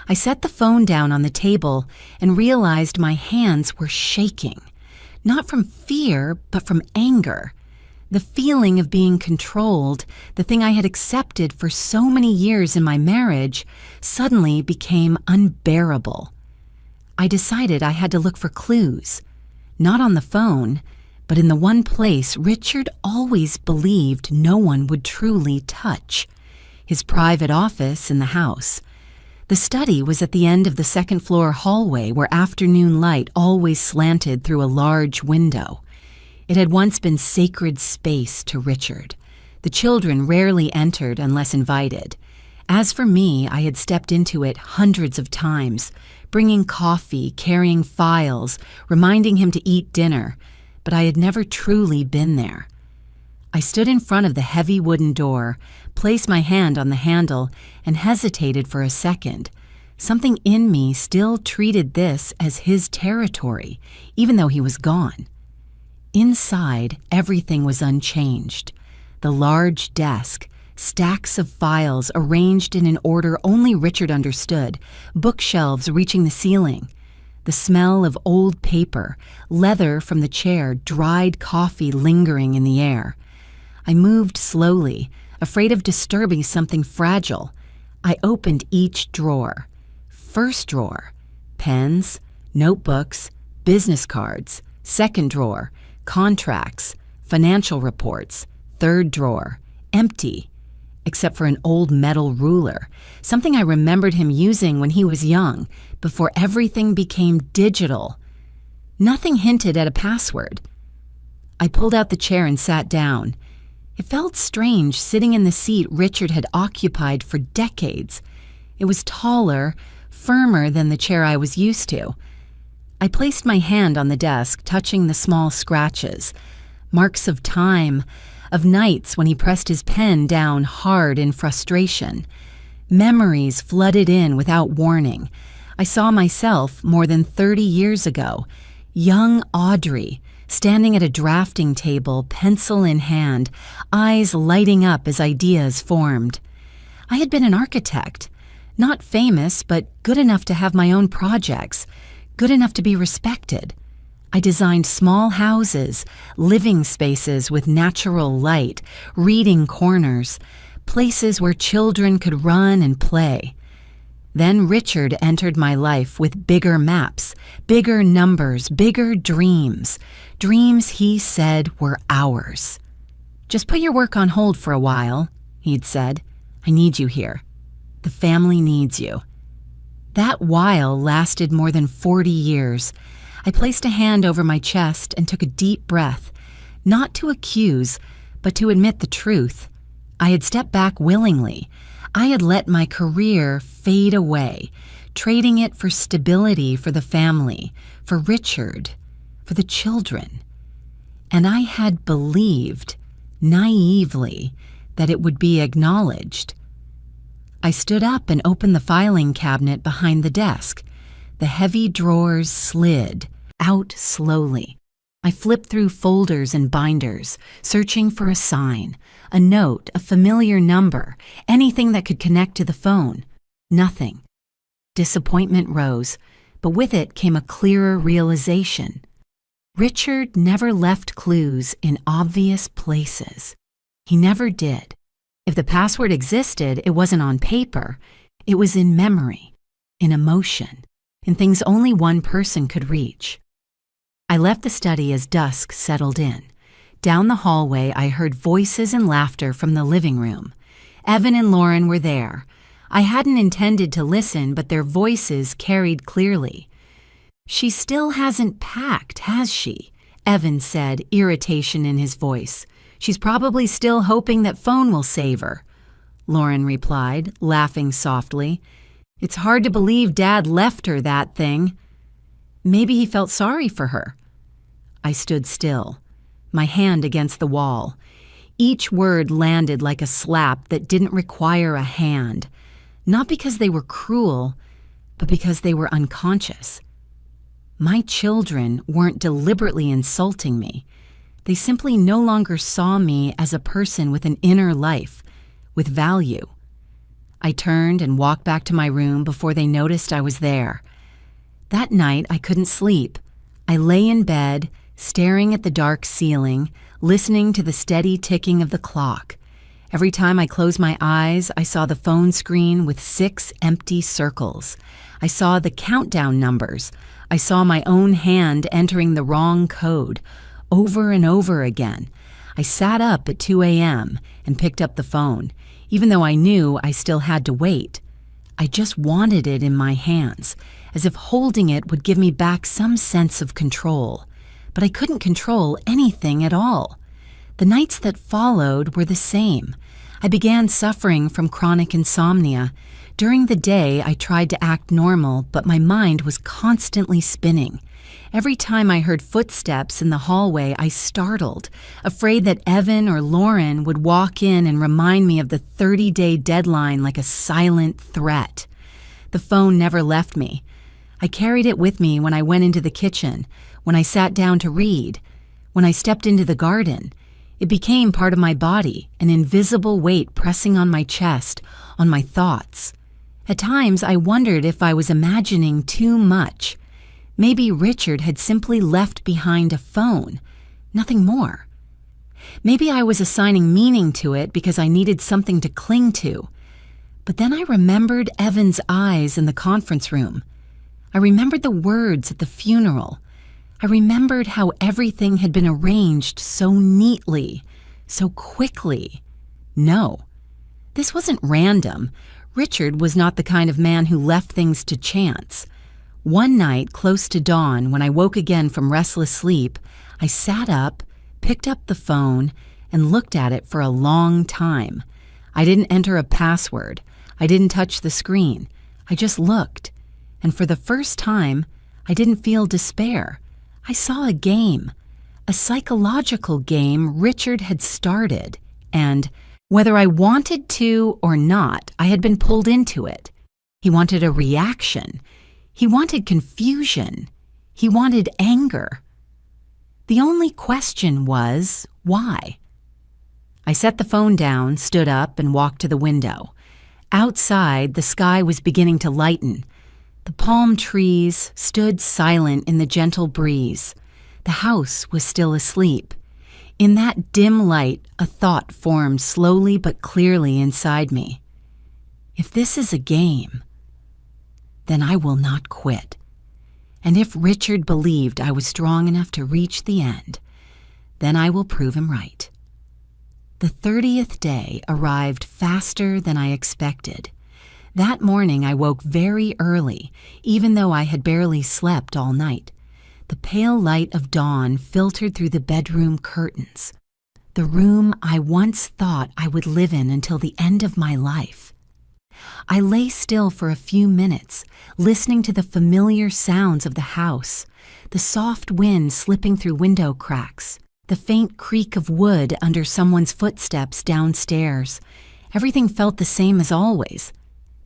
I set the phone down on the table and realized my hands were shaking. Not from fear, but from anger. The feeling of being controlled, the thing I had accepted for so many years in my marriage, suddenly became unbearable. I decided I had to look for clues, not on the phone, but in the one place Richard always believed no one would truly touch, his private office in the house. The study was at the end of the second-floor hallway where afternoon light always slanted through a large window. It had once been sacred space to Richard. The children rarely entered unless invited. As for me, I had stepped into it hundreds of times, bringing coffee, carrying files, reminding him to eat dinner, but I had never truly been there. I stood in front of the heavy wooden door, placed my hand on the handle, and hesitated for a second. Something in me still treated this as his territory, even though he was gone. Inside, everything was unchanged. The large desk, stacks of files arranged in an order only Richard understood, bookshelves reaching the ceiling. The smell of old paper, leather from the chair, dried coffee lingering in the air. I moved slowly, afraid of disturbing something fragile. I opened each drawer. First drawer, pens, notebooks, business cards. Second drawer, contracts, financial reports. Third drawer, empty, except for an old metal ruler, something I remembered him using when he was young, before everything became digital. Nothing hinted at a password. I pulled out the chair and sat down. It felt strange sitting in the seat Richard had occupied for decades. It was taller, firmer than the chair I was used to. I placed my hand on the desk, touching the small scratches, marks of time, of nights when he pressed his pen down hard in frustration. Memories flooded in without warning. I saw myself more than 30 years ago, young Audrey, standing at a drafting table, pencil in hand, eyes lighting up as ideas formed. I had been an architect, not famous, but good enough to have my own projects, good enough to be respected. I designed small houses, living spaces with natural light, reading corners, places where children could run and play. Then Richard entered my life with bigger maps, bigger numbers, bigger dreams. Dreams he said were ours. "Just put your work on hold for a while," he'd said. "I need you here. The family needs you." That while lasted more than 40 years. I placed a hand over my chest and took a deep breath, not to accuse, but to admit the truth. I had stepped back willingly. I had let my career fade away, trading it for stability for the family, for Richard, for the children. And I had believed, naively, that it would be acknowledged. I stood up and opened the filing cabinet behind the desk. The heavy drawers slid out slowly. I flipped through folders and binders, searching for a sign, a note, a familiar number, anything that could connect to the phone. Nothing. Disappointment rose, but with it came a clearer realization. Richard never left clues in obvious places. He never did. If the password existed, it wasn't on paper. It was in memory, in emotion, in things only one person could reach. I left the study as dusk settled in. Down the hallway, I heard voices and laughter from the living room. Evan and Lauren were there. I hadn't intended to listen, but their voices carried clearly. "She still hasn't packed, has she?" Evan said, irritation in his voice. "She's probably still hoping that phone will save her." Lauren replied, laughing softly. "It's hard to believe Dad left her that thing." Maybe he felt sorry for her. I stood still, my hand against the wall. Each word landed like a slap that didn't require a hand, not because they were cruel, but because they were unconscious. My children weren't deliberately insulting me. They simply no longer saw me as a person with an inner life, with value. I turned and walked back to my room before they noticed I was there. That night, I couldn't sleep. I lay in bed, staring at the dark ceiling, listening to the steady ticking of the clock. Every time I closed my eyes, I saw the phone screen with 6 empty circles. I saw the countdown numbers. I saw my own hand entering the wrong code, over and over again. I sat up at 2 a.m. and picked up the phone, even though I knew I still had to wait. I just wanted it in my hands, as if holding it would give me back some sense of control. But I couldn't control anything at all. The nights that followed were the same. I began suffering from chronic insomnia. During the day, I tried to act normal, but my mind was constantly spinning. Every time I heard footsteps in the hallway, I startled, afraid that Evan or Lauren would walk in and remind me of the 30-day deadline like a silent threat. The phone never left me. I carried it with me when I went into the kitchen, when I sat down to read, when I stepped into the garden. It became part of my body, an invisible weight pressing on my chest, on my thoughts. At times, I wondered if I was imagining too much. Maybe Richard had simply left behind a phone, nothing more. Maybe I was assigning meaning to it because I needed something to cling to. But then I remembered Evan's eyes in the conference room. I remembered the words at the funeral. I remembered how everything had been arranged so neatly, so quickly. No, this wasn't random. Richard was not the kind of man who left things to chance. One night, close to dawn, when I woke again from restless sleep, I sat up, picked up the phone, and looked at it for a long time. I didn't enter a password. I didn't touch the screen. I just looked. And for the first time, I didn't feel despair. I saw a game, a psychological game Richard had started, and whether I wanted to or not, I had been pulled into it. He wanted a reaction. He wanted confusion. He wanted anger. The only question was, why? I set the phone down, stood up, and walked to the window. Outside, the sky was beginning to lighten. The palm trees stood silent in the gentle breeze. The house was still asleep. In that dim light, a thought formed slowly but clearly inside me. If this is a game, then I will not quit. And if Richard believed I was strong enough to reach the end, then I will prove him right. The 30th day arrived faster than I expected. That morning I woke very early, even though I had barely slept all night. The pale light of dawn filtered through the bedroom curtains. The room I once thought I would live in until the end of my life. I lay still for a few minutes, listening to the familiar sounds of the house, the soft wind slipping through window cracks, the faint creak of wood under someone's footsteps downstairs. Everything felt the same as always,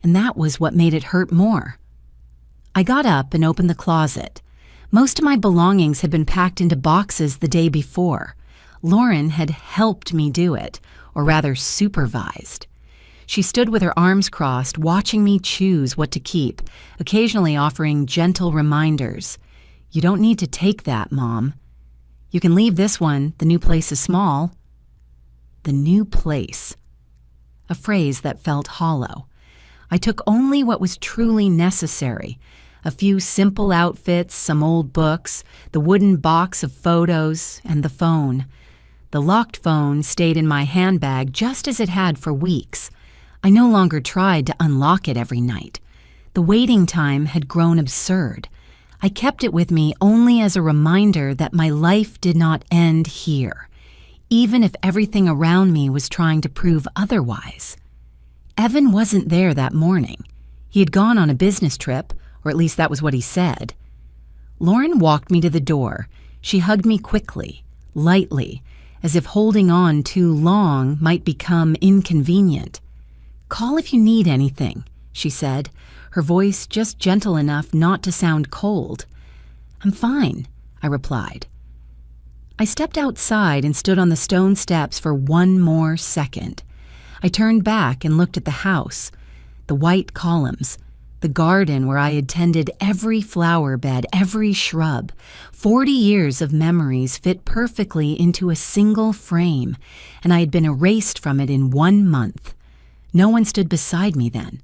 and that was what made it hurt more. I got up and opened the closet. Most of my belongings had been packed into boxes the day before. Lauren had helped me do it, or rather supervised. She stood with her arms crossed, watching me choose what to keep, occasionally offering gentle reminders. "You don't need to take that, Mom. You can leave this one. The new place is small." The new place. A phrase that felt hollow. I took only what was truly necessary. A few simple outfits, some old books, the wooden box of photos, and the phone. The locked phone stayed in my handbag just as it had for weeks. I no longer tried to unlock it every night. The waiting time had grown absurd. I kept it with me only as a reminder that my life did not end here, even if everything around me was trying to prove otherwise. Evan wasn't there that morning. He had gone on a business trip, or at least that was what he said. Lauren walked me to the door. She hugged me quickly, lightly, as if holding on too long might become inconvenient. "Call if you need anything," she said, her voice just gentle enough not to sound cold. "I'm fine," I replied. I stepped outside and stood on the stone steps for one more second. I turned back and looked at the house, the white columns, the garden where I had tended every flower bed, every shrub. 40 years of memories fit perfectly into a single frame, and I had been erased from it in 1 month. No one stood beside me then.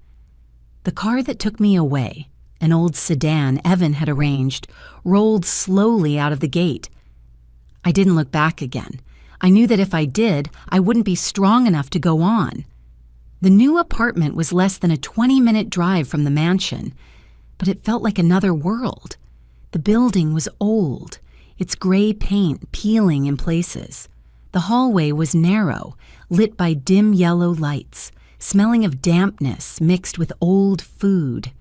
The car that took me away, an old sedan Evan had arranged, rolled slowly out of the gate. I didn't look back again. I knew that if I did, I wouldn't be strong enough to go on. The new apartment was less than a 20-minute drive from the mansion, but it felt like another world. The building was old, its gray paint peeling in places. The hallway was narrow, lit by dim yellow lights, smelling of dampness mixed with old food.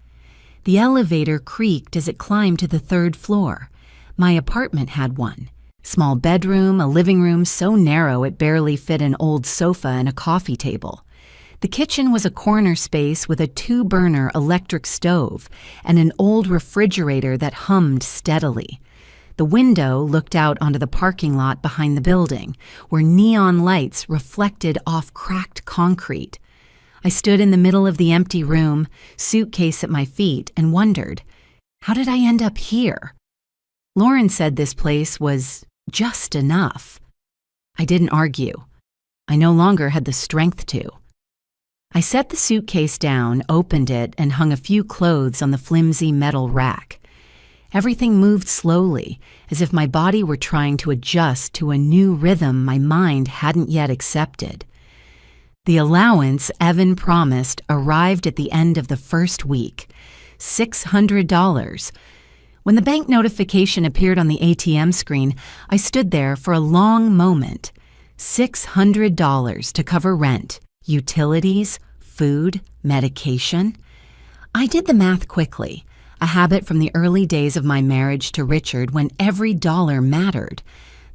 The elevator creaked as it climbed to the 3rd floor. My apartment had one. Small bedroom, a living room so narrow it barely fit an old sofa and a coffee table. The kitchen was a corner space with a 2-burner electric stove and an old refrigerator that hummed steadily. The window looked out onto the parking lot behind the building, where neon lights reflected off cracked concrete. I stood in the middle of the empty room, suitcase at my feet, and wondered, how did I end up here? Lauren said this place was just enough. I didn't argue. I no longer had the strength to. I set the suitcase down, opened it, and hung a few clothes on the flimsy metal rack. Everything moved slowly, as if my body were trying to adjust to a new rhythm my mind hadn't yet accepted. The allowance Evan promised arrived at the end of the first week, $600. When the bank notification appeared on the ATM screen, I stood there for a long moment. $600 to cover rent, utilities, food, medication. I did the math quickly, a habit from the early days of my marriage to Richard when every dollar mattered.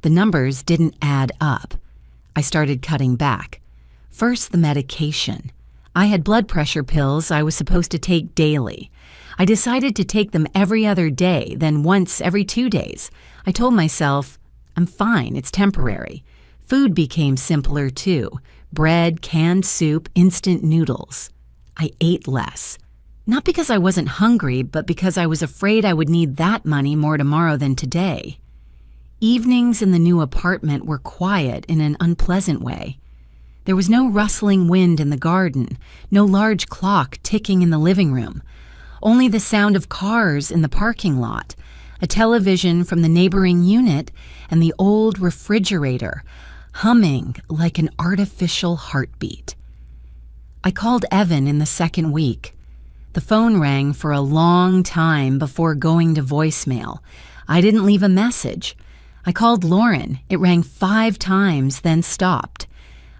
The numbers didn't add up. I started cutting back. First, the medication. I had blood pressure pills I was supposed to take daily. I decided to take them every other day, then once every 2 days. I told myself, I'm fine, it's temporary. Food became simpler too. Bread, canned soup, instant noodles. I ate less. Not because I wasn't hungry, but because I was afraid I would need that money more tomorrow than today. Evenings in the new apartment were quiet in an unpleasant way. There was no rustling wind in the garden, no large clock ticking in the living room. only the sound of cars in the parking lot, a television from the neighboring unit, and the old refrigerator humming like an artificial heartbeat. I called Evan in the second week. The phone rang for a long time before going to voicemail. I didn't leave a message. I called Lauren. It rang 5 times, then stopped.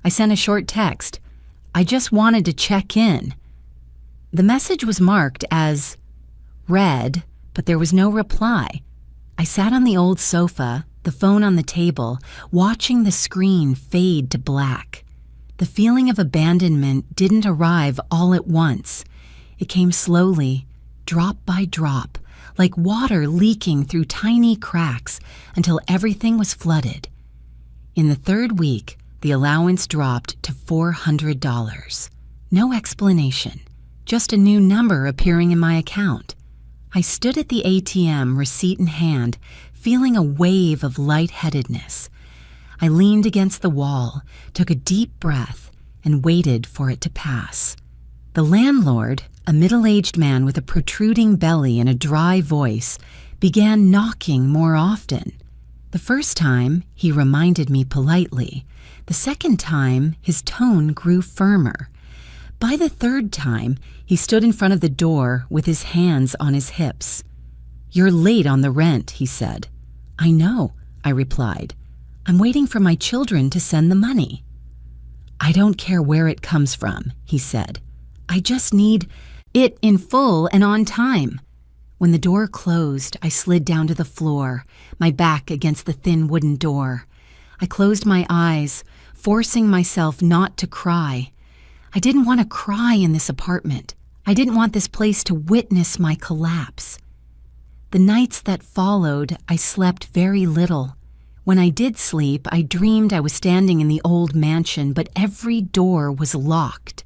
I sent a short text. I just wanted to check in. The message was marked as read, but there was no reply. I sat on the old sofa, the phone on the table, watching the screen fade to black. The feeling of abandonment didn't arrive all at once. It came slowly, drop by drop, like water leaking through tiny cracks until everything was flooded. In the 3rd week, the allowance dropped to $400. No explanation, just a new number appearing in my account. I stood at the ATM, receipt in hand, feeling a wave of lightheadedness. I leaned against the wall, took a deep breath, and waited for it to pass. The landlord, a middle-aged man with a protruding belly and a dry voice, began knocking more often. The first time, he reminded me politely. The second time, his tone grew firmer. By the 3rd time, he stood in front of the door with his hands on his hips. "You're late on the rent," he said. "I know," I replied. "I'm waiting for my children to send the money." "I don't care where it comes from," he said. "I just need it in full and on time." When the door closed, I slid down to the floor, my back against the thin wooden door. I closed my eyes, forcing myself not to cry. I didn't want to cry in this apartment. I didn't want this place to witness my collapse. The nights that followed, I slept very little. When I did sleep, I dreamed I was standing in the old mansion, but every door was locked.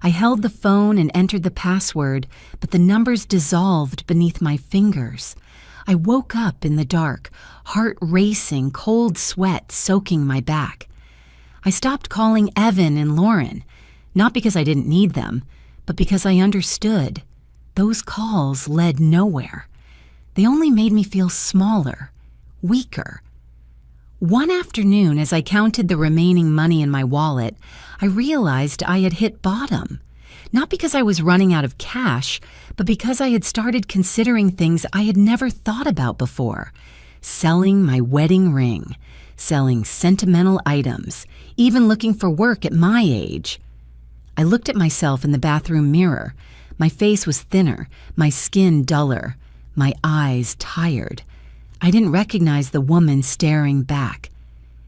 I held the phone and entered the password, but the numbers dissolved beneath my fingers. I woke up in the dark, heart racing, cold sweat soaking my back. I stopped calling Evan and Lauren, not because I didn't need them, but because I understood. Those calls led nowhere. They only made me feel smaller, weaker. One afternoon, as I counted the remaining money in my wallet, I realized I had hit bottom. Not because I was running out of cash, but because I had started considering things I had never thought about before. Selling my wedding ring, selling sentimental items, even looking for work at my age. I looked at myself in the bathroom mirror. My face was thinner, my skin duller, my eyes tired. I didn't recognize the woman staring back.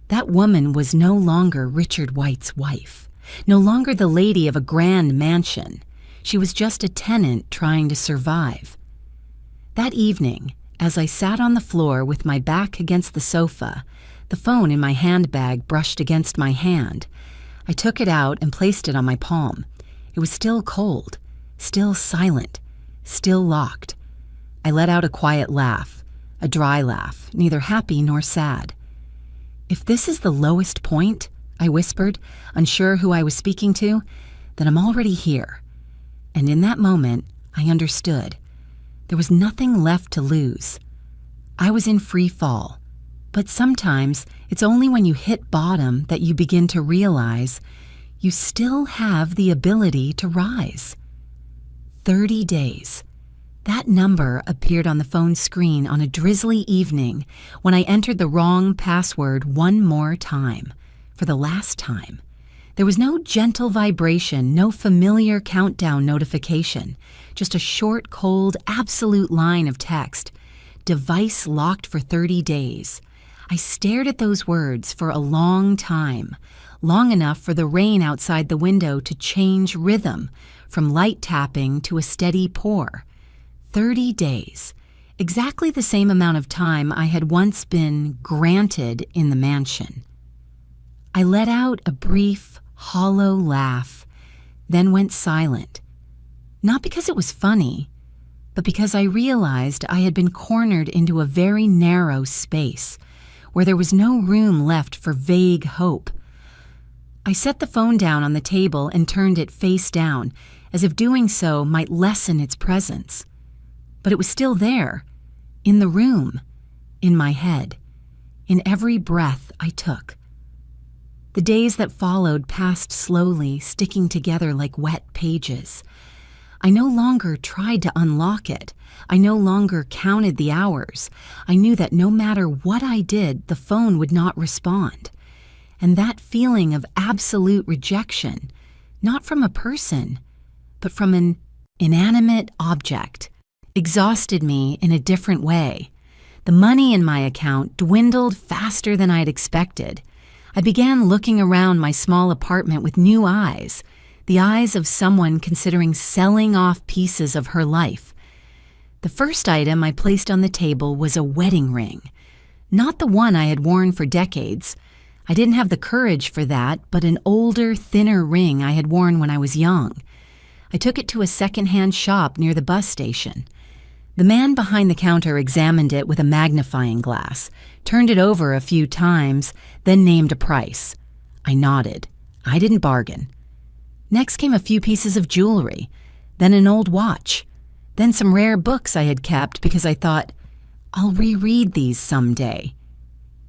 That woman was no longer Richard White's wife, no longer the lady of a grand mansion. She was just a tenant trying to survive. That evening, as I sat on the floor with my back against the sofa, the phone in my handbag brushed against my hand. I took it out and placed it on my palm. It was still cold, still silent, still locked. I let out a quiet laugh, a dry laugh, neither happy nor sad. "If this is the lowest point," I whispered, unsure who I was speaking to, "then I'm already here." And in that moment, I understood. There was nothing left to lose. I was in free fall. But sometimes it's only when you hit bottom that you begin to realize you still have the ability to rise. 30 days. That number appeared on the phone screen on a drizzly evening when I entered the wrong password one more time, for the last time. There was no gentle vibration, no familiar countdown notification, just a short, cold, absolute line of text. Device locked for 30 days. I stared at those words for a long time, long enough for the rain outside the window to change rhythm, from light tapping to a steady pour. 30 days, exactly the same amount of time I had once been granted in the mansion. I let out a brief, hollow laugh, then went silent. Not because it was funny, but because I realized I had been cornered into a very narrow space, where there was no room left for vague hope. I set the phone down on the table and turned it face down, as if doing so might lessen its presence. But it was still there, in the room, in my head, in every breath I took. The days that followed passed slowly, sticking together like wet pages. I no longer tried to unlock it. I no longer counted the hours. I knew that no matter what I did, the phone would not respond. And that feeling of absolute rejection, not from a person, but from an inanimate object, exhausted me in a different way. The money in my account dwindled faster than I had expected. I began looking around my small apartment with new eyes, the eyes of someone considering selling off pieces of her life. The first item I placed on the table was a wedding ring. Not the one I had worn for decades. I didn't have the courage for that, but an older, thinner ring I had worn when I was young. I took it to a second-hand shop near the bus station. The man behind the counter examined it with a magnifying glass, turned it over a few times, then named a price. I nodded. I didn't bargain. Next came a few pieces of jewelry, then an old watch, then some rare books I had kept because I thought, I'll reread these someday.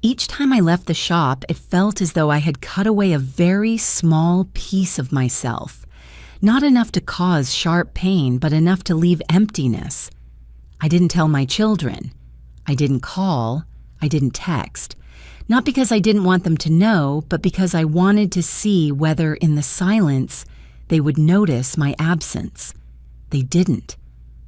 Each time I left the shop, it felt as though I had cut away a very small piece of myself. Not enough to cause sharp pain, but enough to leave emptiness. I didn't tell my children. I didn't call. I didn't text. Not because I didn't want them to know, but because I wanted to see whether in the silence they would notice my absence. They didn't.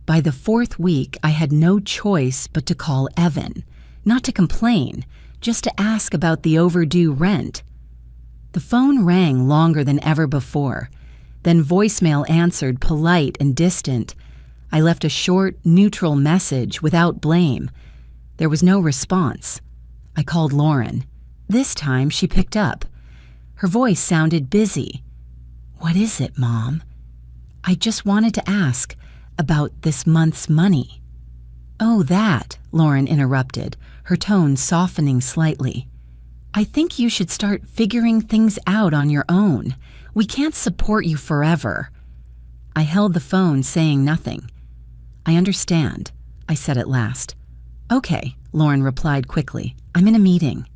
By the fourth week, I had no choice but to call Evan, not to complain, just to ask about the overdue rent. The phone rang longer than ever before. Then voicemail answered, polite and distant. I left a short, neutral message without blame. There was no response. I called Lauren. This time she picked up. Her voice sounded busy. "What is it, Mom?" "I just wanted to ask about this month's money." "Oh, that," Lauren interrupted, her tone softening slightly. "I think you should start figuring things out on your own. We can't support you forever." I held the phone, saying nothing. "I understand," I said at last. "Okay," Lauren replied quickly. "I'm in a meeting."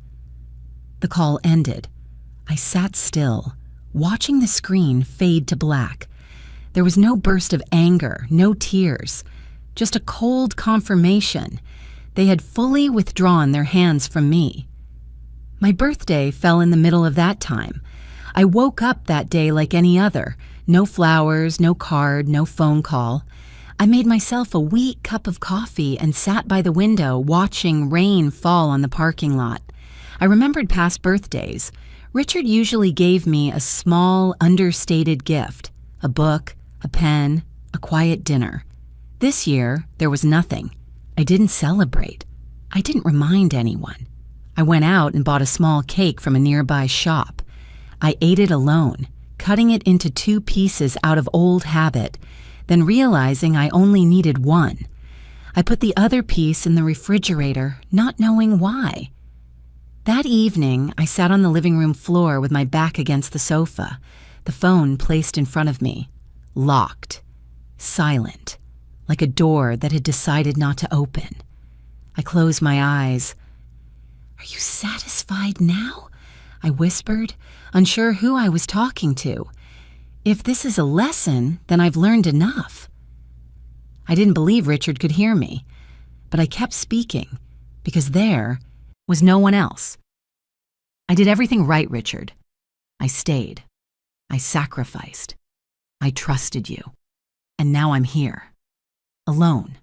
The call ended. I sat still, watching the screen fade to black. There was no burst of anger, no tears, just a cold confirmation. They had fully withdrawn their hands from me. My birthday fell in the middle of that time. I woke up that day like any other. No flowers, no card, no phone call. I made myself a weak cup of coffee and sat by the window watching rain fall on the parking lot. I remembered past birthdays. Richard usually gave me a small, understated gift, a book, a pen, a quiet dinner. This year, there was nothing. I didn't celebrate. I didn't remind anyone. I went out and bought a small cake from a nearby shop. I ate it alone, cutting it into 2 pieces out of old habit, then realizing I only needed one. I put the other piece in the refrigerator, not knowing why. That evening, I sat on the living room floor with my back against the sofa, the phone placed in front of me, locked, silent, like a door that had decided not to open. I closed my eyes. "Are you satisfied now?" I whispered, unsure who I was talking to. If this is a lesson, then I've learned enough. I didn't believe Richard could hear me, but I kept speaking, because there was no one else. "I did everything right, Richard. I stayed. I sacrificed. I trusted you. And now I'm here, alone,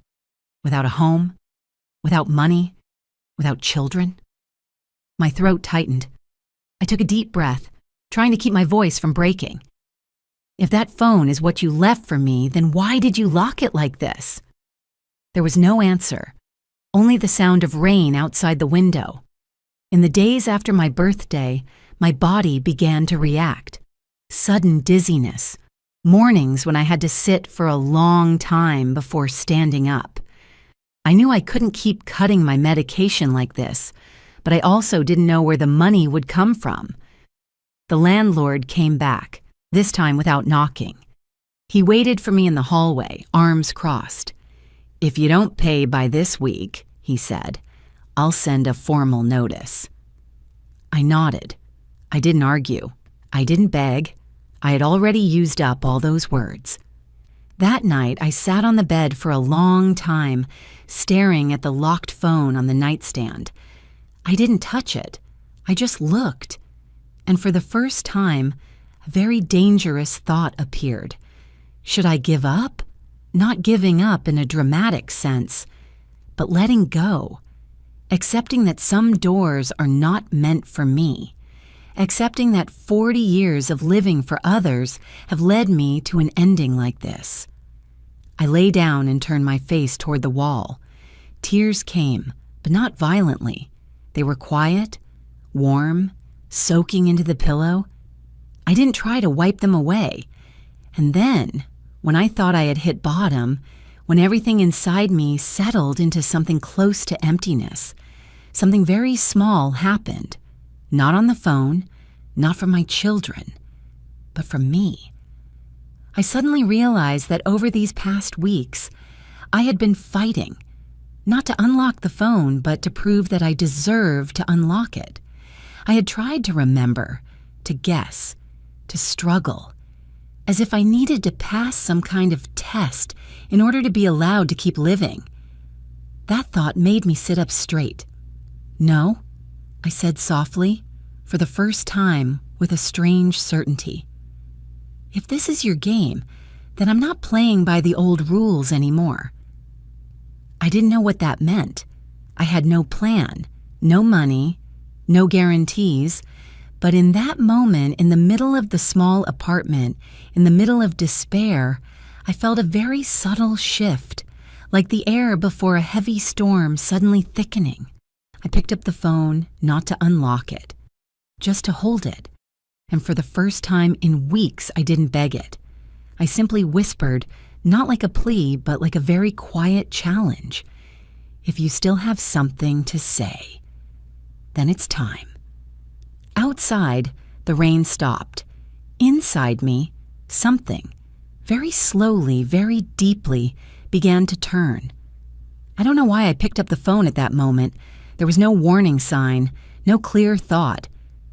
without a home, without money, without children." My throat tightened. I took a deep breath, trying to keep my voice from breaking. "If that phone is what you left for me, then why did you lock it like this?" There was no answer, only the sound of rain outside the window. In the days after my birthday, my body began to react. Sudden dizziness, mornings when I had to sit for a long time before standing up. I knew I couldn't keep cutting my medication like this, but I also didn't know where the money would come from. The landlord came back, this time without knocking. He waited for me in the hallway, arms crossed. "If you don't pay by this week," he said, "I'll send a formal notice." I nodded. I didn't argue. I didn't beg. I had already used up all those words. That night, I sat on the bed for a long time, staring at the locked phone on the nightstand. I didn't touch it. I just looked. And for the first time, a very dangerous thought appeared. Should I give up? Not giving up in a dramatic sense, but letting go. Accepting that some doors are not meant for me. Accepting that 40 years of living for others have led me to an ending like this. I lay down and turned my face toward the wall. Tears came, but not violently. They were quiet, warm, soaking into the pillow. I didn't try to wipe them away. And then, when I thought I had hit bottom, when everything inside me settled into something close to emptiness, something very small happened. Not on the phone, not from my children, but from me. I suddenly realized that over these past weeks, I had been fighting, not to unlock the phone, but to prove that I deserved to unlock it. I had tried to remember, to guess, to struggle, as if I needed to pass some kind of test in order to be allowed to keep living. That thought made me sit up straight. "No," I said softly, for the first time with a strange certainty. "If this is your game, then I'm not playing by the old rules anymore." I didn't know what that meant. I had no plan, no money, no guarantees, but in that moment, in the middle of the small apartment, in the middle of despair, I felt a very subtle shift, like the air before a heavy storm suddenly thickening. I picked up the phone, not to unlock it, just to hold it. And for the first time in weeks, I didn't beg it. I simply whispered, not like a plea, but like a very quiet challenge. "If you still have something to say, then it's time." Outside, the rain stopped. Inside me, something, very slowly, very deeply, began to turn. I don't know why I picked up the phone at that moment. There was no warning sign, no clear thought,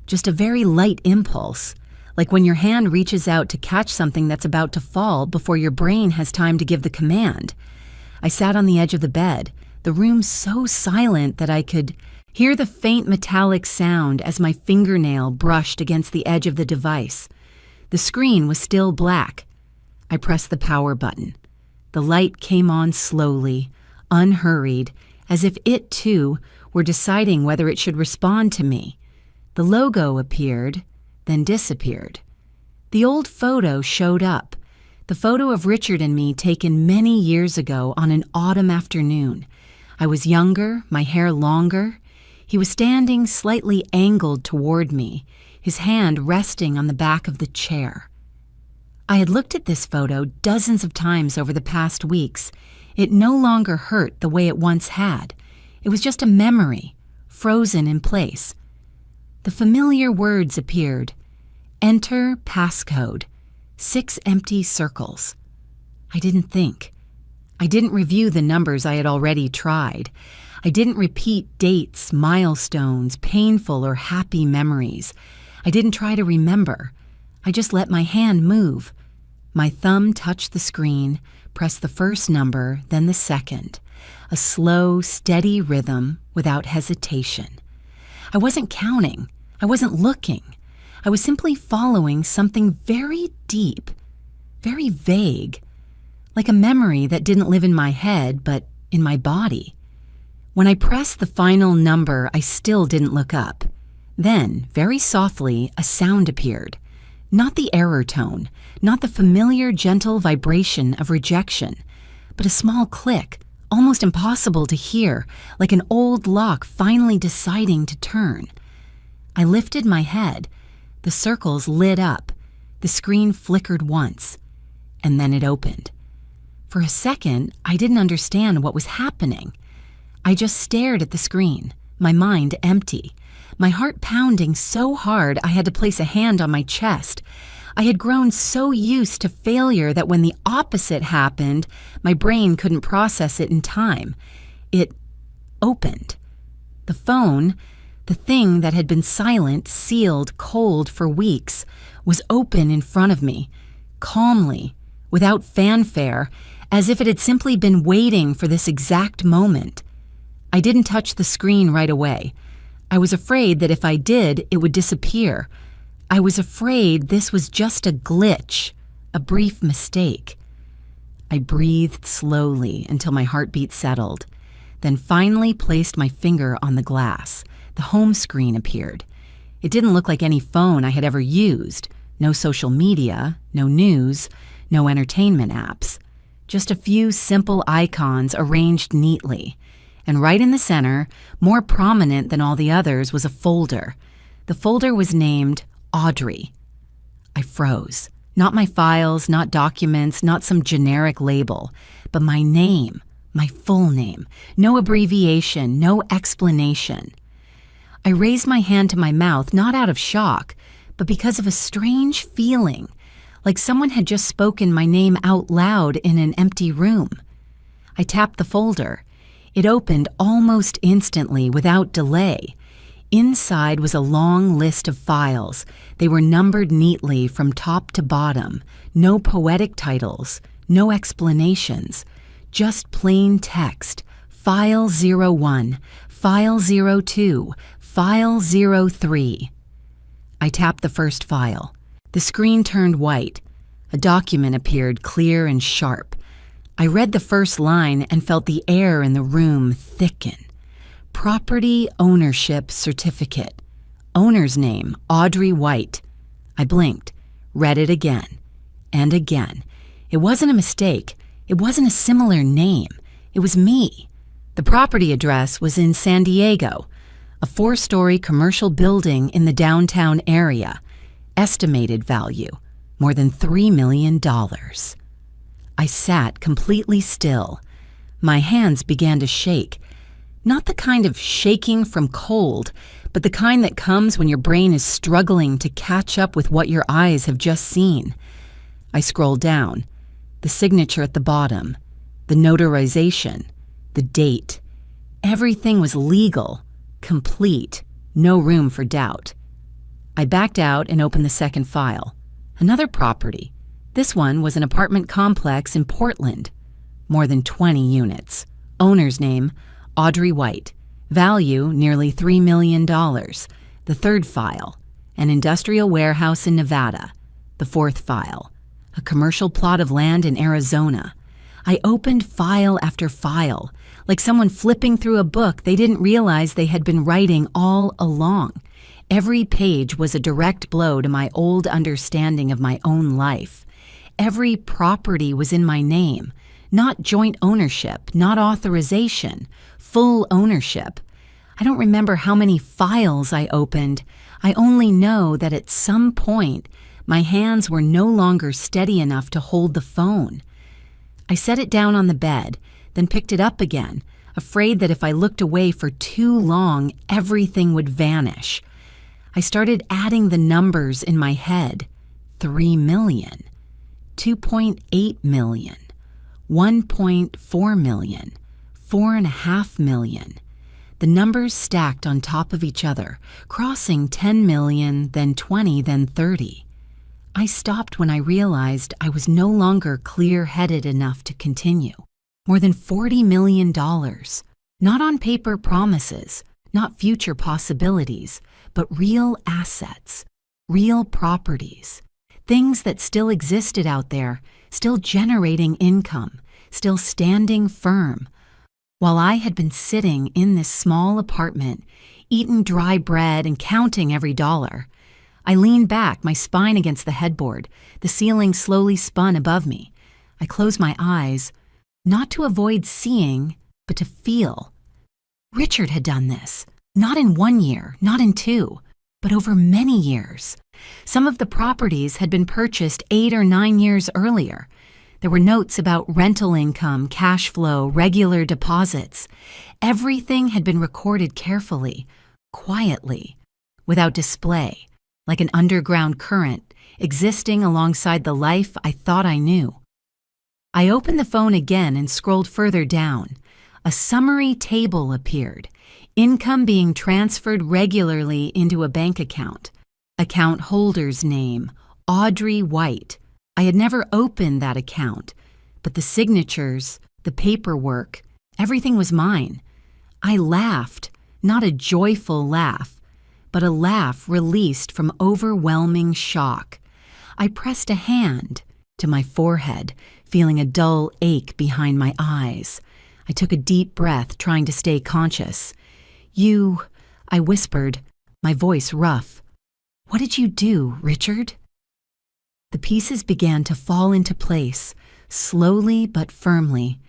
just a very light impulse, like when your hand reaches out to catch something that's about to fall before your brain has time to give the command. I sat on the edge of the bed, the room so silent that I could hear the faint metallic sound as my fingernail brushed against the edge of the device. The screen was still black. I pressed the power button. The light came on slowly, unhurried, as if it, too, were deciding whether it should respond to me. The logo appeared, then disappeared. The old photo showed up, the photo of Richard and me taken many years ago on an autumn afternoon. I was younger, my hair longer. He was standing slightly angled toward me, his hand resting on the back of the chair. I had looked at this photo dozens of times over the past weeks. It no longer hurt the way it once had. It was just a memory, frozen in place. The familiar words appeared. "Enter passcode. 6 empty circles." I didn't think. I didn't review the numbers I had already tried. I didn't repeat dates, milestones, painful or happy memories. I didn't try to remember. I just let my hand move. My thumb touched the screen, pressed the first number, then the second. A slow, steady rhythm without hesitation. I wasn't counting. I wasn't looking. I was simply following something very deep, very vague, like a memory that didn't live in my head, but in my body. When I pressed the final number, I still didn't look up. Then, very softly, a sound appeared. Not the error tone, not the familiar gentle vibration of rejection, but a small click, almost impossible to hear, like an old lock finally deciding to turn. I lifted my head. The circles lit up. The screen flickered once, and then it opened. For a second, I didn't understand what was happening. I just stared at the screen, my mind empty, my heart pounding so hard I had to place a hand on my chest. I had grown so used to failure that when the opposite happened, my brain couldn't process it in time. It opened. The phone, the thing that had been silent, sealed, cold for weeks, was open in front of me, calmly, without fanfare, as if it had simply been waiting for this exact moment. I didn't touch the screen right away. I was afraid that if I did, it would disappear. I was afraid this was just a glitch, a brief mistake. I breathed slowly until my heartbeat settled, then finally placed my finger on the glass. The home screen appeared. It didn't look like any phone I had ever used. No social media, no news, no entertainment apps. Just a few simple icons arranged neatly. And right in the center, more prominent than all the others, was a folder. The folder was named Audrey. I froze. Not my files, not documents, not some generic label, but my name, my full name. No abbreviation, no explanation. I raised my hand to my mouth, not out of shock, but because of a strange feeling, like someone had just spoken my name out loud in an empty room. I tapped the folder. It opened almost instantly, without delay. Inside was a long list of files. They were numbered neatly from top to bottom. No poetic titles, no explanations, just plain text. File 01, File 02, File 03. I tapped the first file. The screen turned white. A document appeared, clear and sharp. I read the first line and felt the air in the room thicken. Property Ownership Certificate. Owner's name, Audrey White. I blinked, read it again, and again. It wasn't a mistake. It wasn't a similar name. It was me. The property address was in San Diego, a 4-story commercial building in the downtown area. Estimated value, more than $3 million. I sat completely still. My hands began to shake. Not the kind of shaking from cold, but the kind that comes when your brain is struggling to catch up with what your eyes have just seen. I scrolled down. The signature at the bottom, the notarization, the date. Everything was legal, complete, no room for doubt. I backed out and opened the second file. Another property. This one was an apartment complex in Portland. More than 20 units. Owner's name, Audrey White. Value, nearly $3 million. The third file. An industrial warehouse in Nevada. The fourth file. A commercial plot of land in Arizona. I opened file after file, like someone flipping through a book they didn't realize they had been writing all along. Every page was a direct blow to my old understanding of my own life. Every property was in my name, not joint ownership, not authorization, full ownership. I don't remember how many files I opened. I only know that at some point, my hands were no longer steady enough to hold the phone. I set it down on the bed, then picked it up again, afraid that if I looked away for too long, everything would vanish. I started adding the numbers in my head. 3 million. 2.8 million, 1.4 million, 4.5 million. The numbers stacked on top of each other, crossing 10 million, then 20, then 30. I stopped when I realized I was no longer clear-headed enough to continue. More than $40 million. Not on paper promises, not future possibilities, but real assets, real properties. Things that still existed out there, still generating income, still standing firm. While I had been sitting in this small apartment, eating dry bread and counting every dollar, I leaned back, my spine against the headboard. The ceiling slowly spun above me. I closed my eyes, not to avoid seeing, but to feel. Richard had done this, not in 1 year, not in 2, but over many years. Some of the properties had been purchased 8 or 9 years earlier. There were notes about rental income, cash flow, regular deposits. Everything had been recorded carefully, quietly, without display, like an underground current, existing alongside the life I thought I knew. I opened the phone again and scrolled further down. A summary table appeared, income being transferred regularly into a bank account. Account holder's name, Audrey White. I had never opened that account, but the signatures, the paperwork, everything was mine. I laughed, not a joyful laugh, but a laugh released from overwhelming shock. I pressed a hand to my forehead, feeling a dull ache behind my eyes. I took a deep breath, trying to stay conscious. I whispered, my voice rough. What did you do, Richard? The pieces began to fall into place, slowly but firmly.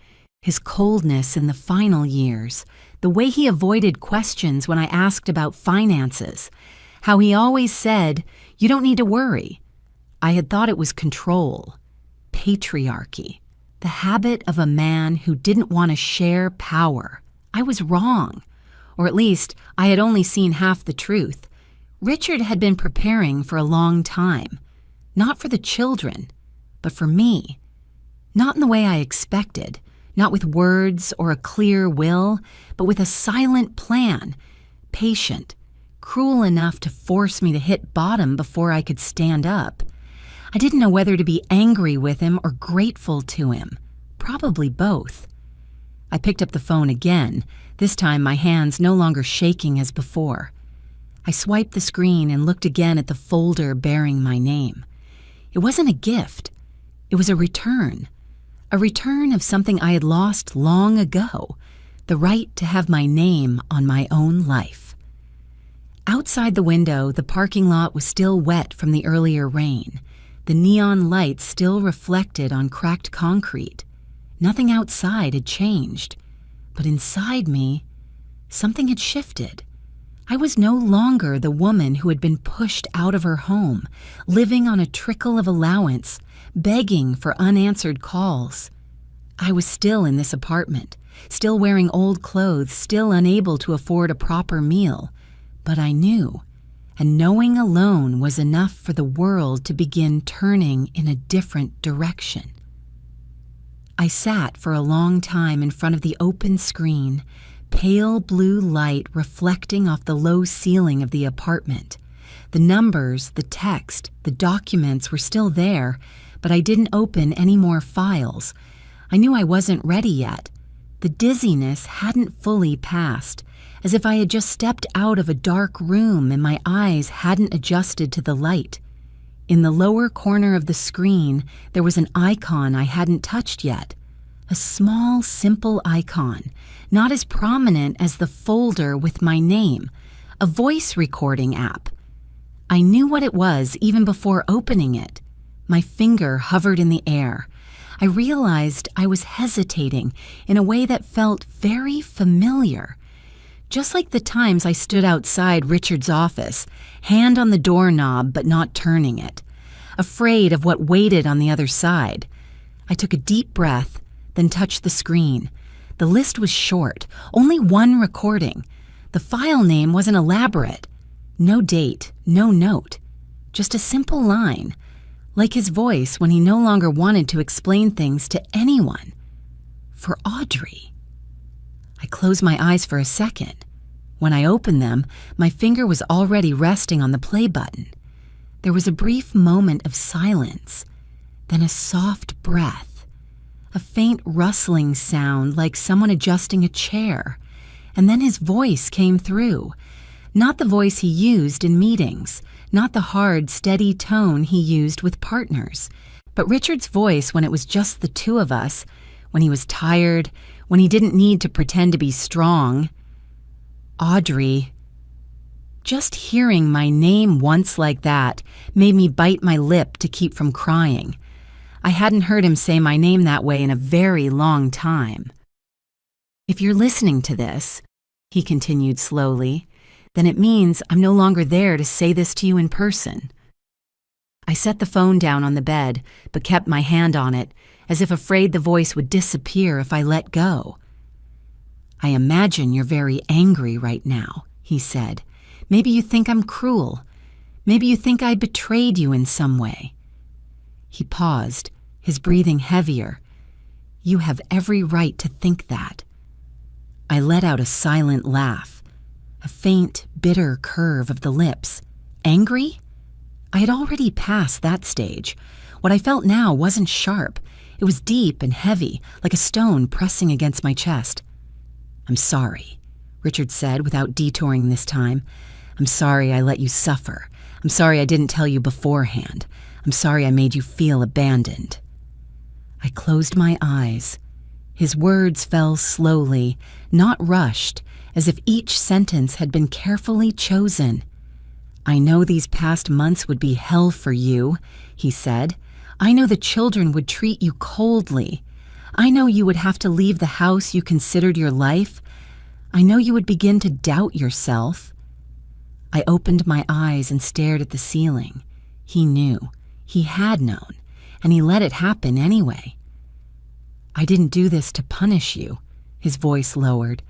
His coldness in the final years, the way he avoided questions when I asked about finances, how he always said, "You don't need to worry." I had thought it was control, patriarchy, the habit of a man who didn't want to share power. I was wrong, or at least I had only seen half the truth. Richard had been preparing for a long time, not for the children, but for me. Not in the way I expected, not with words or a clear will, but with a silent plan, patient, cruel enough to force me to hit bottom before I could stand up. I didn't know whether to be angry with him or grateful to him, probably both. I picked up the phone again, this time my hands no longer shaking as before. I swiped the screen and looked again at the folder bearing my name. It wasn't a gift, it was a return of something I had lost long ago, the right to have my name on my own life. Outside the window, the parking lot was still wet from the earlier rain. The neon lights still reflected on cracked concrete. Nothing outside had changed, but inside me, something had shifted. I was no longer the woman who had been pushed out of her home, living on a trickle of allowance, begging for unanswered calls. I was still in this apartment, still wearing old clothes, still unable to afford a proper meal, but I knew, and knowing alone was enough for the world to begin turning in a different direction. I sat for a long time in front of the open screen, pale blue light reflecting off the low ceiling of the apartment. The numbers, the text, the documents were still there, but I didn't open any more files. I knew I wasn't ready yet. The dizziness hadn't fully passed, as if I had just stepped out of a dark room and my eyes hadn't adjusted to the light. In the lower corner of the screen, there was an icon I hadn't touched yet. A small, simple icon, not as prominent as the folder with my name, a voice recording app. I knew what it was even before opening it. My finger hovered in the air. I realized I was hesitating in a way that felt very familiar. Just like the times I stood outside Richard's office, hand on the doorknob but not turning it, afraid of what waited on the other side. I took a deep breath, then touched the screen. The list was short, only one recording. The file name wasn't elaborate. No date, no note, just a simple line, like his voice when he no longer wanted to explain things to anyone. For Audrey. I closed my eyes for a second. When I opened them, my finger was already resting on the play button. There was a brief moment of silence, then a soft breath, a faint rustling sound like someone adjusting a chair, and then his voice came through. Not the voice he used in meetings, not the hard, steady tone he used with partners, but Richard's voice when it was just the two of us, when he was tired, when he didn't need to pretend to be strong. Audrey. Just hearing my name once like that made me bite my lip to keep from crying. I hadn't heard him say my name that way in a very long time. If you're listening to this, he continued slowly, then it means I'm no longer there to say this to you in person. I set the phone down on the bed, but kept my hand on it, as if afraid the voice would disappear if I let go. I imagine you're very angry right now, he said. Maybe you think I'm cruel. Maybe you think I betrayed you in some way." He paused, his breathing heavier. "You have every right to think that." I let out a silent laugh, a faint, bitter curve of the lips. Angry? I had already passed that stage. What I felt now wasn't sharp. It was deep and heavy, like a stone pressing against my chest. "I'm sorry," Richard said without detouring this time. "I'm sorry I let you suffer. I'm sorry I didn't tell you beforehand. I'm sorry I made you feel abandoned." I closed my eyes. His words fell slowly, not rushed, as if each sentence had been carefully chosen. "I know these past months would be hell for you," he said. "I know the children would treat you coldly. I know you would have to leave the house you considered your life. I know you would begin to doubt yourself." I opened my eyes and stared at the ceiling. He knew. He had known, and he let it happen anyway. "I didn't do this to punish you," his voice lowered.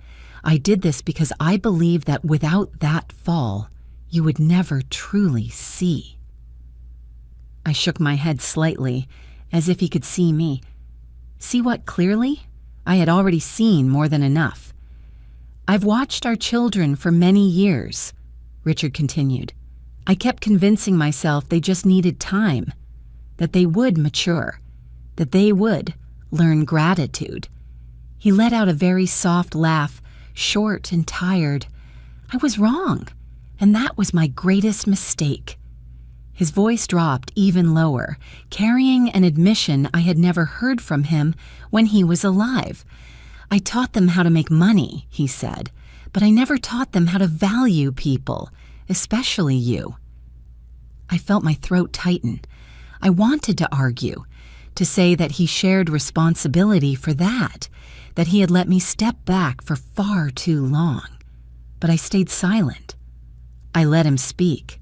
"I did this because I believed that without that fall, you would never truly see." I shook my head slightly, as if he could see me. See what clearly? I had already seen more than enough. "I've watched our children for many years," Richard continued. "I kept convincing myself they just needed time, that they would mature, that they would learn gratitude." He let out a very soft laugh, short and tired. "I was wrong, and that was my greatest mistake." His voice dropped even lower, carrying an admission I had never heard from him when he was alive. "I taught them how to make money," he said, "but I never taught them how to value people, especially you." I felt my throat tighten. I wanted to argue, to say that he shared responsibility for that he had let me step back for far too long. But I stayed silent. I let him speak.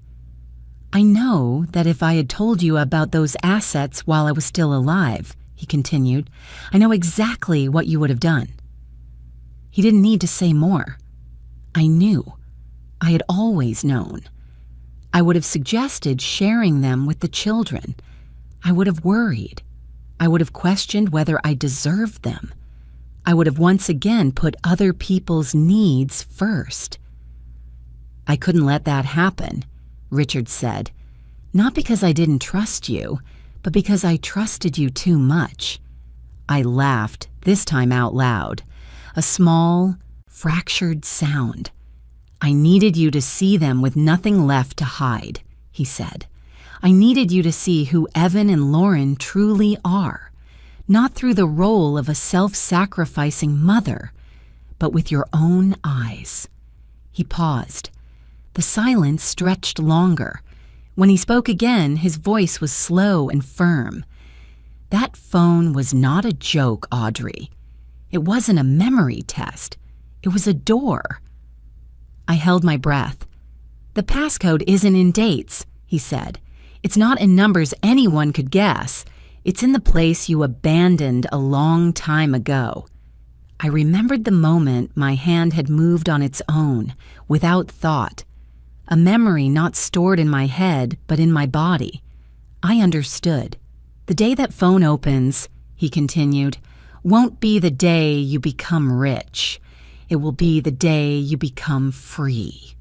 "I know that if I had told you about those assets while I was still alive," he continued, "I know exactly what you would have done." He didn't need to say more. I knew. I had always known. I would have suggested sharing them with the children. I would have worried. I would have questioned whether I deserved them. I would have once again put other people's needs first. "I couldn't let that happen," Richard said. "Not because I didn't trust you, but because I trusted you too much." I laughed, this time out loud. A small, fractured sound. "I needed you to see them with nothing left to hide," he said. "I needed you to see who Evan and Lauren truly are, not through the role of a self-sacrificing mother, but with your own eyes." He paused. The silence stretched longer. When he spoke again, his voice was slow and firm. "That phone was not a joke, Audrey. It wasn't a memory test. It was a door." I held my breath. "The passcode isn't in dates," he said. "It's not in numbers anyone could guess. It's in the place you abandoned a long time ago." I remembered the moment my hand had moved on its own, without thought. A memory not stored in my head, but in my body. I understood. "The day that phone opens," he continued, "won't be the day you become rich. It will be the day you become free."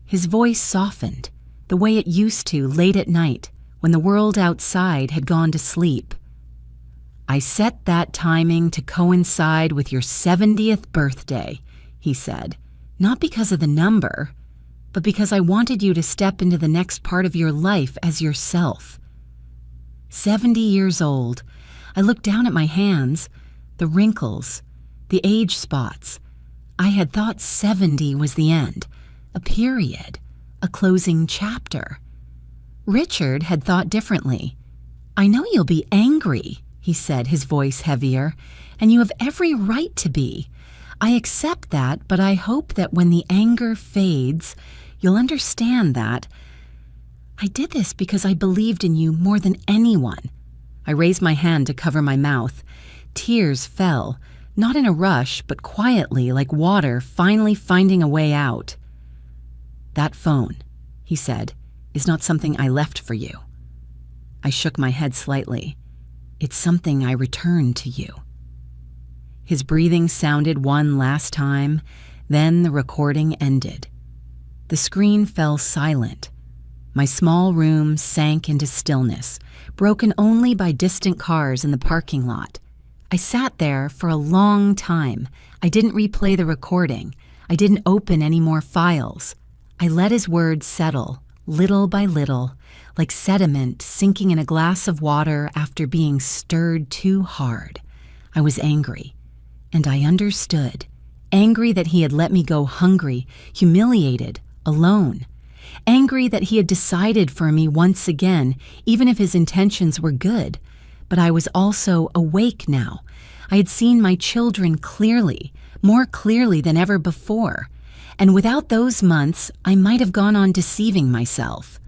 His voice softened, the way it used to late at night, when the world outside had gone to sleep. "I set that timing to coincide with your 70th birthday," he said, "not because of the number, but because I wanted you to step into the next part of your life as yourself." 70 years old. I looked down at my hands, the wrinkles, the age spots. I had thought 70 was the end, a period, a closing chapter. Richard had thought differently. "I know you'll be angry," he said, his voice heavier, "and you have every right to be. I accept that, but I hope that when the anger fades, you'll understand that I did this because I believed in you more than anyone." I raised my hand to cover my mouth. Tears fell, not in a rush, but quietly, like water finally finding a way out. "That phone," he said, is not something I left for you." I shook my head slightly. "It's something I returned to you." His breathing sounded one last time, then the recording ended. The screen fell silent. My small room sank into stillness, broken only by distant cars in the parking lot. I sat there for a long time. I didn't replay the recording. I didn't open any more files. I let his words settle, little by little, like sediment sinking in a glass of water after being stirred too hard. I was angry, and I understood. Angry that he had let me go hungry, humiliated, alone. Angry that he had decided for me once again, even if his intentions were good. But I was also awake now. I had seen my children clearly, more clearly than ever before. And without those months, I might have gone on deceiving myself.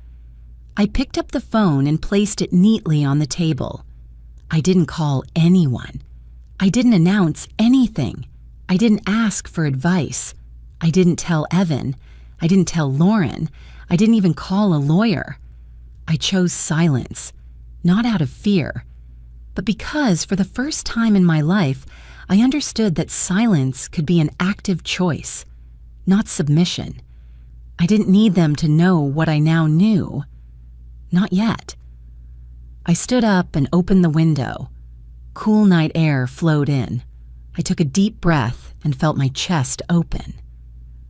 I picked up the phone and placed it neatly on the table. I didn't call anyone. I didn't announce anything. I didn't ask for advice. I didn't tell Evan. I didn't tell Lauren. I didn't even call a lawyer. I chose silence, not out of fear, but because for the first time in my life, I understood that silence could be an active choice, not submission. I didn't need them to know what I now knew. Not yet. I stood up and opened the window. Cool night air flowed in. I took a deep breath and felt my chest open.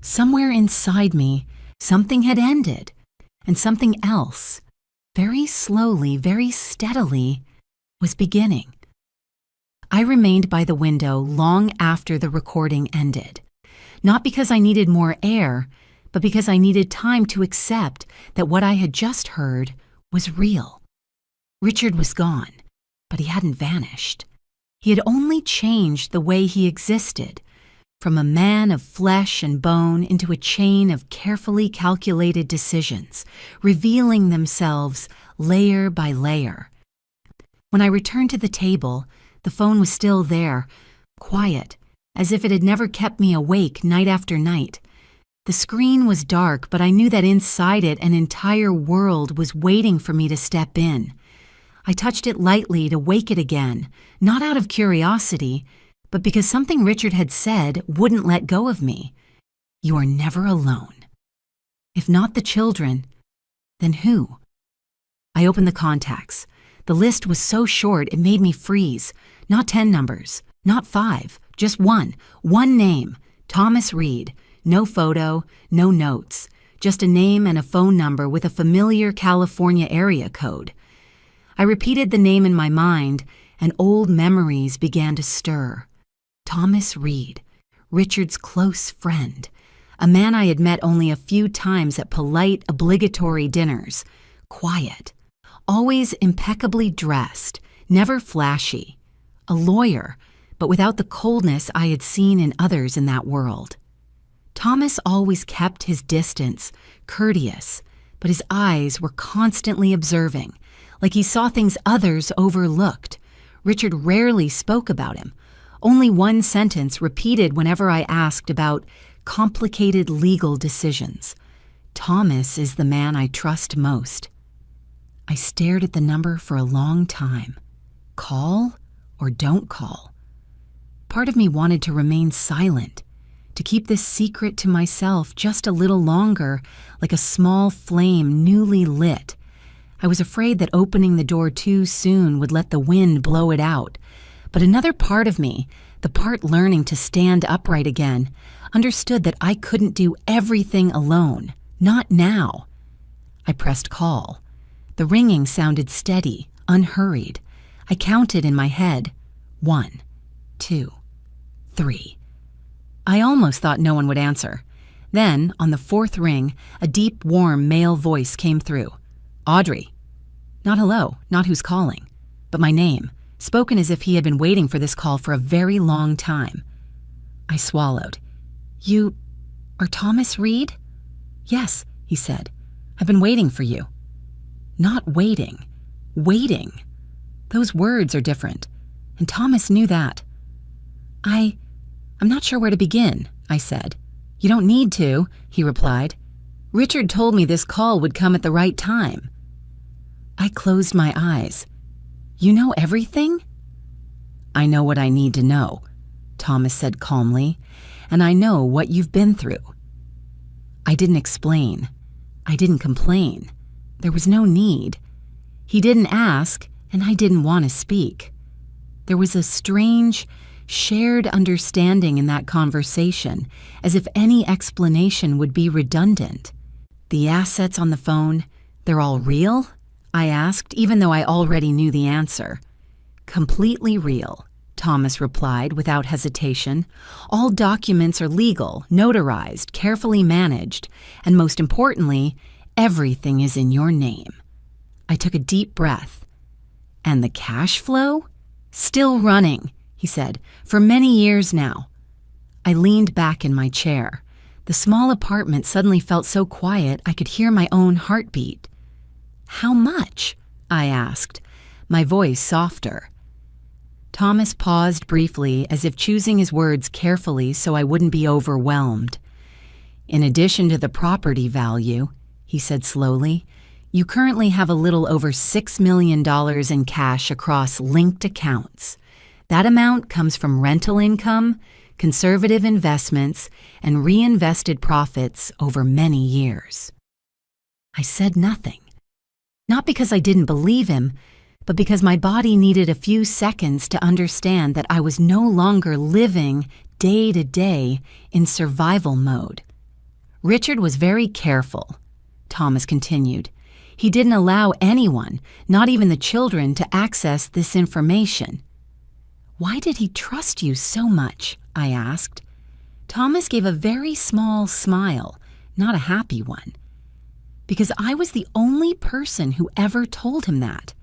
Somewhere inside me, something had ended, and something else, very slowly, very steadily, was beginning. I remained by the window long after the recording ended, not because I needed more air, but because I needed time to accept that what I had just heard was real. Richard was gone, but he hadn't vanished. He had only changed the way he existed, from a man of flesh and bone into a chain of carefully calculated decisions, revealing themselves layer by layer. When I returned to the table, the phone was still there, quiet, as if it had never kept me awake night after night. The screen was dark, but I knew that inside it an entire world was waiting for me to step in. I touched it lightly to wake it again, not out of curiosity, but because something Richard had said wouldn't let go of me. "You are never alone. If not the children, then who?" I opened the contacts. The list was so short it made me freeze. Not 10 numbers, not 5, just one name, Thomas Reed. No photo, no notes, just a name and a phone number with a familiar California area code. I repeated the name in my mind, and old memories began to stir. Thomas Reed, Richard's close friend, a man I had met only a few times at polite, obligatory dinners, quiet, always impeccably dressed, never flashy, a lawyer, but without the coldness I had seen in others in that world. Thomas always kept his distance, courteous, but his eyes were constantly observing, like he saw things others overlooked. Richard rarely spoke about him. Only one sentence repeated whenever I asked about complicated legal decisions. "Thomas is the man I trust most." I stared at the number for a long time. Call or don't call? Part of me wanted to remain silent, to keep this secret to myself just a little longer, like a small flame newly lit. I was afraid that opening the door too soon would let the wind blow it out. But another part of me, the part learning to stand upright again, understood that I couldn't do everything alone. Not now. I pressed call. The ringing sounded steady, unhurried. I counted in my head. 1, 2, 3. I almost thought no one would answer. Then, on the 4th ring, a deep, warm male voice came through. "Audrey." Not hello, not who's calling, but my name, spoken as if he had been waiting for this call for a very long time. I swallowed. "You are Thomas Reed?" "Yes," he said. "I've been waiting for you." Not waiting. Waiting. Those words are different, and Thomas knew that. I'm not sure where to begin," I said. "You don't need to," he replied. Richard told me this call would come at the right time. I closed my eyes. You know everything? I know what I need to know, Thomas said calmly, and I know what you've been through. I didn't explain. I didn't complain. There was no need. He didn't ask, and I didn't want to speak. There was a strange, shared understanding in that conversation, as if any explanation would be redundant. The assets on the phone, they're all real? I asked, even though I already knew the answer. Completely real, Thomas replied without hesitation. All documents are legal, notarized, carefully managed, and most importantly, everything is in your name. I took a deep breath. And the cash flow? Still running, he said, for many years now. I leaned back in my chair. The small apartment suddenly felt so quiet I could hear my own heartbeat. How much? I asked, my voice softer. Thomas paused briefly, as if choosing his words carefully so I wouldn't be overwhelmed. In addition to the property value, he said slowly, you currently have a little over $6 million in cash across linked accounts. That amount comes from rental income, conservative investments, and reinvested profits over many years. I said nothing. Not because I didn't believe him, but because my body needed a few seconds to understand that I was no longer living day to day in survival mode. Richard was very careful, Thomas continued. He didn't allow anyone, not even the children, to access this information. Why did he trust you so much? I asked. Thomas gave a very small smile, not a happy one. Because I was the only person who ever told him that.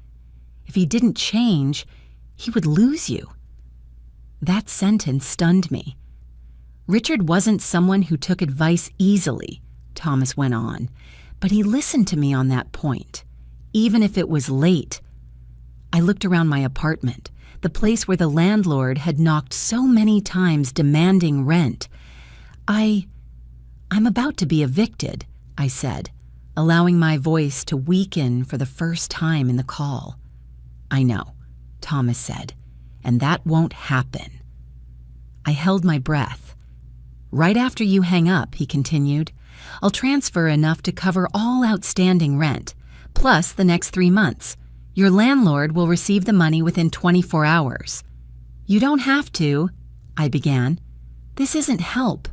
If he didn't change, he would lose you. That sentence stunned me. Richard wasn't someone who took advice easily, Thomas went on, but he listened to me on that point, even if it was late. I looked around my apartment, the place where the landlord had knocked so many times demanding rent. I'm about to be evicted, I said, allowing my voice to weaken for the first time in the call. I know, Thomas said, and that won't happen. I held my breath. Right after you hang up, he continued, I'll transfer enough to cover all outstanding rent, plus the next 3 months. Your landlord will receive the money within 24 hours. You don't have to, I began. This isn't help,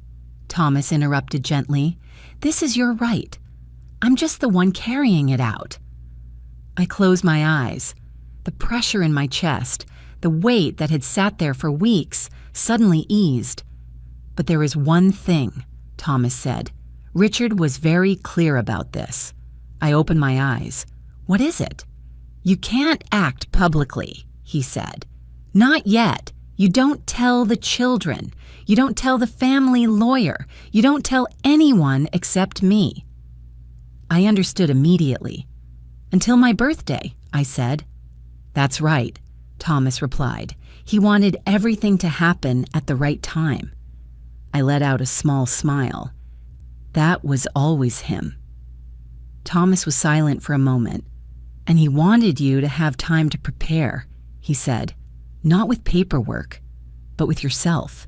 Thomas interrupted gently. This is your right. I'm just the one carrying it out. I closed my eyes. The pressure in my chest, the weight that had sat there for weeks, suddenly eased. But there is one thing, Thomas said. Richard was very clear about this. I opened my eyes. What is it? You can't act publicly, he said. Not yet. You don't tell the children. You don't tell the family lawyer. You don't tell anyone except me. I understood immediately. Until my birthday, I said. That's right, Thomas replied. He wanted everything to happen at the right time. I let out a small smile. That was always him. Thomas was silent for a moment. And he wanted you to have time to prepare, he said, not with paperwork, but with yourself.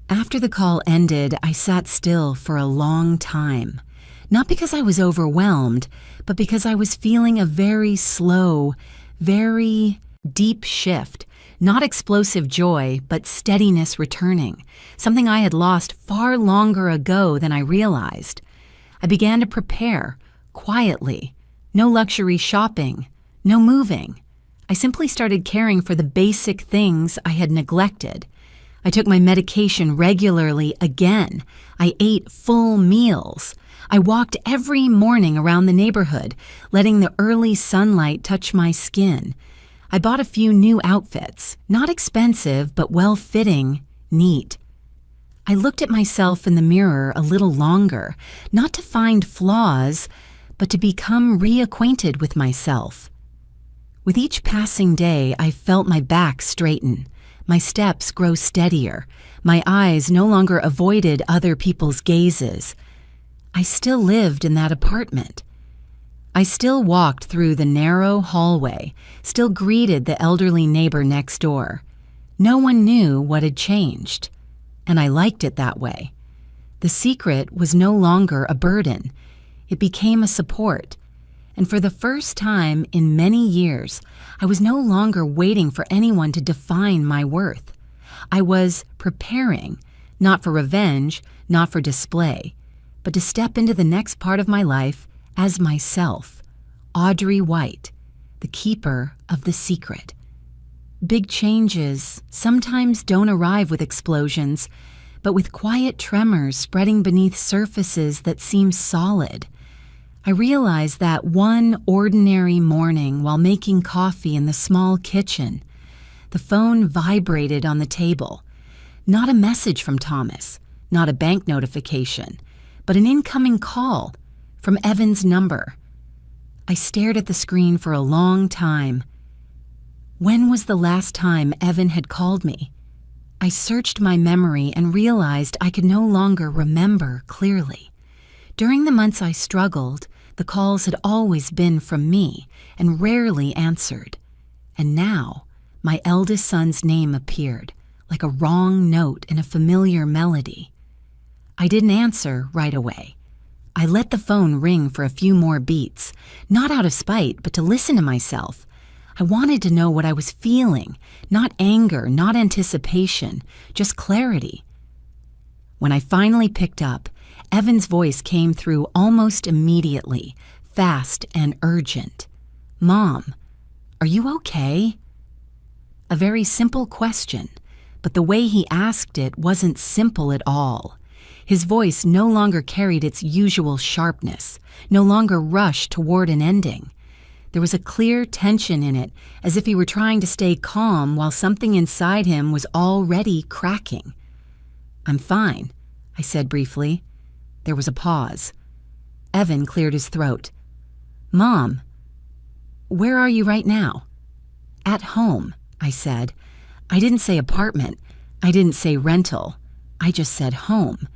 After the call ended, I sat still for a long time, not because I was overwhelmed, but because I was feeling a very slow, very deep shift, not explosive joy, but steadiness returning, something I had lost far longer ago than I realized. I began to prepare, quietly. No luxury shopping, no moving. I simply started caring for the basic things I had neglected. I took my medication regularly again. I ate full meals. I walked every morning around the neighborhood, letting the early sunlight touch my skin. I bought a few new outfits, not expensive, but well-fitting, neat. I looked at myself in the mirror a little longer, not to find flaws, but to become reacquainted with myself. With each passing day, I felt my back straighten, my steps grow steadier, my eyes no longer avoided other people's gazes. I still lived in that apartment. I still walked through the narrow hallway, still greeted the elderly neighbor next door. No one knew what had changed, and I liked it that way. The secret was no longer a burden. It became a support. And for the first time in many years, I was no longer waiting for anyone to define my worth. I was preparing, not for revenge, not for display, but to step into the next part of my life as myself, Audrey White, the keeper of the secret. Big changes sometimes don't arrive with explosions, but with quiet tremors spreading beneath surfaces that seem solid. I realized that one ordinary morning while making coffee in the small kitchen, the phone vibrated on the table. Not a message from Thomas, not a bank notification, but an incoming call from Evan's number. I stared at the screen for a long time. When was the last time Evan had called me? I searched my memory and realized I could no longer remember clearly. During the months I struggled, the calls had always been from me and rarely answered. And now, my eldest son's name appeared, like a wrong note in a familiar melody. I didn't answer right away. I let the phone ring for a few more beats, not out of spite, but to listen to myself. I wanted to know what I was feeling, not anger, not anticipation, just clarity. When I finally picked up, Evan's voice came through almost immediately, fast and urgent. "Mom, are you okay?" A very simple question, but the way he asked it wasn't simple at all. His voice no longer carried its usual sharpness, no longer rushed toward an ending. There was a clear tension in it, as if he were trying to stay calm while something inside him was already cracking. "I'm fine," I said briefly. There was a pause. Evan cleared his throat. "Mom, where are you right now?" "At home," I said. I didn't say apartment. I didn't say rental. I just said home.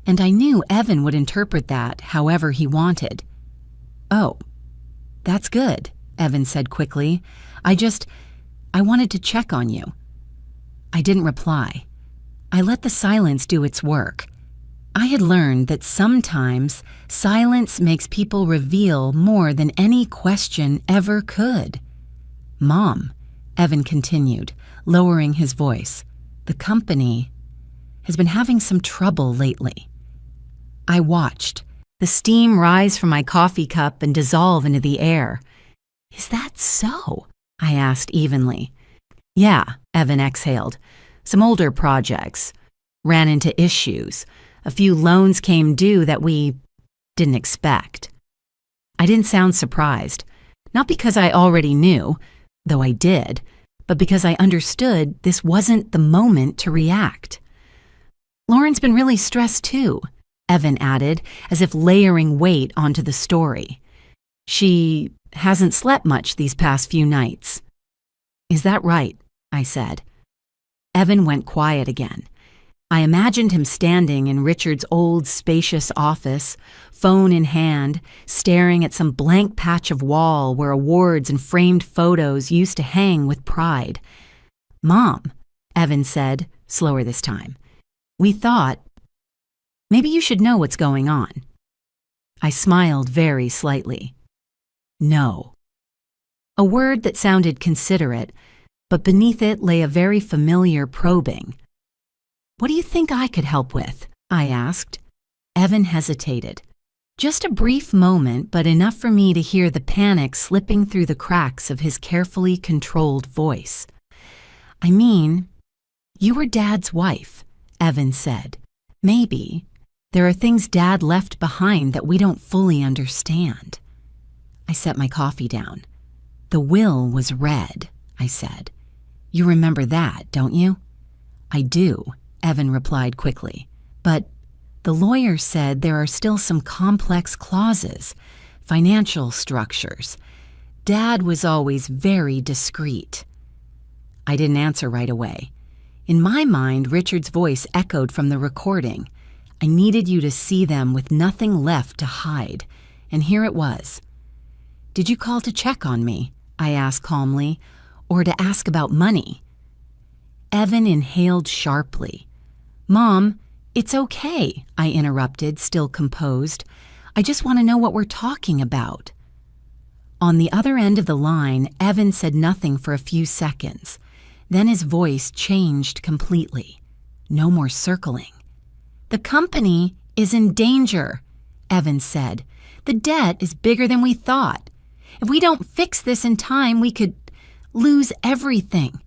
And I knew Evan would interpret that however he wanted. "Oh, that's good," Evan said quickly. I wanted to check on you." I didn't reply. I let the silence do its work. I had learned that sometimes silence makes people reveal more than any question ever could. "Mom," Evan continued, lowering his voice, "the company has been having some trouble lately." I watched, the steam rise from my coffee cup and dissolve into the air. "Is that so?" I asked evenly. "Yeah," Evan exhaled. "Some older projects. Ran into issues. A few loans came due that we didn't expect." I didn't sound surprised. Not because I already knew, though I did, but because I understood this wasn't the moment to react. "Lauren's been really stressed too," Evan added, as if layering weight onto the story. "She hasn't slept much these past few nights." "Is that right?" I said. Evan went quiet again. I imagined him standing in Richard's old, spacious office, phone in hand, staring at some blank patch of wall where awards and framed photos used to hang with pride. "Mom," Evan said, slower this time, "we thought maybe you should know what's going on." I smiled very slightly. "No." A word that sounded considerate, but beneath it lay a very familiar probing. "What do you think I could help with?" I asked. Evan hesitated. Just a brief moment, but enough for me to hear the panic slipping through the cracks of his carefully controlled voice. "I mean, you were Dad's wife," Evan said. "Maybe there are things Dad left behind that we don't fully understand." I set my coffee down. "The will was read," I said. "You remember that, don't you?" "I do," Evan replied quickly. "But the lawyer said there are still some complex clauses, financial structures. Dad was always very discreet." I didn't answer right away. In my mind, Richard's voice echoed from the recording. I needed you to see them with nothing left to hide, and here it was. Did you call to check on me? I asked calmly, or to ask about money? Evan inhaled sharply. Mom, it's okay, I interrupted, still composed. I just want to know what we're talking about. On the other end of the line, Evan said nothing for a few seconds. Then his voice changed completely. No more circling. The company is in danger, Evan said. The debt is bigger than we thought. If we don't fix this in time, we could lose everything.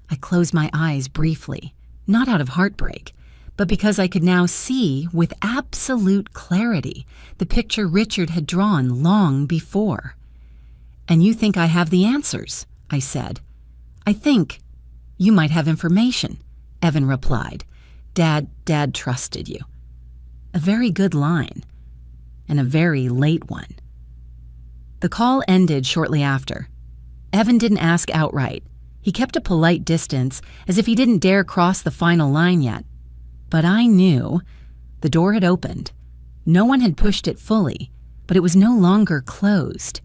I closed my eyes briefly, not out of heartbreak, but because I could now see with absolute clarity the picture Richard had drawn long before. And you think I have the answers, I said. I think you might have information, Evan replied. Dad trusted you. A very good line, and a very late one. The call ended shortly after. Evan didn't ask outright. He kept a polite distance, as if he didn't dare cross the final line yet. But I knew. The door had opened. No one had pushed it fully, but it was no longer closed.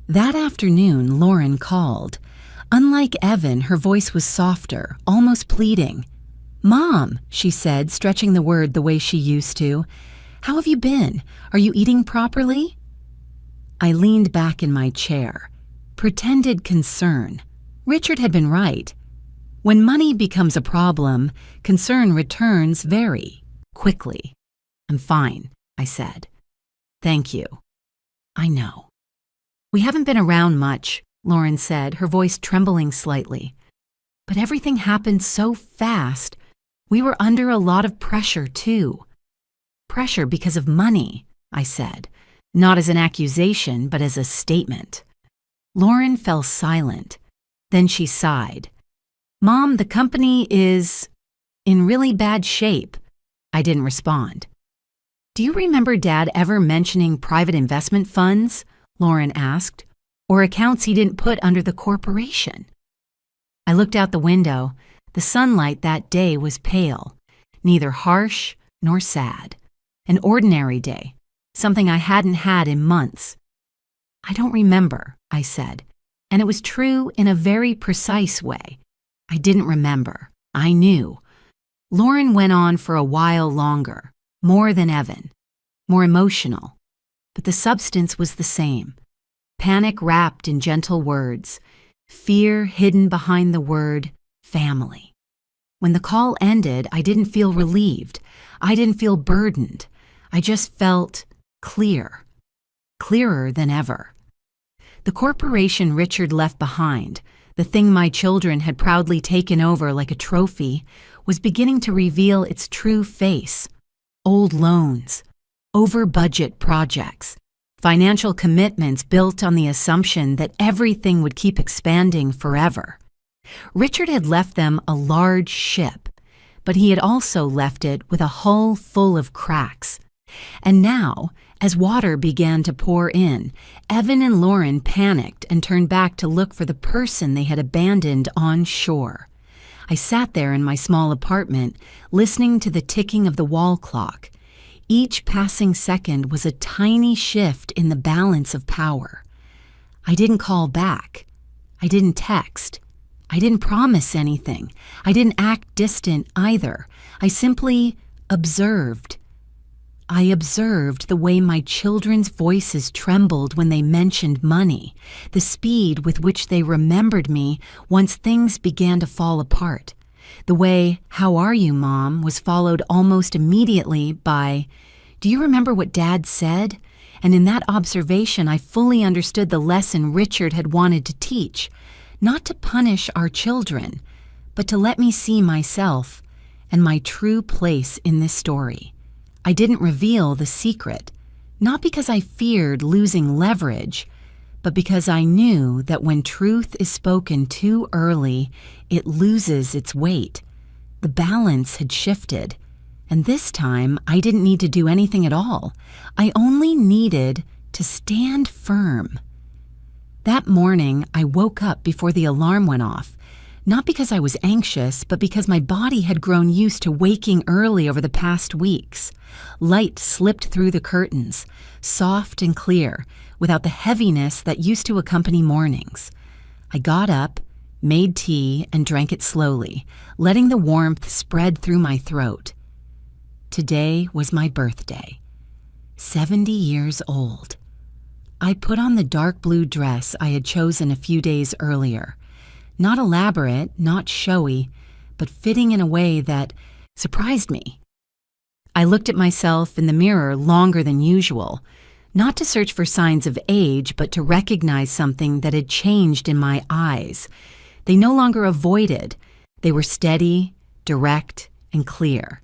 That afternoon, Lauren called. Unlike Evan, her voice was softer, almost pleading. Mom, she said, stretching the word the way she used to. How have you been? Are you eating properly? I leaned back in my chair. Pretended concern. Richard had been right. When money becomes a problem, concern returns very quickly. I'm fine, I said. Thank you. I know. We haven't been around much, Lauren said, her voice trembling slightly. But everything happened so fast. We were under a lot of pressure, too. Pressure because of money, I said, not as an accusation, but as a statement. Lauren fell silent. Then she sighed. Mom, the company is in really bad shape. I didn't respond. Do you remember Dad ever mentioning private investment funds? Lauren asked, or accounts he didn't put under the corporation? I looked out the window. The sunlight that day was pale, neither harsh nor sad. An ordinary day, something I hadn't had in months. I don't remember, I said, and it was true in a very precise way. I didn't remember. I knew. Lauren went on for a while longer, more than Evan, more emotional, but the substance was the same. Panic wrapped in gentle words, fear hidden behind the word family. When the call ended, I didn't feel relieved. I didn't feel burdened. I just felt clear, clearer than ever. The corporation Richard left behind, the thing my children had proudly taken over like a trophy, was beginning to reveal its true face. Old loans, over-budget projects, financial commitments built on the assumption that everything would keep expanding forever. Richard had left them a large ship, but he had also left it with a hull full of cracks. And now, as water began to pour in, Evan and Lauren panicked and turned back to look for the person they had abandoned on shore. I sat there in my small apartment, listening to the ticking of the wall clock. Each passing second was a tiny shift in the balance of power. I didn't call back. I didn't text. I didn't promise anything. I didn't act distant either. I simply observed. I observed the way my children's voices trembled when they mentioned money, the speed with which they remembered me once things began to fall apart, the way, "How are you, Mom?" was followed almost immediately by, "Do you remember what Dad said?" And in that observation, I fully understood the lesson Richard had wanted to teach, not to punish our children, but to let me see myself and my true place in this story. I didn't reveal the secret, not because I feared losing leverage, but because I knew that when truth is spoken too early, it loses its weight. The balance had shifted, and this time I didn't need to do anything at all. I only needed to stand firm. That morning, I woke up before the alarm went off, Not because I was anxious, but because my body had grown used to waking early over the past weeks. Light slipped through the curtains, soft and clear, without the heaviness that used to accompany mornings. I got up, made tea, and drank it slowly, letting the warmth spread through my throat. Today was my birthday. 70 years old. I put on the dark blue dress I had chosen a few days earlier. Not elaborate, not showy, but fitting in a way that surprised me. I looked at myself in the mirror longer than usual, not to search for signs of age, but to recognize something that had changed in my eyes. They no longer avoided. They were steady, direct, and clear.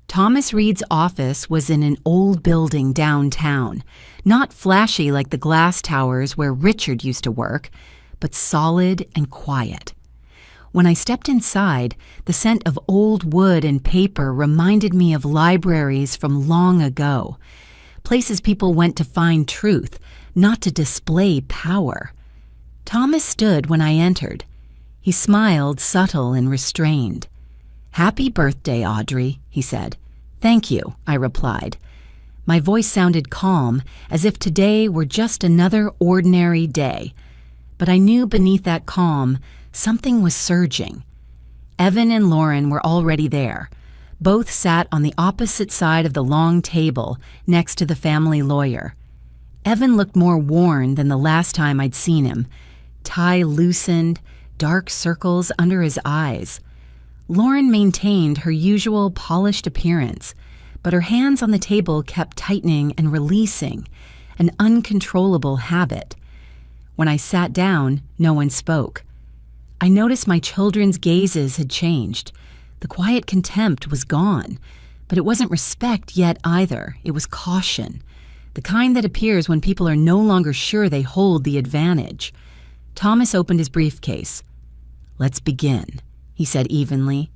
Thomas Reed's office was in an old building downtown, not flashy like the glass towers where Richard used to work, but solid and quiet. When I stepped inside, the scent of old wood and paper reminded me of libraries from long ago, places people went to find truth, not to display power. Thomas stood when I entered. He smiled, subtle and restrained. "Happy birthday, Audrey," he said. "Thank you," I replied. My voice sounded calm, as if today were just another ordinary day. But I knew beneath that calm, something was surging. Evan and Lauren were already there. Both sat on the opposite side of the long table next to the family lawyer. Evan looked more worn than the last time I'd seen him. Tie loosened, dark circles under his eyes. Lauren maintained her usual polished appearance, but her hands on the table kept tightening and releasing, an uncontrollable habit. When I sat down, no one spoke. I noticed my children's gazes had changed. The quiet contempt was gone, but it wasn't respect yet either. It was caution, the kind that appears when people are no longer sure they hold the advantage. Thomas opened his briefcase. "Let's begin," he said evenly.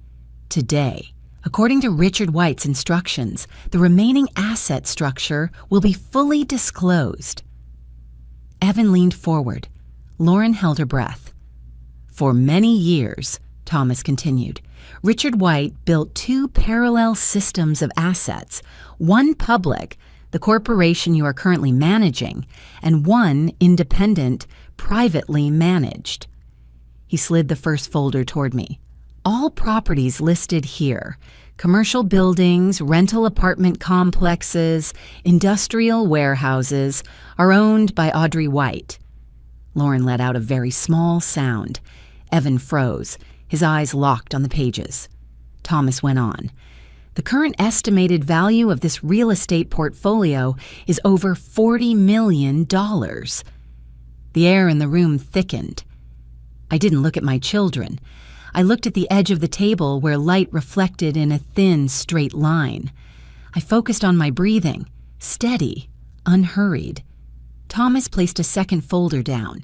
"Today, according to Richard White's instructions, the remaining asset structure will be fully disclosed." Evan leaned forward. Lauren held her breath. "For many years," Thomas continued, "Richard White built two parallel systems of assets, one public, the corporation you are currently managing, and one independent, privately managed." He slid the first folder toward me. "All properties listed here, commercial buildings, rental apartment complexes, industrial warehouses, are owned by Audrey White." Lauren let out a very small sound. Evan froze, his eyes locked on the pages. Thomas went on. "The current estimated value of this real estate portfolio is over $40 million. The air in the room thickened. I didn't look at my children. I looked at the edge of the table where light reflected in a thin, straight line. I focused on my breathing, steady, unhurried. Thomas placed a second folder down.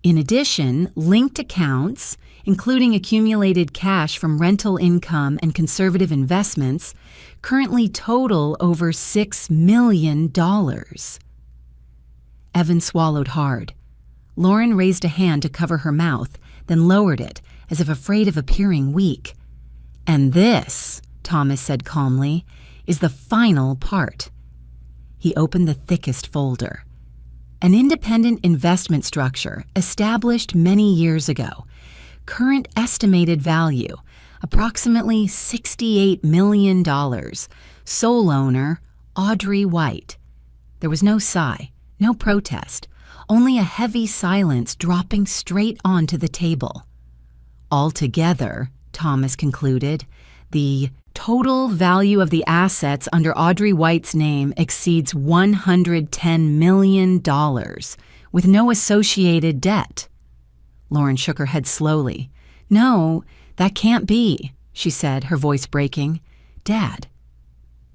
In addition, linked accounts, including accumulated cash from rental income and conservative investments, currently total over $6 million. Evan swallowed hard. Lauren raised a hand to cover her mouth, then lowered it, as if afraid of appearing weak. "And this," Thomas said calmly, "is the final part." He opened the thickest folder. "An independent investment structure established many years ago. Current estimated value, approximately $68 million. Sole owner, Audrey White." There was no sigh, no protest, only a heavy silence dropping straight onto the table. "Altogether," Thomas concluded, "the total value of the assets under Audrey White's name exceeds $110 million, with no associated debt." Lauren shook her head slowly. "No, that can't be," she said, her voice breaking. Dad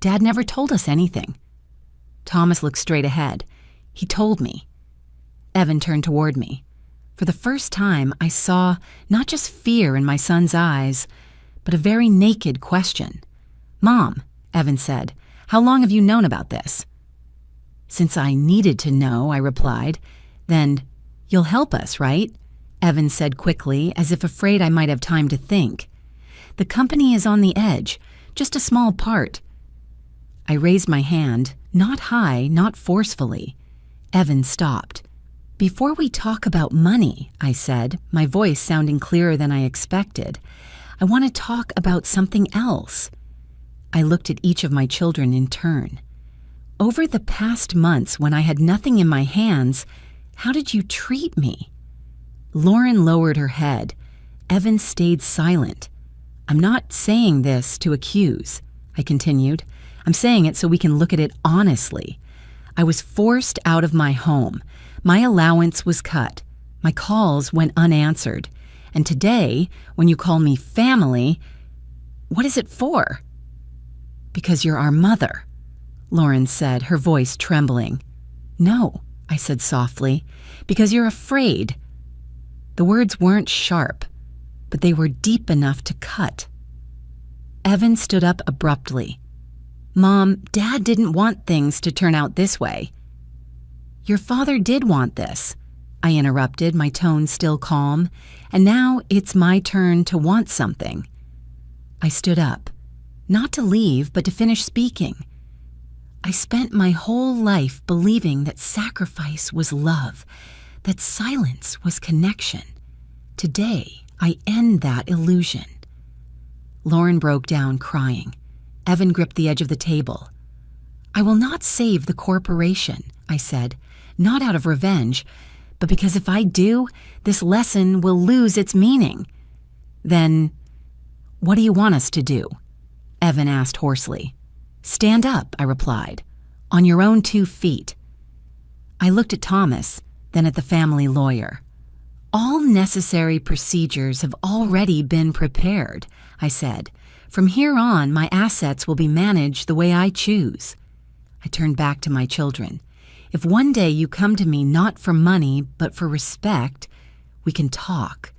never told us anything." Thomas looked straight ahead. "He told me." Evan turned toward me. For the first time, I saw not just fear in my son's eyes, but a very naked question. "Mom," Evan said, "how long have you known about this?" "Since I needed to know," I replied. "Then you'll help us, right?" Evan said quickly, as if afraid I might have time to think. "The company is on the edge, just a small part." I raised my hand, not high, not forcefully. Evan stopped. "Before we talk about money," I said, my voice sounding clearer than I expected, "I want to talk about something else." I looked at each of my children in turn. "Over the past months when I had nothing in my hands, how did you treat me?" Lauren lowered her head. Evan stayed silent. "I'm not saying this to accuse," I continued. "I'm saying it so we can look at it honestly. I was forced out of my home. My allowance was cut. My calls went unanswered. And today, when you call me family, what is it for?" "Because you're our mother," Lauren said, her voice trembling. "No," I said softly, "because you're afraid." The words weren't sharp, but they were deep enough to cut. Evan stood up abruptly. "Mom, Dad didn't want things to turn out this way." "Your father did want this," I interrupted, my tone still calm, "and now it's my turn to want something." I stood up, not to leave, but to finish speaking. "I spent my whole life believing that sacrifice was love, that silence was connection. Today, I end that illusion." Lauren broke down, crying. Evan gripped the edge of the table. "I will not save the corporation," I said, "not out of revenge, but because if I do, this lesson will lose its meaning." "Then, what do you want us to do?" Evan asked hoarsely. "Stand up," I replied, "on your own 2 feet." I looked at Thomas, then at the family lawyer. "All necessary procedures have already been prepared," I said. "From here on, my assets will be managed the way I choose." I turned back to my children. "If one day you come to me not for money, but for respect, we can talk.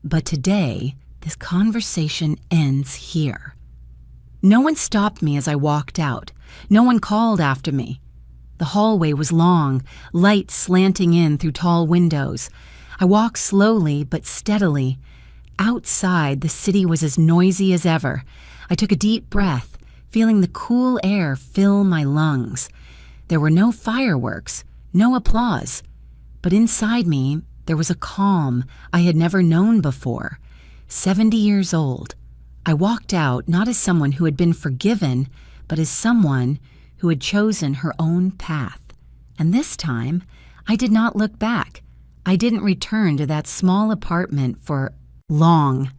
But today, this conversation ends here." No one stopped me as I walked out. No one called after me. The hallway was long, light slanting in through tall windows. I walked slowly but steadily. Outside, the city was as noisy as ever. I took a deep breath, feeling the cool air fill my lungs. There were no fireworks, no applause. But inside me, there was a calm I had never known before. 70 years old, I walked out not as someone who had been forgiven, but as someone who had chosen her own path. And this time, I did not look back. I didn't return to that small apartment for long.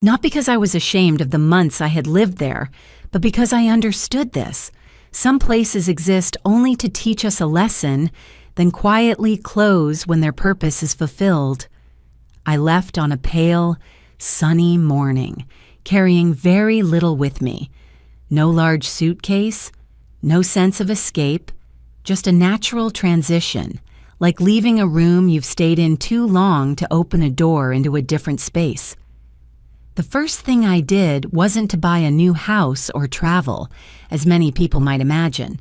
Not because I was ashamed of the months I had lived there, but because I understood this. Some places exist only to teach us a lesson, then quietly close when their purpose is fulfilled. I left on a pale, sunny morning, carrying very little with me. No large suitcase, no sense of escape, just a natural transition, like leaving a room you've stayed in too long to open a door into a different space. The first thing I did wasn't to buy a new house or travel, as many people might imagine.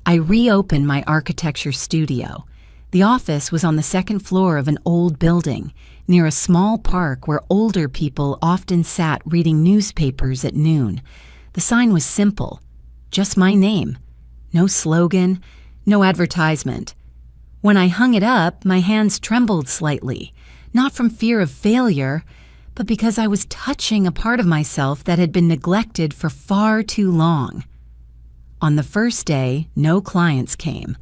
I reopened my architecture studio. The office was on the second floor of an old building, near a small park where older people often sat reading newspapers at noon. The sign was simple, just my name. No slogan, no advertisement. When I hung it up, my hands trembled slightly, not from fear of failure, but because I was touching a part of myself that had been neglected for far too long. On the first day, no clients came.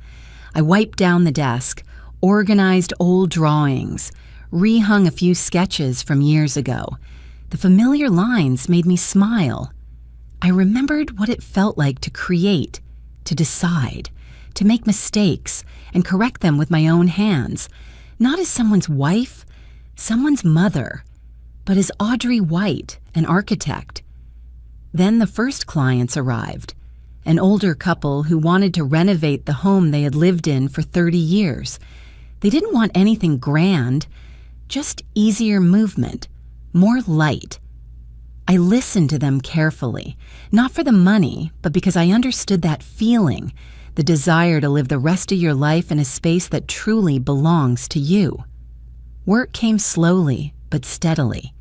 I wiped down the desk, organized old drawings, rehung a few sketches from years ago. The familiar lines made me smile. I remembered what it felt like to create, to decide, to make mistakes and correct them with my own hands, not as someone's wife, someone's mother, but as Audrey White, an architect. Then the first clients arrived, an older couple who wanted to renovate the home they had lived in for 30 years. They didn't want anything grand, just easier movement, more light. I listened to them carefully, not for the money, but because I understood that feeling, the desire to live the rest of your life in a space that truly belongs to you. Work came slowly but steadily.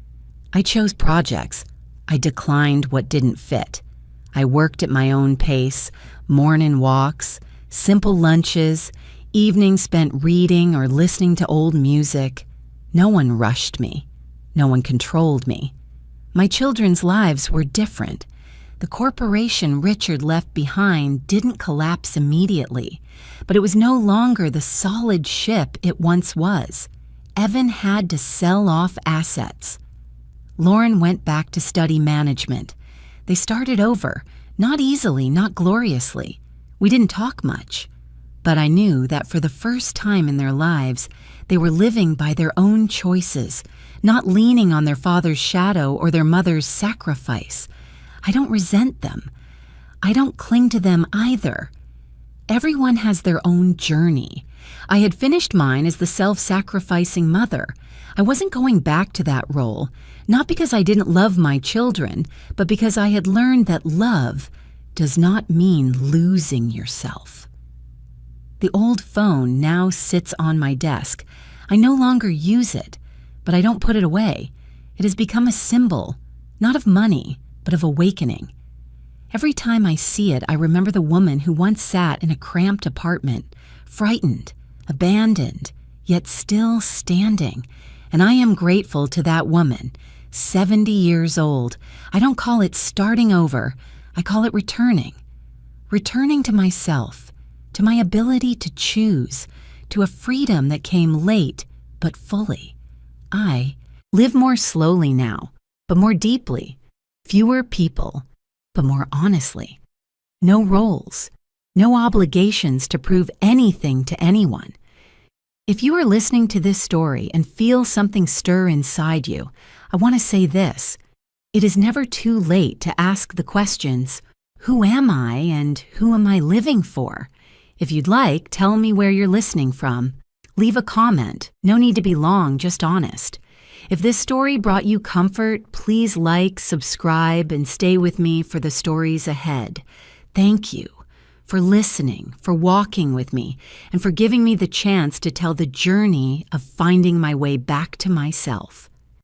I chose projects. I declined what didn't fit. I worked at my own pace, morning walks, simple lunches, evenings spent reading or listening to old music. No one rushed me. No one controlled me. My children's lives were different. The corporation Richard left behind didn't collapse immediately, but it was no longer the solid ship it once was. Evan had to sell off assets. Lauren went back to study management. They started over, not easily, not gloriously. We didn't talk much, but I knew that for the first time in their lives, they were living by their own choices, not leaning on their father's shadow or their mother's sacrifice. I don't resent them. I don't cling to them either. Everyone has their own journey. I had finished mine as the self-sacrificing mother. I wasn't going back to that role, not because I didn't love my children, but because I had learned that love does not mean losing yourself. The old phone now sits on my desk. I no longer use it, but I don't put it away. It has become a symbol, not of money, but of awakening. Every time I see it, I remember the woman who once sat in a cramped apartment, frightened, abandoned, yet still standing. And I am grateful to that woman, 70 years old. I don't call it starting over. I call it returning. Returning to myself, to my ability to choose, to a freedom that came late but fully. I live more slowly now, but more deeply. Fewer people, but more honestly. No roles, no obligations to prove anything to anyone. If you are listening to this story and feel something stir inside you, I want to say this. It is never too late to ask the questions, who am I and who am I living for? If you'd like, tell me where you're listening from. Leave a comment. No need to be long, just honest. If this story brought you comfort, please like, subscribe, and stay with me for the stories ahead. Thank you for listening, for walking with me, and for giving me the chance to tell the journey of finding my way back to myself.